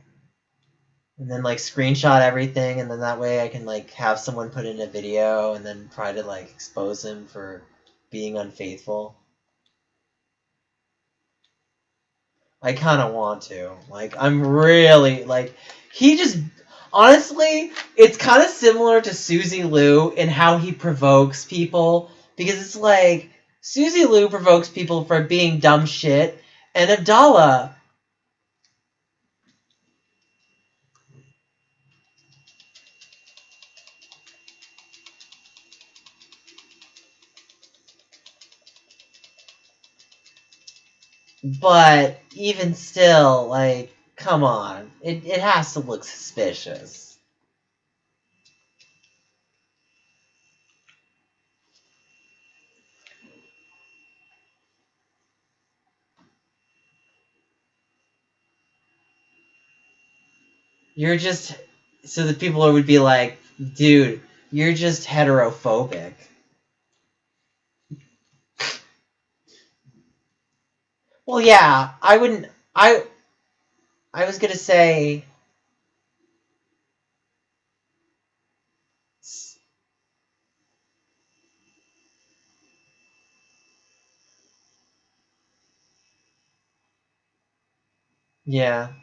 And then, like, screenshot everything, and then that way I can, like, have someone put in a video and then try to, like, expose him for being unfaithful. I kind of want to. Like, I'm really, like, he just, honestly, it's kind of similar to Suzy Liu in how he provokes people, because it's like, Suzy Liu provokes people for being dumb shit, and Abdallah, but even still, like, come on. It has to look suspicious. You're just, so that people would be like, dude, you're just heterophobic. Well, yeah, I wouldn't, I was gonna say, yeah,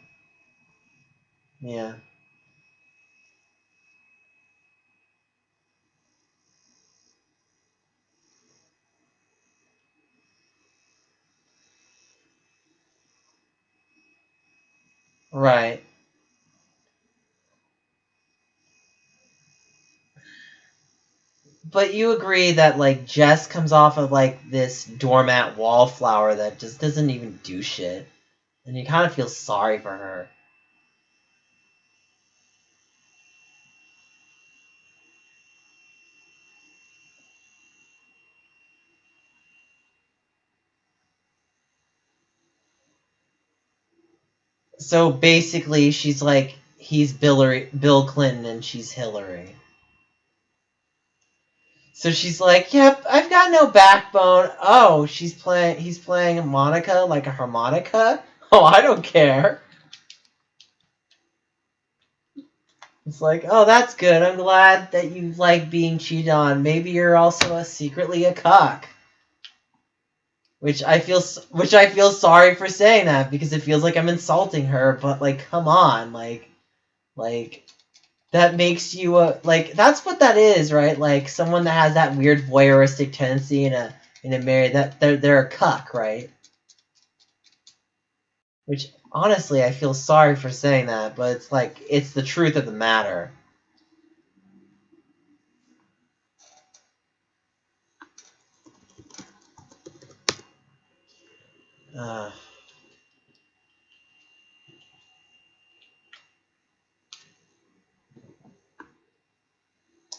yeah, right. But you agree that, like, Jess comes off of, like, this doormat wallflower that just doesn't even do shit. And you kind of feel sorry for her. So basically, she's like, he's Bill Clinton and she's Hillary. So she's like, "Yep, I've got no backbone." Oh, he's playing Monica like a harmonica? Oh, I don't care. It's like, "Oh, that's good. I'm glad that you like being cheated on. Maybe you're also secretly a cock." Which I feel sorry for saying that because it feels like I'm insulting her, but like, come on, like that makes you like that's what that is, right? Like someone that has that weird voyeuristic tendency in a marriage, that they're a cuck, right? Which honestly I feel sorry for saying that, but it's like it's the truth of the matter. I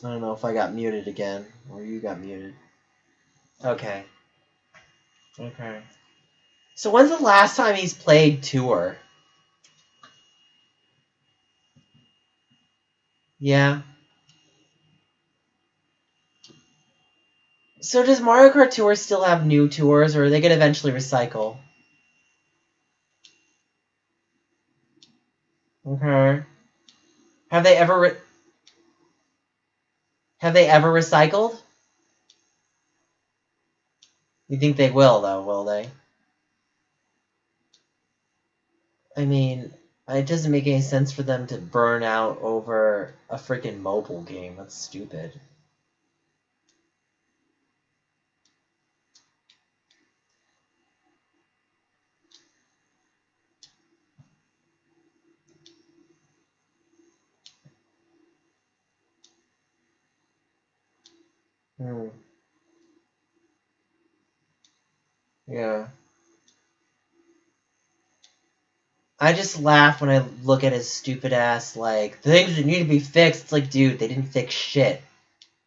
don't know if I got muted again or you got muted. Okay. Okay. So when's the last time he's played Tour? Yeah. So does Mario Kart Tour still have new tours, or are they gonna eventually recycle? Okay. Have they ever recycled? You think they will, though, will they? I mean, it doesn't make any sense for them to burn out over a freaking mobile game. That's stupid. Hmm. Yeah. I just laugh when I look at his stupid ass, like, things that need to be fixed. It's like, dude, they didn't fix shit.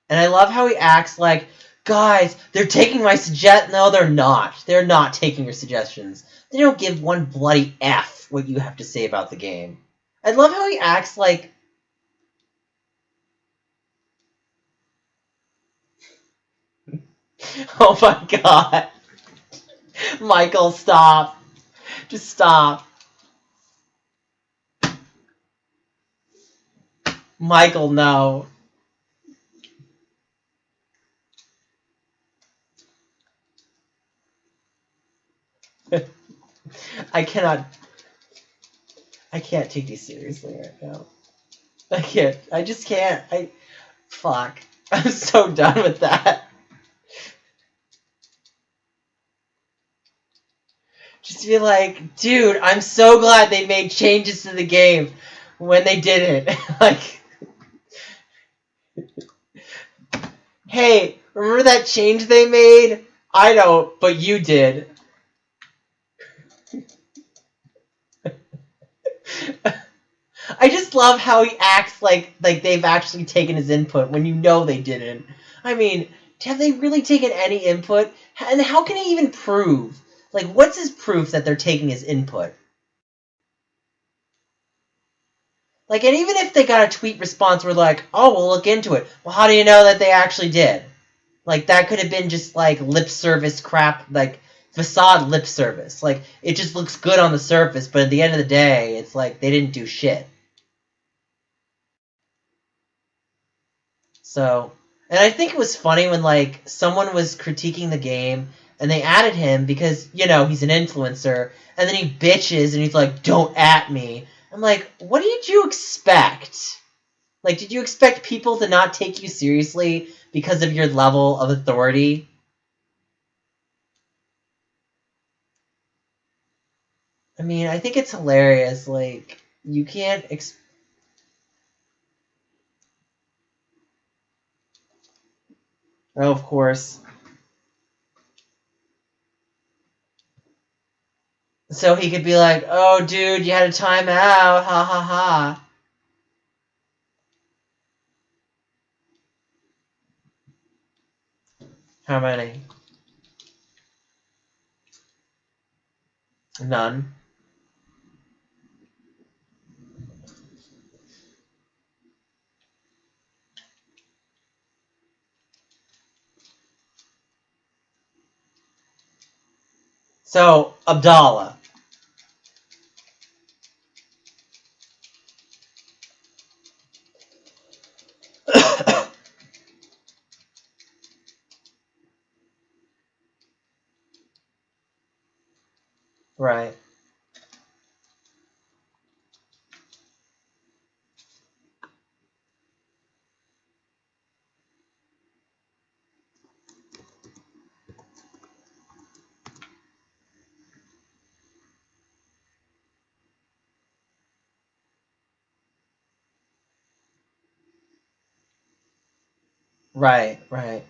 And I love how he acts like, guys, they're taking my suggest. No, they're not. They're not taking your suggestions. They don't give one bloody F what you have to say about the game. I love how he acts like... Oh my god. Michael, stop. Just stop. Michael, no. I can't take you seriously right now. I can't. I just can't. Fuck. I'm so done with that. Just be like, dude, I'm so glad they made changes to the game when they didn't. Like, hey, remember that change they made? I don't, but you did. I just love how he acts like they've actually taken his input when you know they didn't. I mean, have they really taken any input? And how can he even prove? Like, what's his proof that they're taking his input? Like, and even if they got a tweet response where like, oh, we'll look into it. Well, how do you know that they actually did? Like, that could have been just, like, lip service crap, like, facade lip service. Like, it just looks good on the surface, but at the end of the day, it's like, they didn't do shit. So, and I think it was funny when, like, someone was critiquing the game, and they added him because, you know, he's an influencer, and then he bitches, and he's like, don't at me. I'm like, what did you expect? Like, did you expect people to not take you seriously because of your level of authority? I mean, I think it's hilarious. Like, you can't... Oh, of course. So he could be like, oh, dude, you had a timeout. Ha ha ha. How many? None. So, Abdallah. Right. Right, right.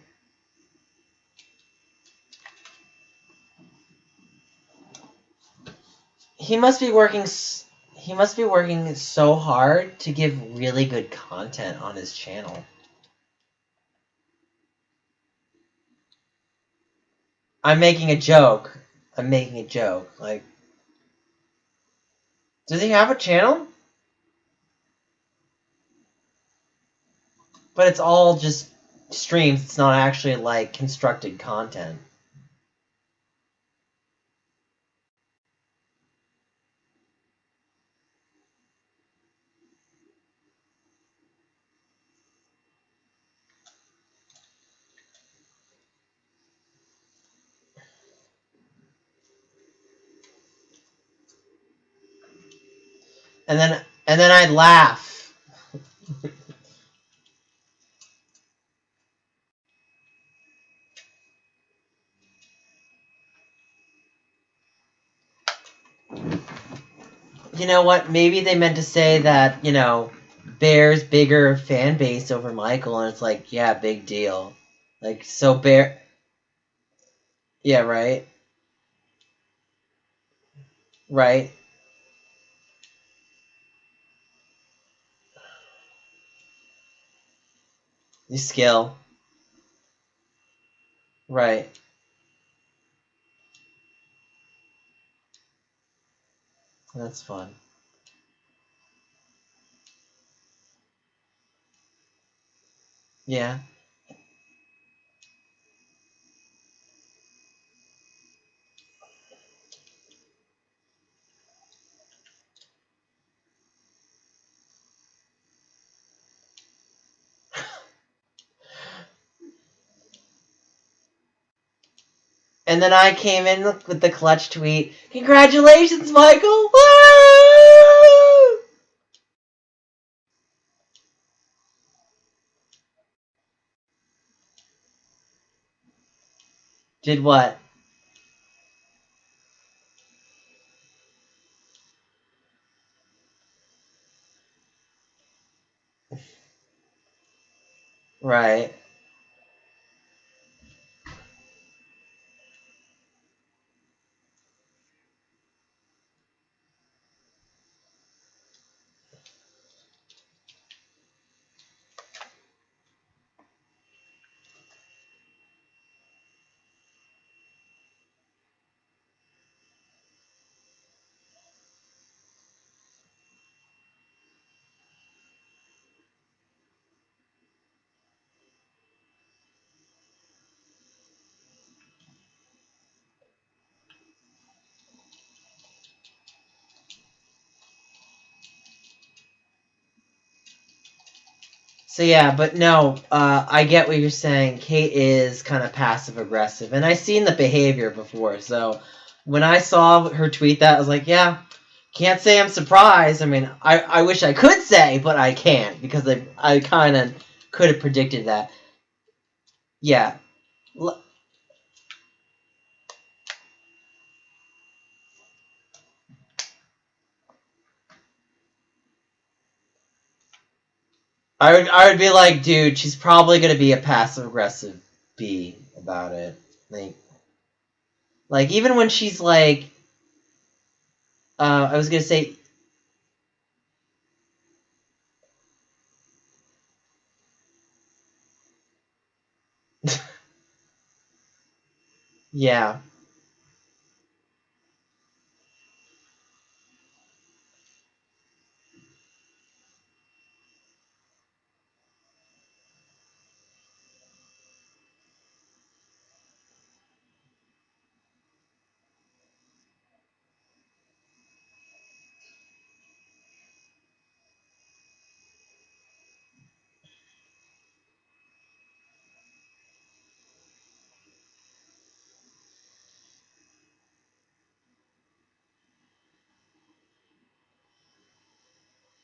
He must be working he must be working so hard to give really good content on his channel. I'm making a joke. I'm making a joke. Like, does he have a channel? But it's all just streams. It's not actually like constructed content. And then I'd laugh. You know what? Maybe they meant to say that, you know, Bear's bigger fan base over Michael, and it's like, yeah, big deal. Like, so Bear. Yeah, right? Right? You skill. Right. That's fun. Yeah. And then I came in with the clutch tweet. Congratulations, Michael! Woo! Did what? Right. So yeah, but no, I get what you're saying. Kate is kind of passive aggressive, and I've seen the behavior before. So when I saw her tweet that, I was like, yeah, can't say I'm surprised. I mean, I wish I could say, but I can't because I kind of could have predicted that. Yeah, I would be like, dude, she's probably gonna be a passive aggressive B about it. Like even when she's like, I was gonna say, yeah,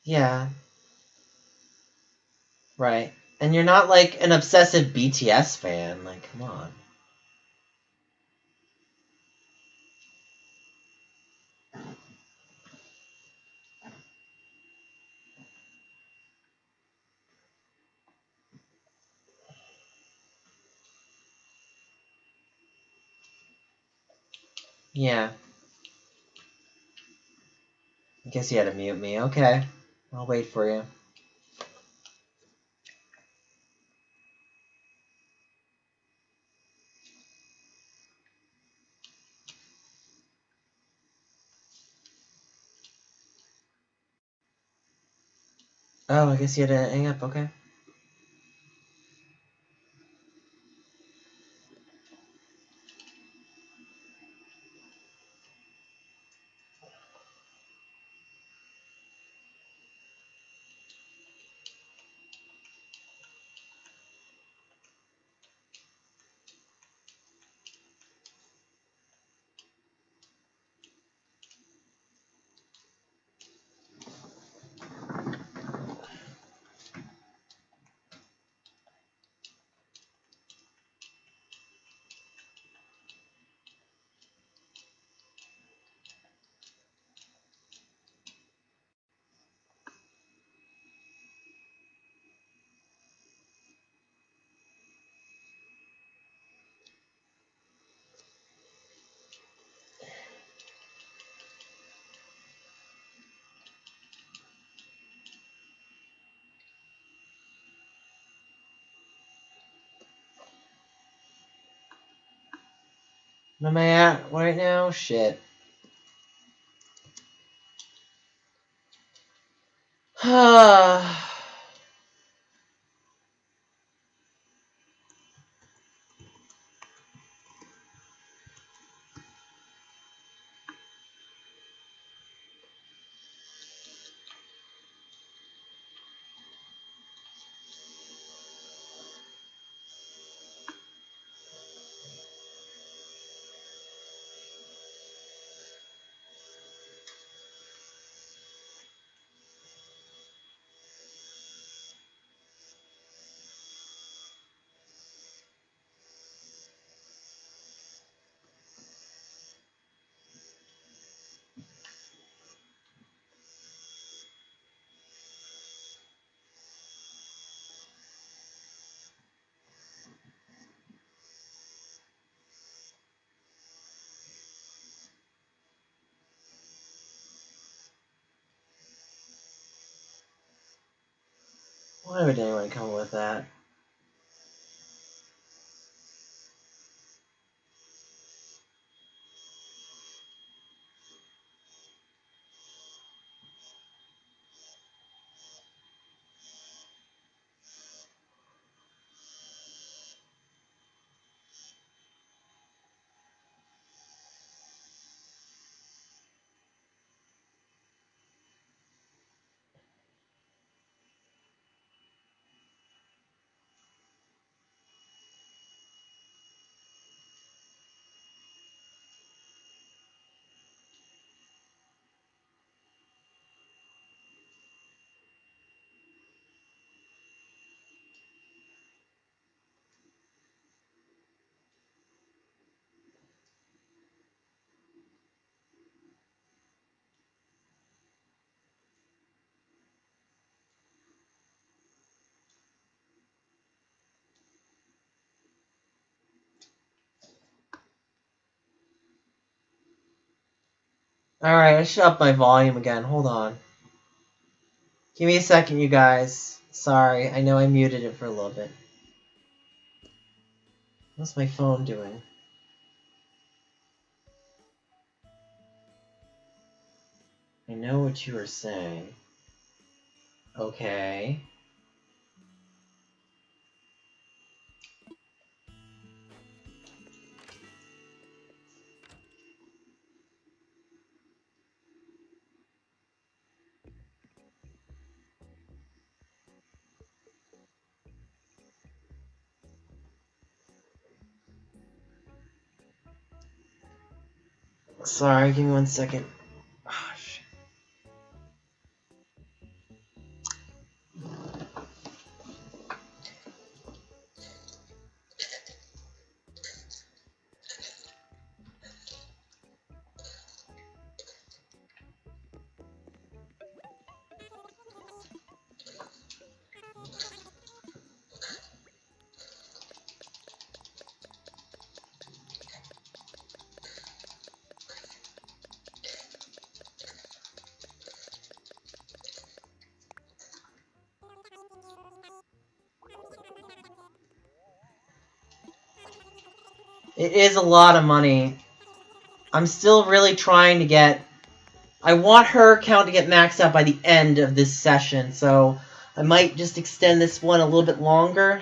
Yeah. Right. And you're not like an obsessive BTS fan. Like, come on. Yeah. I guess you had to mute me. Okay. I'll wait for you. Oh, I guess you had to hang up. Okay. Where am I at right now? Shit. Why would anyone come up with that? Alright, I should up my volume again. Hold on. Give me a second, you guys. Sorry, I know I muted it for a little bit. What's my phone doing? I know what you were saying. Okay. Sorry, give me 1 second. Oh, shit. It is a lot of money. I'm still really trying to get... I want her account to get maxed out by the end of this session, so I might just extend this one a little bit longer.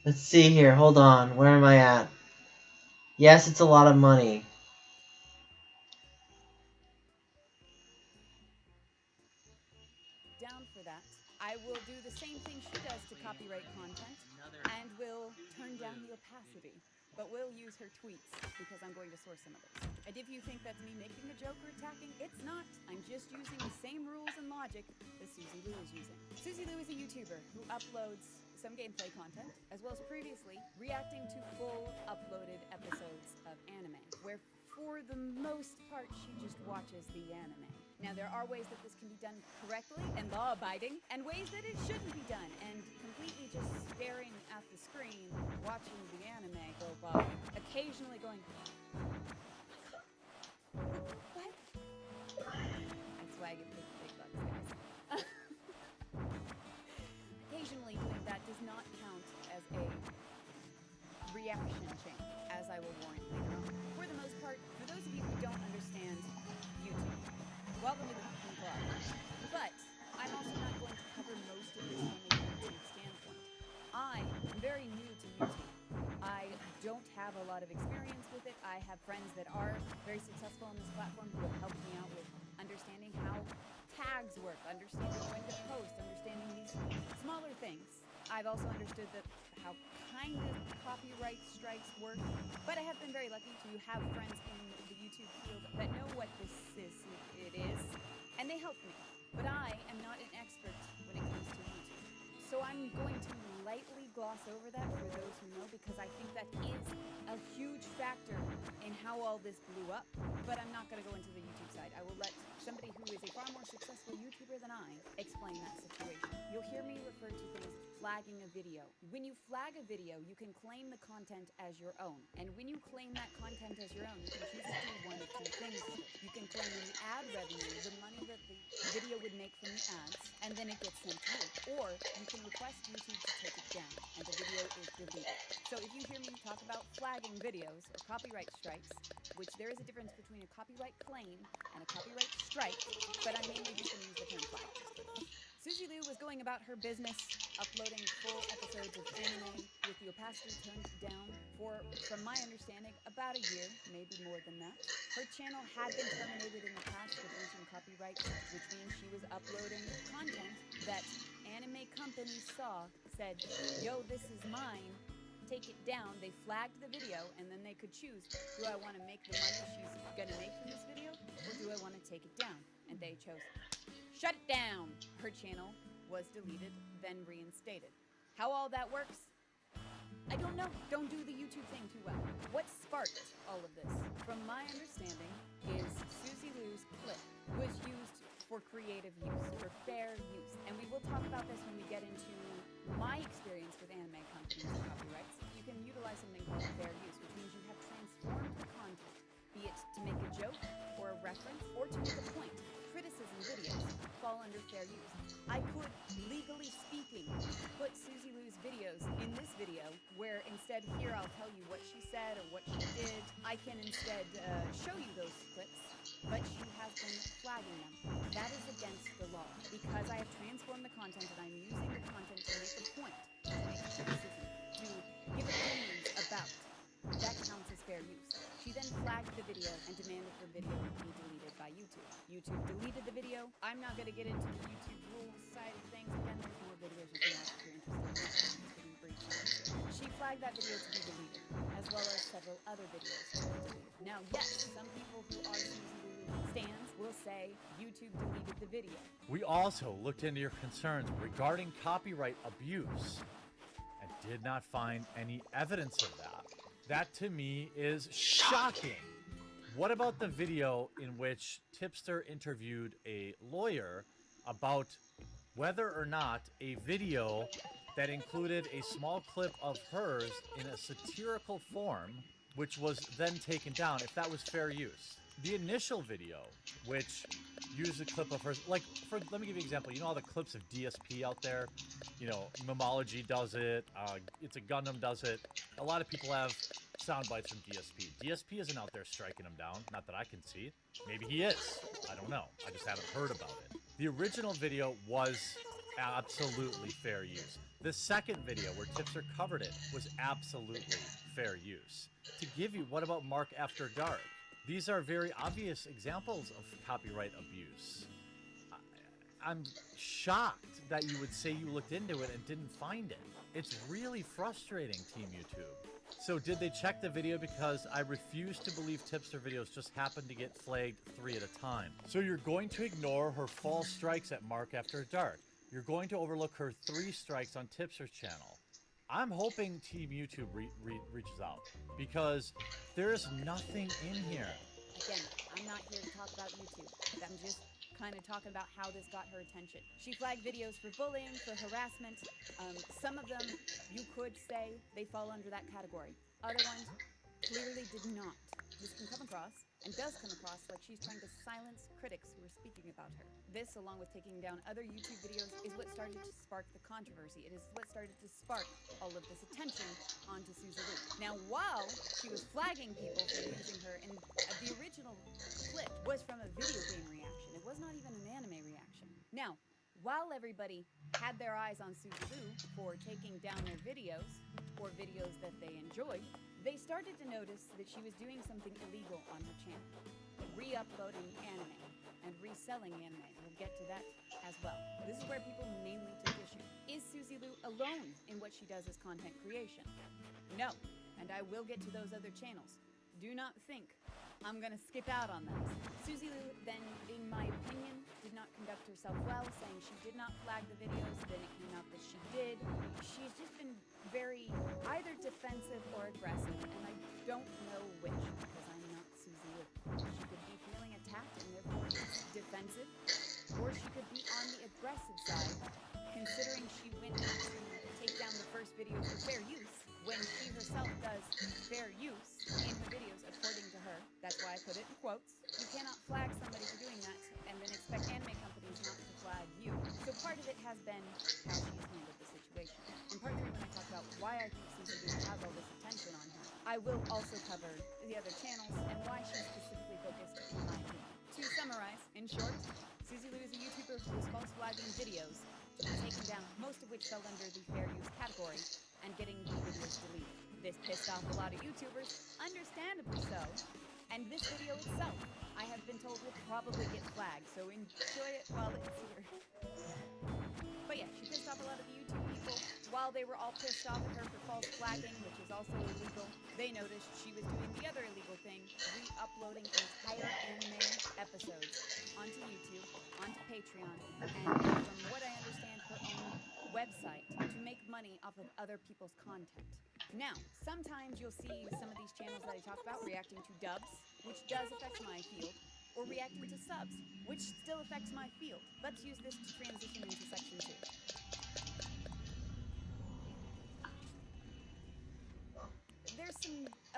Let's see here. Hold on. Where am I at? Yes, it's a lot of money. Down for that. I will do the same thing she does to copyright content, and will turn down the opacity. But we'll use her tweets, because I'm going to source some of those. And if you think that's me making a joke or attacking, it's not. I'm just using the same rules and logic that Susie Lou is using. Susie Lou is a YouTuber who uploads some gameplay content, as well as previously reacting to full uploaded episodes of anime, where for the most part she just watches the anime. Now, there are ways that this can be done correctly and law-abiding, and ways that it shouldn't be done, and completely just staring at the screen, watching the anime go by, occasionally going, what? That's why I get paid big bucks, guys. Occasionally doing that does not count as a reaction chain, as I will warrant later on. For the most part, for those of you who don't understand YouTube, welcome to the cooking club. But I'm also not going to cover most of this from a YouTube standpoint. I am very new to YouTube. I don't have a lot of experience with it. I have friends that are very successful on this platform who have helped me out with understanding how tags work, understanding when to post, understanding these smaller things. I've also understood that how kind of copyright strikes work, but I have been very lucky to have friends in the YouTube field that know what it is, and they help me. But I am not an expert when it comes to YouTube. So I'm going to lightly gloss over that for those who know, because I think that is a huge factor in how all this blew up. But I'm not going to go into the YouTube side. I will let somebody who is a far more successful YouTuber than I explain that situation. You'll hear me refer to things as flagging a video. When you flag a video, you can claim the content as your own. And when you claim that content as your own, you can choose to do one of two things with it. You can claim the ad revenue, the money that the video would make from the ads, and then it gets sent to you. Or you can request YouTube to take it down, and the video is deleted. So if you hear me talk about flagging videos or copyright strikes, which there is a difference between a copyright claim and a copyright strike, but I'm mainly just going to use the term flag. Susie Lou was going about her business, uploading full episodes of anime with the opacity turned down for, from my understanding, about a year, maybe more than that. Her channel had been terminated in the past for breaching copyright, which means she was uploading content that anime companies saw, said, yo, this is mine, take it down. They flagged the video, and then they could choose, do I want to make the money she's going to make from this video, or do I want to take it down? And they chose, shut it down. Her channel was deleted, then reinstated. How all that works, I don't know. Don't do the YouTube thing too well. What sparked all of this, from my understanding, is Susie Lou's clip was used for creative use, for fair use. And we will talk about this when we get into my experience with anime companies and copyrights. You can utilize something called fair use, which means you have transformed the content, be it to make a joke or a reference or to make a point. Criticism videos fall under fair use. I could, legally speaking, put Susie Lou's videos in this video, where instead here I'll tell you what she said or what she did. I can instead show you those clips, but she has been flagging them. That is against the law, because I have transformed the content and I'm using the content to make a point, to make a criticism, to give opinions about. That counts as fair use. She then flagged the video and demanded her video be deleted by YouTube. YouTube deleted the video. I'm not going to get into the YouTube rules side of things. Again, there's more videos you can watch if you're interested in breaching. She flagged that video to be deleted, as well as several other videos to be deleted. Now, yes, some people who are Susie Lou stans will say YouTube deleted the video. We also looked into your concerns regarding copyright abuse and did not find any evidence of that. That to me is shocking. What about the video in which Tipster interviewed a lawyer about whether or not a video that included a small clip of hers in a satirical form, which was then taken down, if that was fair use? The initial video, which used a clip of hers, like, let me give you an example. You know all the clips of DSP out there? You know, Memology does it, It's a Gundam does it. A lot of people have sound bites from DSP. DSP isn't out there striking them down, not that I can see. Maybe he is. I don't know. I just haven't heard about it. The original video was absolutely fair use. The second video where Tipster covered it was absolutely fair use. To give you, what about Mark After Dark? These are very obvious examples of copyright abuse. I'm shocked that you would say you looked into it and didn't find it. It's really frustrating, Team YouTube. So did they check the video? Because I refuse to believe Tipster videos just happen to get flagged 3 at a time. So you're going to ignore her false strikes at Mark After Dark. You're going to overlook her 3 strikes on Tipster's channel. I'm hoping Team YouTube reaches out, because there's nothing in here. Again, I'm not here to talk about YouTube. I'm just kind of talking about how this got her attention. She flagged videos for bullying, for harassment. Some of them, you could say, they fall under that category. Other ones clearly did not. This can come across, and does come across, like she's trying to silence critics who are speaking about her. This, along with taking down other YouTube videos, is what started to spark the controversy. It is what started to spark all of this attention onto Susie Lou. Now, while she was flagging people for using her, and the original clip was from a video game reaction. It was not even an anime reaction. Now, while everybody had their eyes on Susie Lou for taking down their videos, or videos that they enjoyed, they started to notice that she was doing something illegal on her channel. Re-uploading anime and reselling anime. We'll get to that as well. This is where people mainly took issue. Is Susie Lou alone in what she does as content creation? No, and I will get to those other channels. Do not think I'm gonna skip out on that. Susie Lou then, in my opinion, did not conduct herself well, saying she did not flag the videos, then it came out that she did. She's just been very either defensive or aggressive, and I don't know which, because I'm not Susie Lou. She could be feeling attacked and therefore it's defensive, or she could be on the aggressive side, considering she went to take down the first video for fair use, when she herself does fair use in her videos, according to her. That's why I put it in quotes. You cannot flag somebody for doing that and then expect anime companies not to flag you. So part of it has been how she has handled the situation. And part 3, when I talk about why I think Susie Lou has all this attention on her, I will also cover the other channels and why she's specifically focused in my opinion. To summarize, in short, Susie Lou is a YouTuber who is false flagging videos to be taken down, most of which fell under the fair use category, and getting the videos deleted. This pissed off a lot of YouTubers, understandably so, and this video itself, I have been told, will probably get flagged, so enjoy it while it's here. But yeah, she pissed off a lot of the YouTube people. While they were all pissed off at her for false flagging, which is also illegal, they noticed she was doing the other illegal thing, re-uploading entire anime episodes onto YouTube, onto Patreon, and from what I understand, her own website to make money off of other people's content. Now, sometimes you'll see some of these channels that I talk about reacting to dubs, which does affect my field, or reacting to subs, which still affects my field. Let's use this to transition into section 2. There's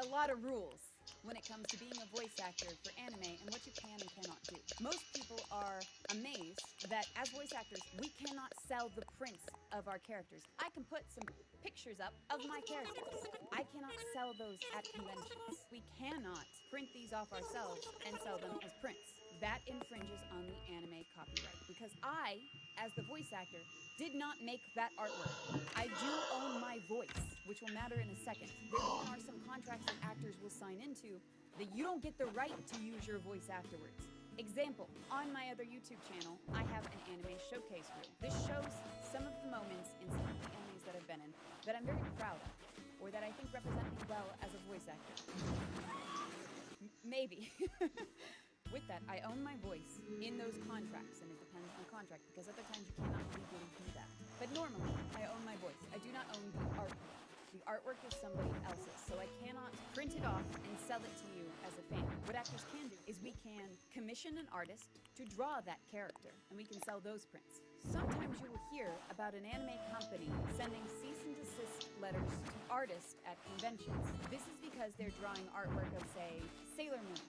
a lot of rules when it comes to being a voice actor for anime and what you can and cannot do. Most people are amazed that as voice actors, we cannot sell the prints of our characters. I can put some pictures up of my characters. I cannot sell those at conventions. We cannot print these off ourselves and sell them as prints. That infringes on the anime copyright, because I, as the voice actor, did not make that artwork. I do own my voice, which will matter in a second. There even are some contracts that actors will sign into that you don't get the right to use your voice afterwards. Example, on my other YouTube channel, I have an anime showcase reel. This shows some of the moments in some of the animes that I've been in that I'm very proud of, or that I think represent me well as a voice actor. Maybe. With that, I own my voice in those contracts, and it depends on the contract, because other times you cannot legally do that. But normally, I own my voice. I do not own the artwork. The artwork is somebody else's, so I cannot print it off and sell it to you as a fan. What actors can do is we can commission an artist to draw that character, and we can sell those prints. Sometimes you will hear about an anime company sending cease and desist letters to artists at conventions. This is because they're drawing artwork of, say, Sailor Moon,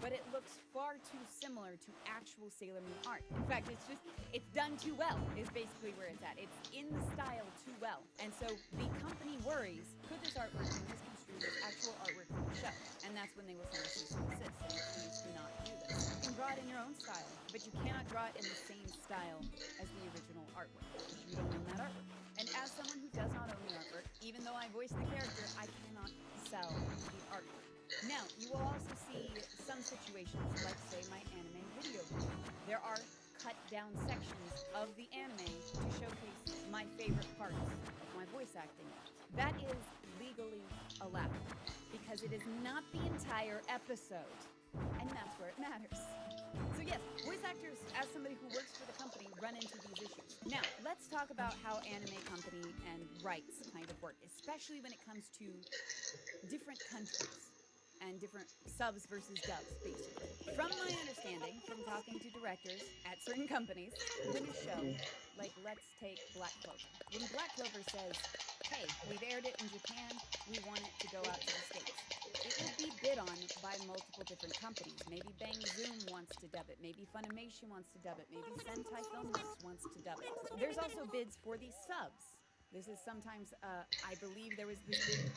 but it looks far too similar to actual Sailor Moon art. In fact, it's done too well, is basically where it's at. It's in the style too well. And so the company worries, could this artwork be misconstrued as actual artwork from the show? And that's when they will send a cease and desist, saying, please do not do this. You can draw it in your own style, but you cannot draw it in the same style as the original artwork. You don't own that artwork. And as someone who does not own the artwork, even though I voice the character, I cannot sell the artwork. Now, you will also see some situations, like say my anime video review. There are cut down sections of the anime to showcase my favorite parts of my voice acting. That is legally allowed, because it is not the entire episode, and that's where it matters. So yes, voice actors, as somebody who works for the company, run into these issues. Now, let's talk about how anime company and rights kind of work, especially when it comes to different countries and different subs versus dubs, basically. From my understanding, from talking to directors at certain companies, when a show, like let's take Black Clover. When Black Clover says, hey, we've aired it in Japan, we want it to go out to the States, it will be bid on by multiple different companies. Maybe Bang Zoom wants to dub it, maybe Funimation wants to dub it, maybe Sentai Filmworks wants to dub it. There's also bids for these subs. This is sometimes, I believe there was this big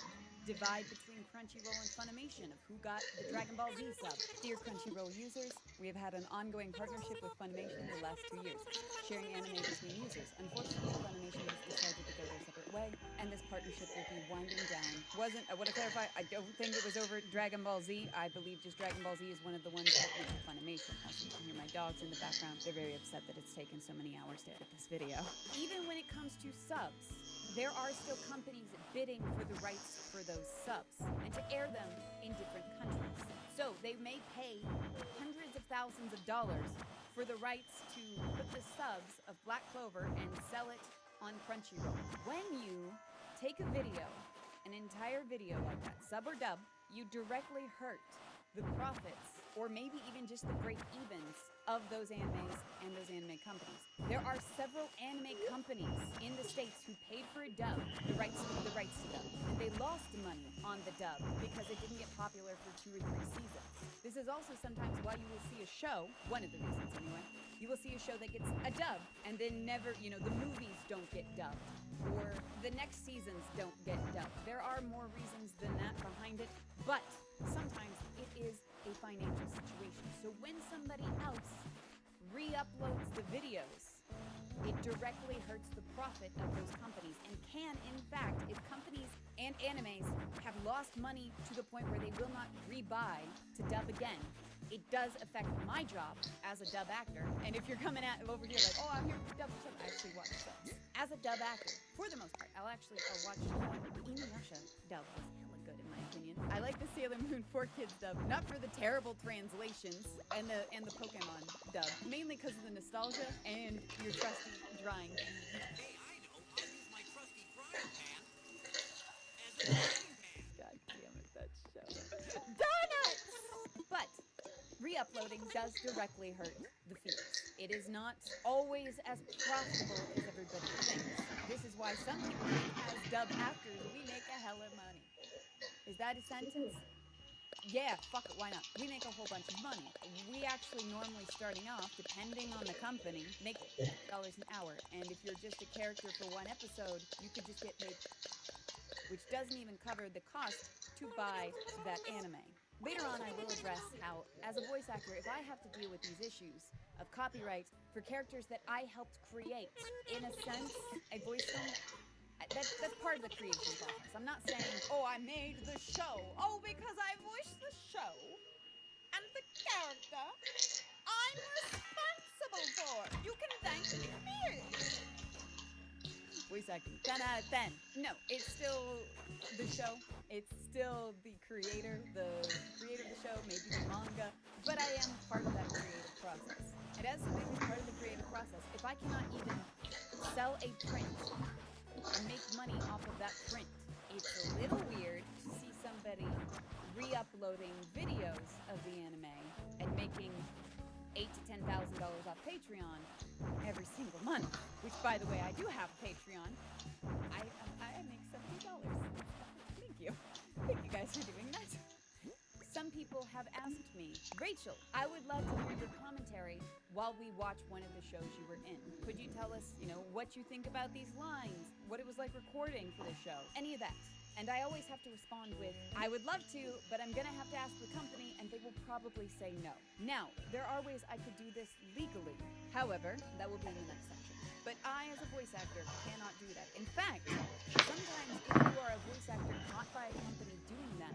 divide between Crunchyroll and Funimation of who got the Dragon Ball Z sub. Dear Crunchyroll users, we have had an ongoing partnership with Funimation the last 2 years, sharing anime between users. Unfortunately, Funimation has decided to go their separate way, and this partnership will be winding down. I want to clarify, I don't think it was over Dragon Ball Z. I believe just Dragon Ball Z is one of the ones that went to Funimation. Also, you can hear my dogs in the background. They're very upset that it's taken so many hours to edit this video. Even when it comes to subs, there are still companies bidding for the rights for those subs and to air them in different countries. So they may pay hundreds of thousands of dollars for the rights to put the subs of Black Clover and sell it on Crunchyroll. When you take a video, an entire video like that, sub or dub, you directly hurt the profits or maybe even just the break-evens of those animes and those anime companies. There are several anime companies in the States who paid for a dub, the rights to dub, and they lost money on the dub because it didn't get popular for 2 or 3 seasons. This is also sometimes why you will see a show, one of the reasons anyway, you will see a show that gets a dub and then never, the movies don't get dubbed or the next seasons don't get dubbed. There are more reasons than that behind it, but sometimes it is a financial situation. So when somebody else re-uploads the videos, it directly hurts the profit of those companies and can, in fact, if companies and animes have lost money to the point where they will not rebuy to dub again, it does affect my job as a dub actor. And if you're coming over here like, oh, I'm here to dub subs, I actually watch subs. As a dub actor, for the most part, I'll watch the Inuyasha dub was hella good in my opinion. I like the Sailor Moon 4 Kids dub, not for the terrible translations and the Pokemon dub, mainly because of the nostalgia and your trusty drying. Hey, I know. I'll use my trusty frying pan as a frying pan. God damn it, that show. Donuts! But re-uploading does directly hurt the feeds. It is not always as profitable as everybody thinks. This is why some people think as dub actors we make a hella money. Is that a sentence? Yeah, fuck it, why not? We make a whole bunch of money. We actually normally starting off, depending on the company, make $50 an hour. And if you're just a character for one episode, you could just get paid, which doesn't even cover the cost to buy that anime. Later on, I will address how, as a voice actor, if I have to deal with these issues of copyright for characters that I helped create, in a sense, a voice film, that's part of the creation process. I'm not saying, oh, I made the show. Oh, because I voiced the show and the character I'm responsible for. You can thank me. Voice acting, 10 out of 10. No, it's still the show. It's still the creator of the show, maybe the manga, but I am part of that creative process. And as somebody who's part of the creative process, if I cannot even sell a print and make money off of that print, it's a little weird to see somebody re-uploading videos of the anime and making $8,000 to $10,000 off Patreon every single month. Which, by the way, I do have Patreon. I make $70. Thank you. Thank you guys for doing that. Some people have asked me, Rachel, I would love to hear your commentary while we watch one of the shows you were in. Could you tell us, what you think about these lines? What it was like recording for the show? Any of that. And I always have to respond with, I would love to, but I'm gonna have to ask the company, and they will probably say no. Now, there are ways I could do this legally. However, that will be in the next section. But I, as a voice actor, cannot do that. In fact, sometimes if you are a voice actor caught by a company doing that,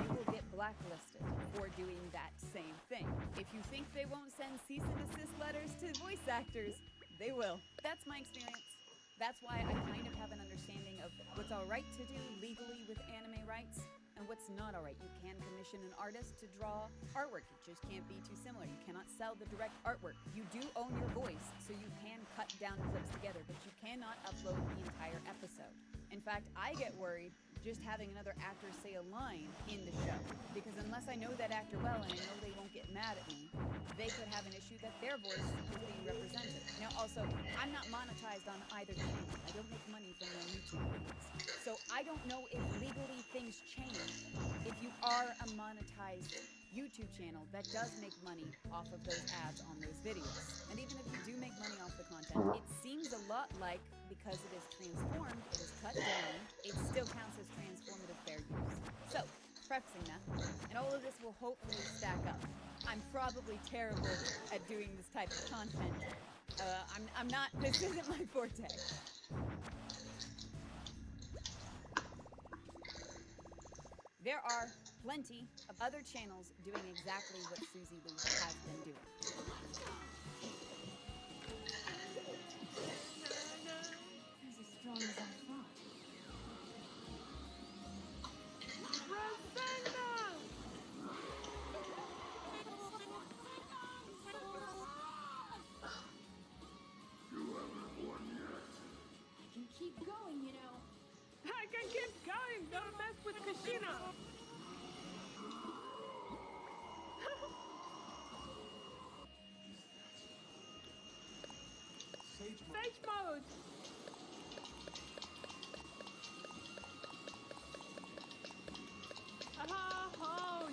you will get blacklisted for doing that same thing. If you think they won't send cease and desist letters to voice actors, they will. That's my experience. That's why I kind of have an understanding of what's alright to do legally with anime rights and what's not alright. You can commission an artist to draw artwork. It just can't be too similar. You cannot sell the direct artwork. You do own your voice, so you can cut down clips together, but you cannot upload the entire episode. In fact, I get worried just having another actor say a line in the show, because unless I know that actor well and I know they won't get mad at me, they could have an issue that their voice is being represented. Now also, I'm not monetized on either channel. I don't make money from my YouTube videos. So I don't know if legally things change if you are a monetized YouTube channel that does make money off of those ads on those videos. And even if you do make money off the content, it seems a lot like, because it is transformed, it is cut down, it still counts as transformative fair use. So, prefacing that, and all of this will hopefully stack up. I'm probably terrible at doing this type of content. I'm not, this isn't my forte. There are plenty of other channels doing exactly what Susie Lou has been doing. He's as strong as I thought. I can keep going, you know. I can keep going. Don't mess with Kashina. Sage mode. Oh, oh.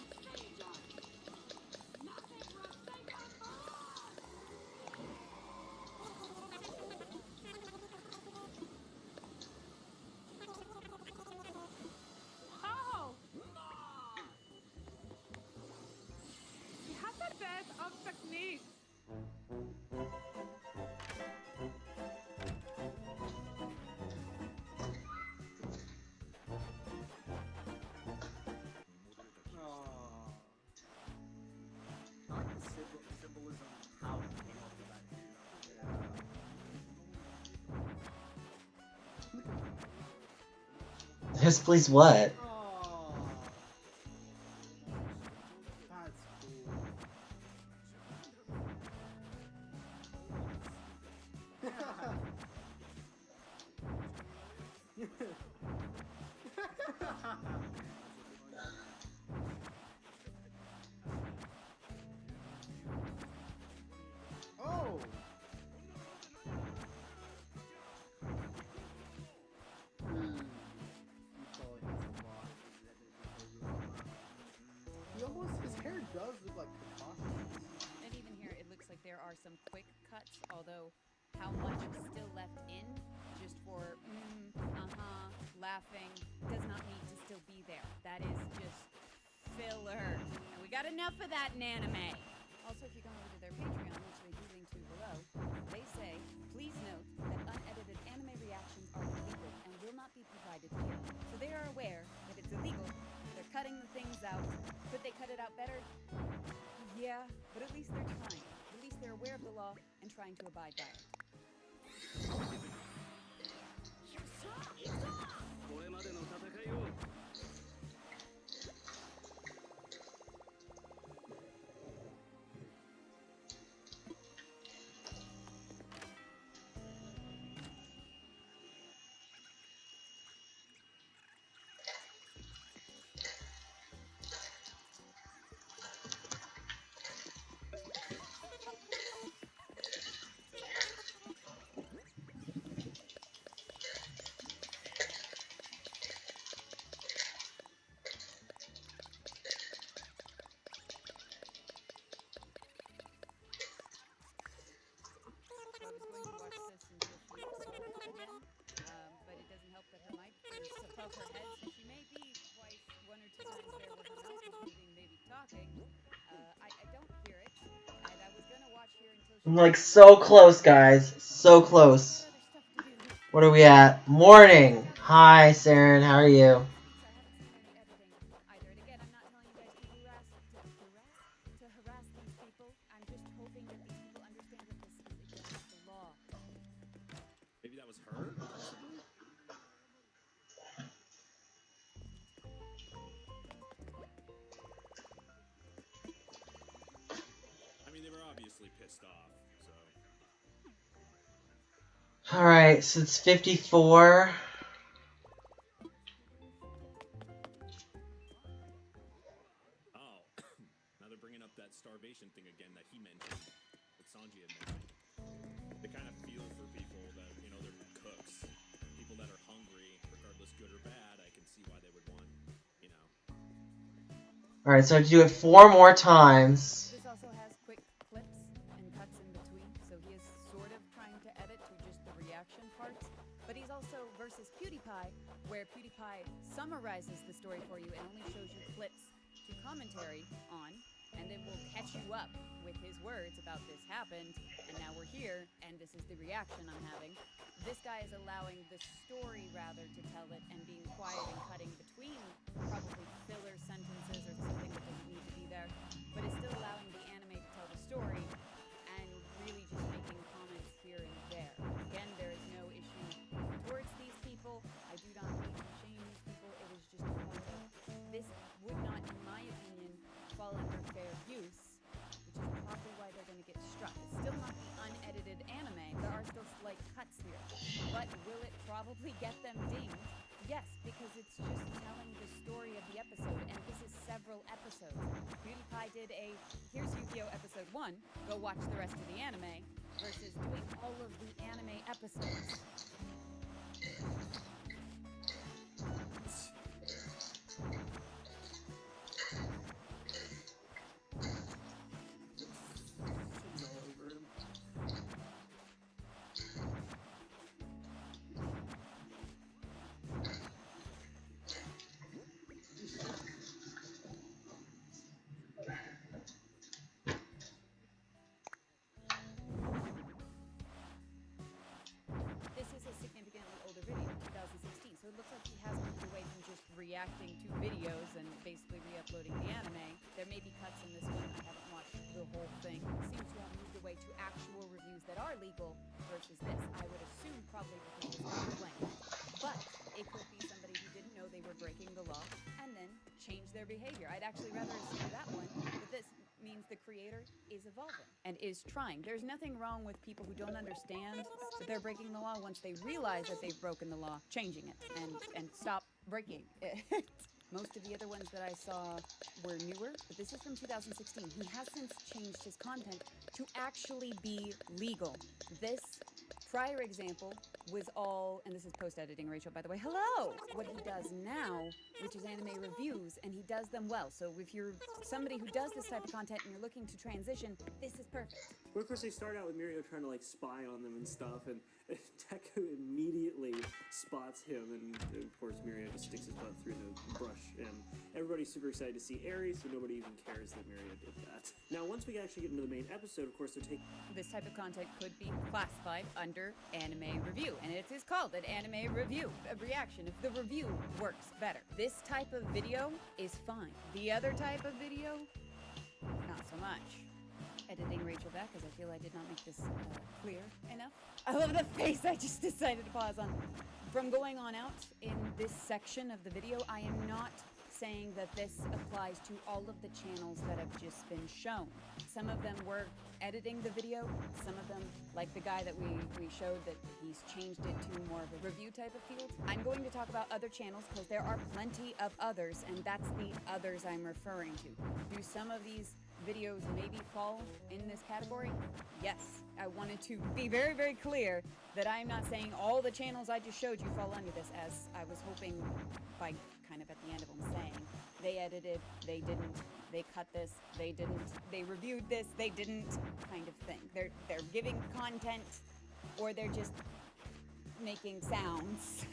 He has a bit of technique. I like the symbolism how he came up with that too. Yes, please what? Oh, that's oh. He almost, his hair does look like Kakashi. And even here, it looks like there are some quick cuts, although how much is still left in, just for laughing, does not need to still be there. That is just filler. And we got enough of that in anime. Also, if you go over to their Patreon, which they do link to below, they say, please note that unedited anime reactions are illegal and will not be provided here. So they are aware that it's illegal. They're cutting the things out. Could they cut it out better? Yeah, but at least they're trying. At least they're aware of the law and trying to abide by it. I'm like so close, guys. So close. What are we at? Morning. Hi, Saren. How are you? I haven't seen any editing either. And again, I'm not telling you guys to harass these people. I'm just hoping that these people understand that this is against the law. Maybe that was her, possibly? I mean, they were obviously pissed off, so... Alright, so it's 54. Oh, now they're bringing up that starvation thing again that he mentioned, that Sanji had mentioned. They kind of feel for people that, you know, they're cooks. People that are hungry, regardless good or bad, I can see why they would want, you know. Alright, so I have to do it 4 more times. This also has quick clips and cuts in between, so he is sort of trying to edit to just the reaction parts. But he's also versus PewDiePie, where PewDiePie summarizes the story for you and only shows you clips to commentary on, and then will catch you up with his words about this happened, and now we're here, and this is the reaction I'm having. This guy is allowing the story, rather, to tell it, and being quiet and cutting between probably filler sentences or something that doesn't need to be there, but is still allowing the anime to tell the story, and really just making comments here and there. Again, there is no issue towards these people. I do not mean to shame these people. It is just a point of this would not, in my opinion, fall under fair use, which is probably why they're going to get struck. It's still not the unedited anime. There are still slight cuts here. But will it probably get them dinged? Yes, because it's just telling the story of the episode, and this is several episodes. PewDiePie did a, here's Yu-Gi-Oh! Episode 1, go watch the rest of the anime, versus doing all of the anime episodes. This is a significantly older video, 2016, so it looks like he has moved away from just reacting to videos and basically re-uploading the anime. There may be cuts in this one. I haven't watched the whole thing. Seems to have moved away to actual reviews that are legal versus this. I would assume probably because he's not playing. But it could be somebody who didn't know they were breaking the law and then changed their behavior. I'd actually rather assume that one, but this means the creator is evolving and is trying. There's nothing wrong with people who don't understand that they're breaking the law once they realize that they've broken the law, changing it and stop breaking it. Most of the other ones that I saw were newer, but this is from 2016. He has since changed his content to actually be legal. This prior example was all, and this is post-editing, Rachel, by the way. Hello! What he does now, which is anime reviews, and he does them well. So if you're somebody who does this type of content and you're looking to transition, this is perfect. But of course, they start out with Mirio trying to like spy on them and stuff, and Deku immediately spots him, and of course Mirio just sticks his butt through the brush, and everybody's super excited to see Aries, so nobody even cares that Mirio did that. Now, once we actually get into the main episode, of course, they're taking... This type of content could be classified under anime review, and it is called an anime review, a reaction if the review works better. This type of video is fine. The other type of video, not so much. Editing Rachel back, because I feel I did not make this clear enough. I love the face I just decided to pause on. From going on out in this section of the video, I am not saying that this applies to all of the channels that have just been shown. Some of them were editing the video, some of them, like the guy that we showed, that he's changed it to more of a review type of field. I'm going to talk about other channels because there are plenty of others, and that's the others I'm referring to. Do some of these videos maybe fall in this category? Yes. I wanted to be very, very clear that I'm not saying all the channels I just showed you fall under this, as I was hoping by kind of at the end of them saying they edited, they didn't, they cut this, they didn't, they reviewed this, they didn't, kind of thing. They're giving content, or they're just making sounds.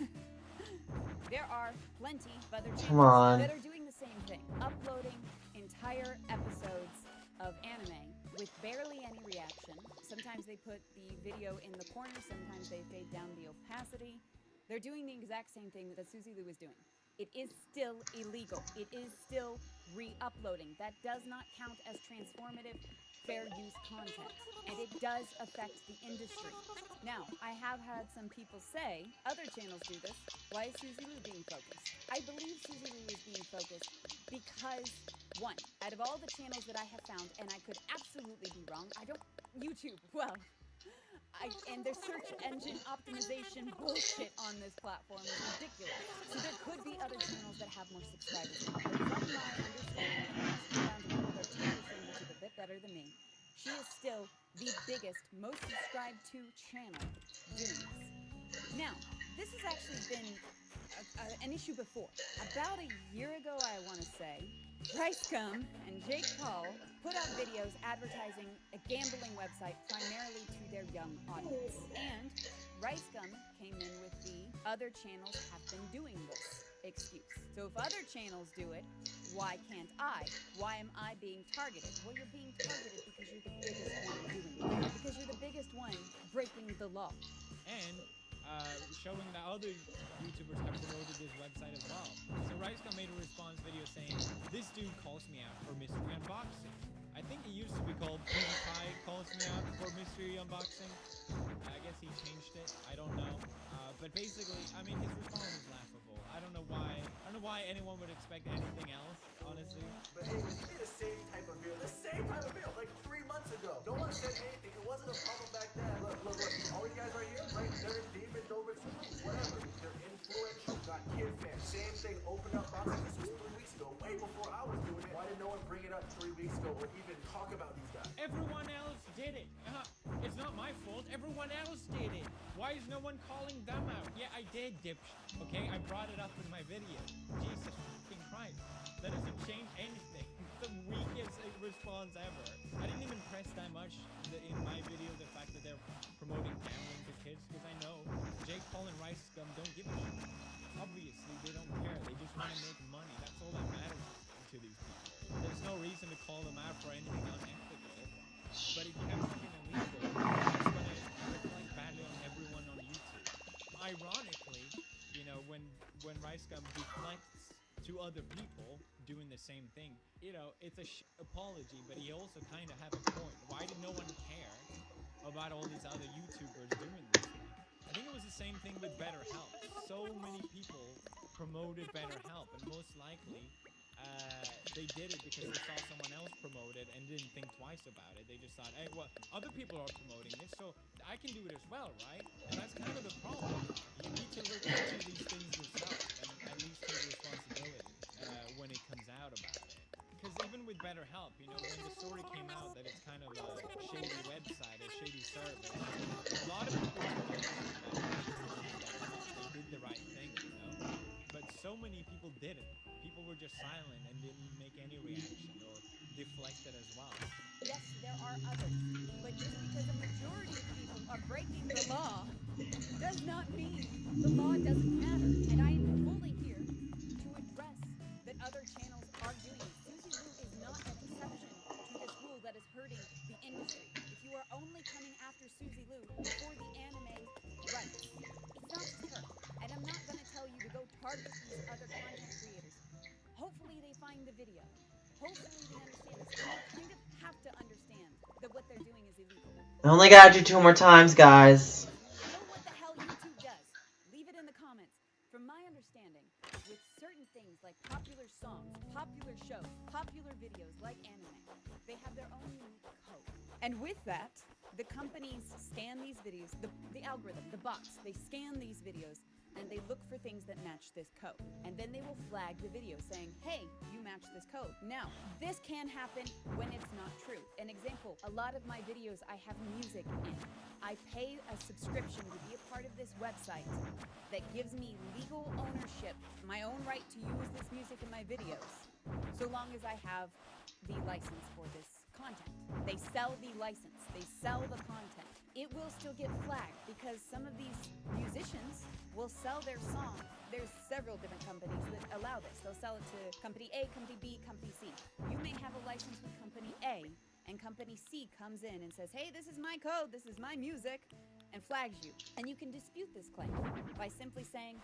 There are plenty of other channels that are doing the same thing, uploading entire episodes of anime with barely any reaction, sometimes Sometimes they put the video in the corner, sometimes they fade down the opacity. They're doing the exact same thing that Suzy Lou is doing. It is still illegal. It is still re-uploading. That does not count as transformative, fair use content. And it does affect the industry. Now, I have had some people say, other channels do this. Why is Suzy Lou being focused? I believe Suzy Lou is being focused because, one, out of all the channels that I have found, and I could absolutely be wrong, YouTube, well, and their search engine optimization bullshit on this platform is ridiculous. So there could be other channels that have more subscribers. But from my understanding, from asking around to people that understand YouTube a bit better than me, she is still the biggest, most subscribed to channel doing this. Now, this has actually been an issue before. About a year ago, I want to say, Ricegum and Jake Paul put out videos advertising a gambling website primarily to their young audience. And Ricegum came in with the other channels have been doing this excuse. So if other channels do it, why can't I? Why am I being targeted? Well, you're being targeted because you're the biggest one doing it. Because you're the biggest one breaking the law. And showing that other YouTubers have promoted this website as well. So Ricegum made a response video saying, "This dude calls me out for mystery unboxing." I think it used to be called PewDiePie calls me out for mystery unboxing. I guess he changed it. I don't know. But basically, I mean, his response is laughable. I don't know why anyone would expect anything else, honestly. But anyways, he did the same type of video, like 3 months ago. No one said anything. It wasn't a problem back then. Look. All these guys right here, right? They're David Dobrik's whatever. They're influential, got kid fans. Same thing, open up boxing. This was 3 weeks ago, way before I was doing it. Why did no one bring it up 3 weeks ago or even talk about these guys? Everyone else did it. It's not my fault. Everyone else did it. Why is no one calling them out? Yeah, I did, dipshit. Okay, I brought it up in my video. Jesus fucking Christ. That doesn't change anything. The weakest response ever. I didn't even press that much in my video the fact that they're promoting gambling to kids, because I know Jake Paul and Ricegum don't give a shit. Obviously, they don't care. They just want to make money. That's all that matters to these people. There's no reason to call them out for anything unethical. But if you have something illegal, it's going to reflect badly on everyone on YouTube. Ironically, you know, when Ricegum deflects to other people doing the same thing, you know, it's a apology, but he also kind of has a point. Why did no one care about all these other YouTubers doing this thing? I think it was the same thing with BetterHelp. So many people promoted BetterHelp, and most likely they did it because they saw someone else promote it and didn't think twice about it. They just thought, hey, well, other people are promoting this, so I can do it as well, right? And that's kind of the problem. You need to look into these things yourself and at least take responsibility when it comes out about it. Because even with BetterHelp, you know, when the story came out that it's kind of a shady website, a shady service, a lot of people took it they did the right thing, you know? But so many people didn't. People were just silent and didn't make any reaction or deflected as well. Yes, there are others, but just because a majority of people are breaking the law does not mean the law doesn't matter. And I am fully here to address that other channels are doing it. Suzy Lou is not an exception to this rule that is hurting the industry. If you are only coming after Suzy Lou for the anime rights, it's not just her. And I'm not going to tell you to go target these other content creators. Hopefully they find the video. Hopefully they understand this. And you kind of have to understand that what they're doing is illegal. I only gotta do 2 more times, guys. Know what the hell YouTube does? Leave it in the comments. From my understanding, with certain things like popular songs, popular shows, popular videos like anime, they have their own unique code. And with that, the companies scan these videos, the algorithm, the bots, they scan these videos and they look for things that match this code. And then they will flag the video saying, hey, you match this code. Now, this can happen when it's not true. An example, a lot of my videos I have music in. I pay a subscription to be a part of this website that gives me legal ownership, my own right to use this music in my videos, so long as I have the license for this content. They sell the license, they sell the content. It will still get flagged because some of these musicians will sell their songs. There's several different companies that allow this. They'll sell it to company A, company B, company C. You may have a license with company A and company C comes in and says, hey, this is my code, this is my music, and flags you. And you can dispute this claim by simply saying,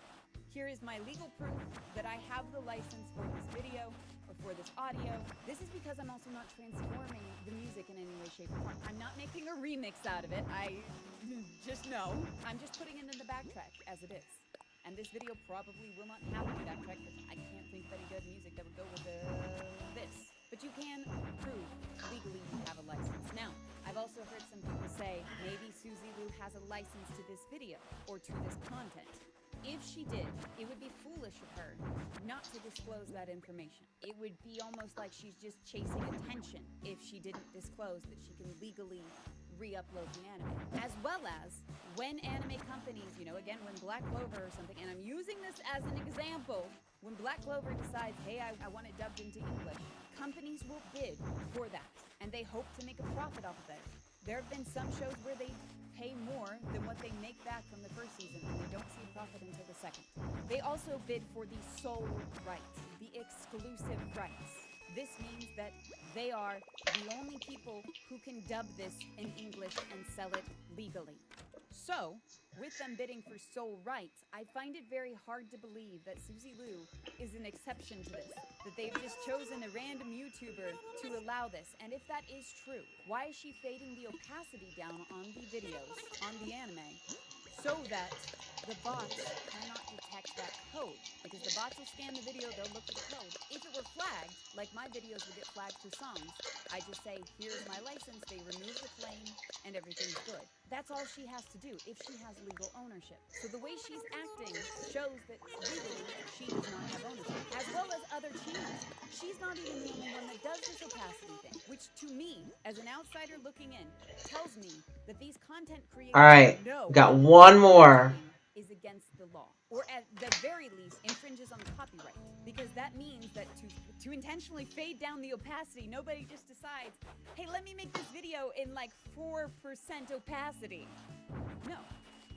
here is my legal proof that I have the license for this video or for this audio. This is because I'm also not transforming the music in any way, shape, or form. I'm not making a remix out of it. I just know. I'm just putting it in the backtrack as it is. And this video probably will not have any backtrack, but I can't think of any good music that would go with this. But you can prove legally you have a license. Now, I've also heard some people say maybe Suzy Lou has a license to this video or to this content. If she did, it would be foolish of her not to disclose that information. It would be almost like she's just chasing attention if she didn't disclose that she can legally re-upload the anime. As well as when anime companies, again, when Black Clover or something, and I'm using this as an example, when Black Clover decides, hey, I want it dubbed into English, companies will bid for that, and they hope to make a profit off of it. There have been some shows where they pay more than what they make back from the first season, and they don't see a profit until the second. They also bid for the sole rights, the exclusive rights. This means that they are the only people who can dub this in English and sell it legally. So, with them bidding for sole rights, I find it very hard to believe that Suzy Lou is an exception to this, that they've just chosen a random YouTuber to allow this. And if that is true, why is she fading the opacity down on the videos, on the anime, so that the bots cannot detect that code? Because the bots will scan the video, they'll look for the code. If it were flagged, like my videos would get flagged for songs, I just say, here's my license, they remove the claim, and everything's good. That's all she has to do if she has legal ownership. So the way she's acting shows that legally she does not have ownership, as well as other channels. She's not even the only one that does this opacity thing, which to me, as an outsider looking in, tells me that these content creators Alright, know got one more. is against the law, or at the very least infringes on copyright, because that means that to intentionally fade down the opacity, nobody just decides, hey, let me make this video in like 4% opacity. No,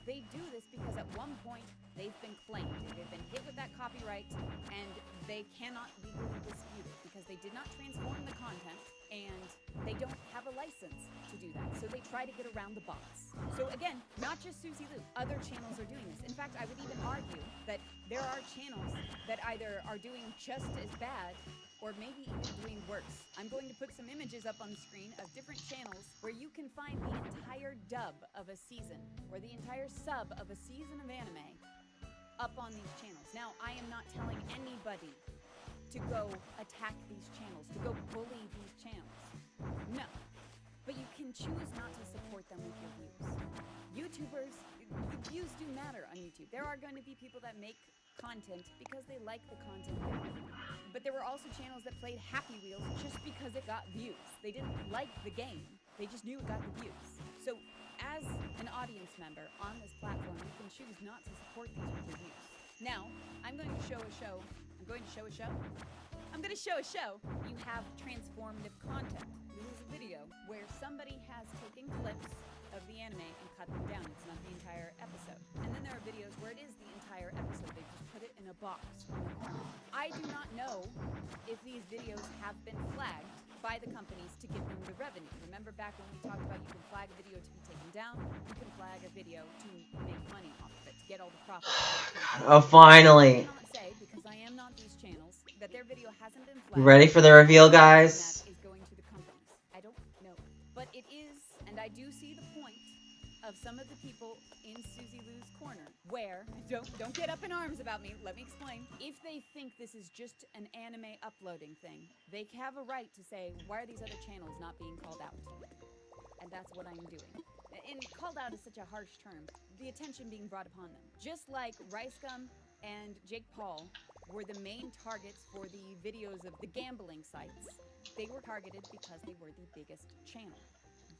they do this because at one point they've been claimed, they've been hit with that copyright, and they cannot legally dispute it because they did not transform the content and they don't have a license to do that. So they try to get around the bots. So again, not just Suzy Lou, other channels are doing this. In fact, I would even argue that there are channels that either are doing just as bad or maybe even doing worse. I'm going to put some images up on the screen of different channels where you can find the entire dub of a season or the entire sub of a season of anime up on these channels. Now, I am not telling anybody to go attack these channels, to go bully these channels. No. But you can choose not to support them with your views. YouTubers, the views do matter on YouTube. There are going to be people that make content because they like the content they make. But there were also channels that played Happy Wheels just because it got views. They didn't like the game. They just knew it got the views. So as an audience member on this platform, you can choose not to support these with your views. Now, I'm going to show a show. I'm going to show a show. You have transformative content. This is a video where somebody has taken clips of the anime and cut them down. It's not the entire episode. And then there are videos where it is the entire episode. They just put it in a box on the corner. I do not know if these videos have been flagged by the companies to give them the revenue. Remember back when we talked about you can flag a video to be taken down, you can flag a video to make money off of it, to get all the profit. Oh, finally. I cannot say, because I am not these channels, that their video hasn't been You flagged. ready for the reveal, guys? That is going to the companies. I don't know. But it is, and I do see the point of some of the people in Suzy Lou's corner, where, don't get up in arms about me, let me explain. If they think this is just an anime uploading thing, they have a right to say, why are these other channels not being called out? And that's what I'm doing. And called out is such a harsh term. The attention being brought upon them. Just like Ricegum and Jake Paul were the main targets for the videos of the gambling sites, they were targeted because they were the biggest channel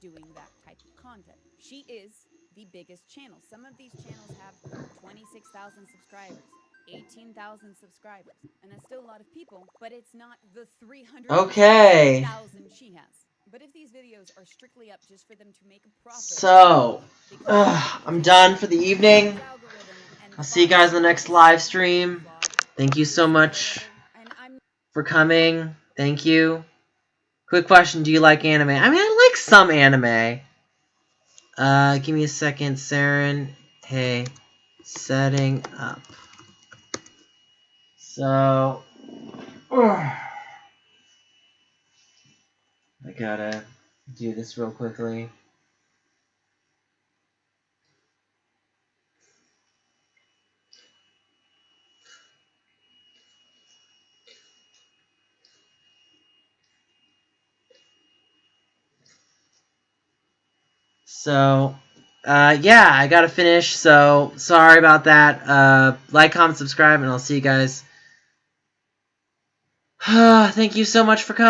doing that type of content. She is the biggest channel. Some of these channels have 26,000 subscribers, 18,000 subscribers, and that's still a lot of people, but it's not the 300,000 Okay. she has. But if these videos are strictly up just for them to make a profit, So, I'm done for the evening. I'll see you guys in the next live stream. Thank you so much for coming. Thank you. Quick question, do you like anime? I mean, I like some anime. Give me a second, Saren. Hey, setting up. So, I gotta do this real quickly. So, yeah, I gotta finish, so sorry about that. Like, comment, subscribe, and I'll see you guys. Thank you so much for coming.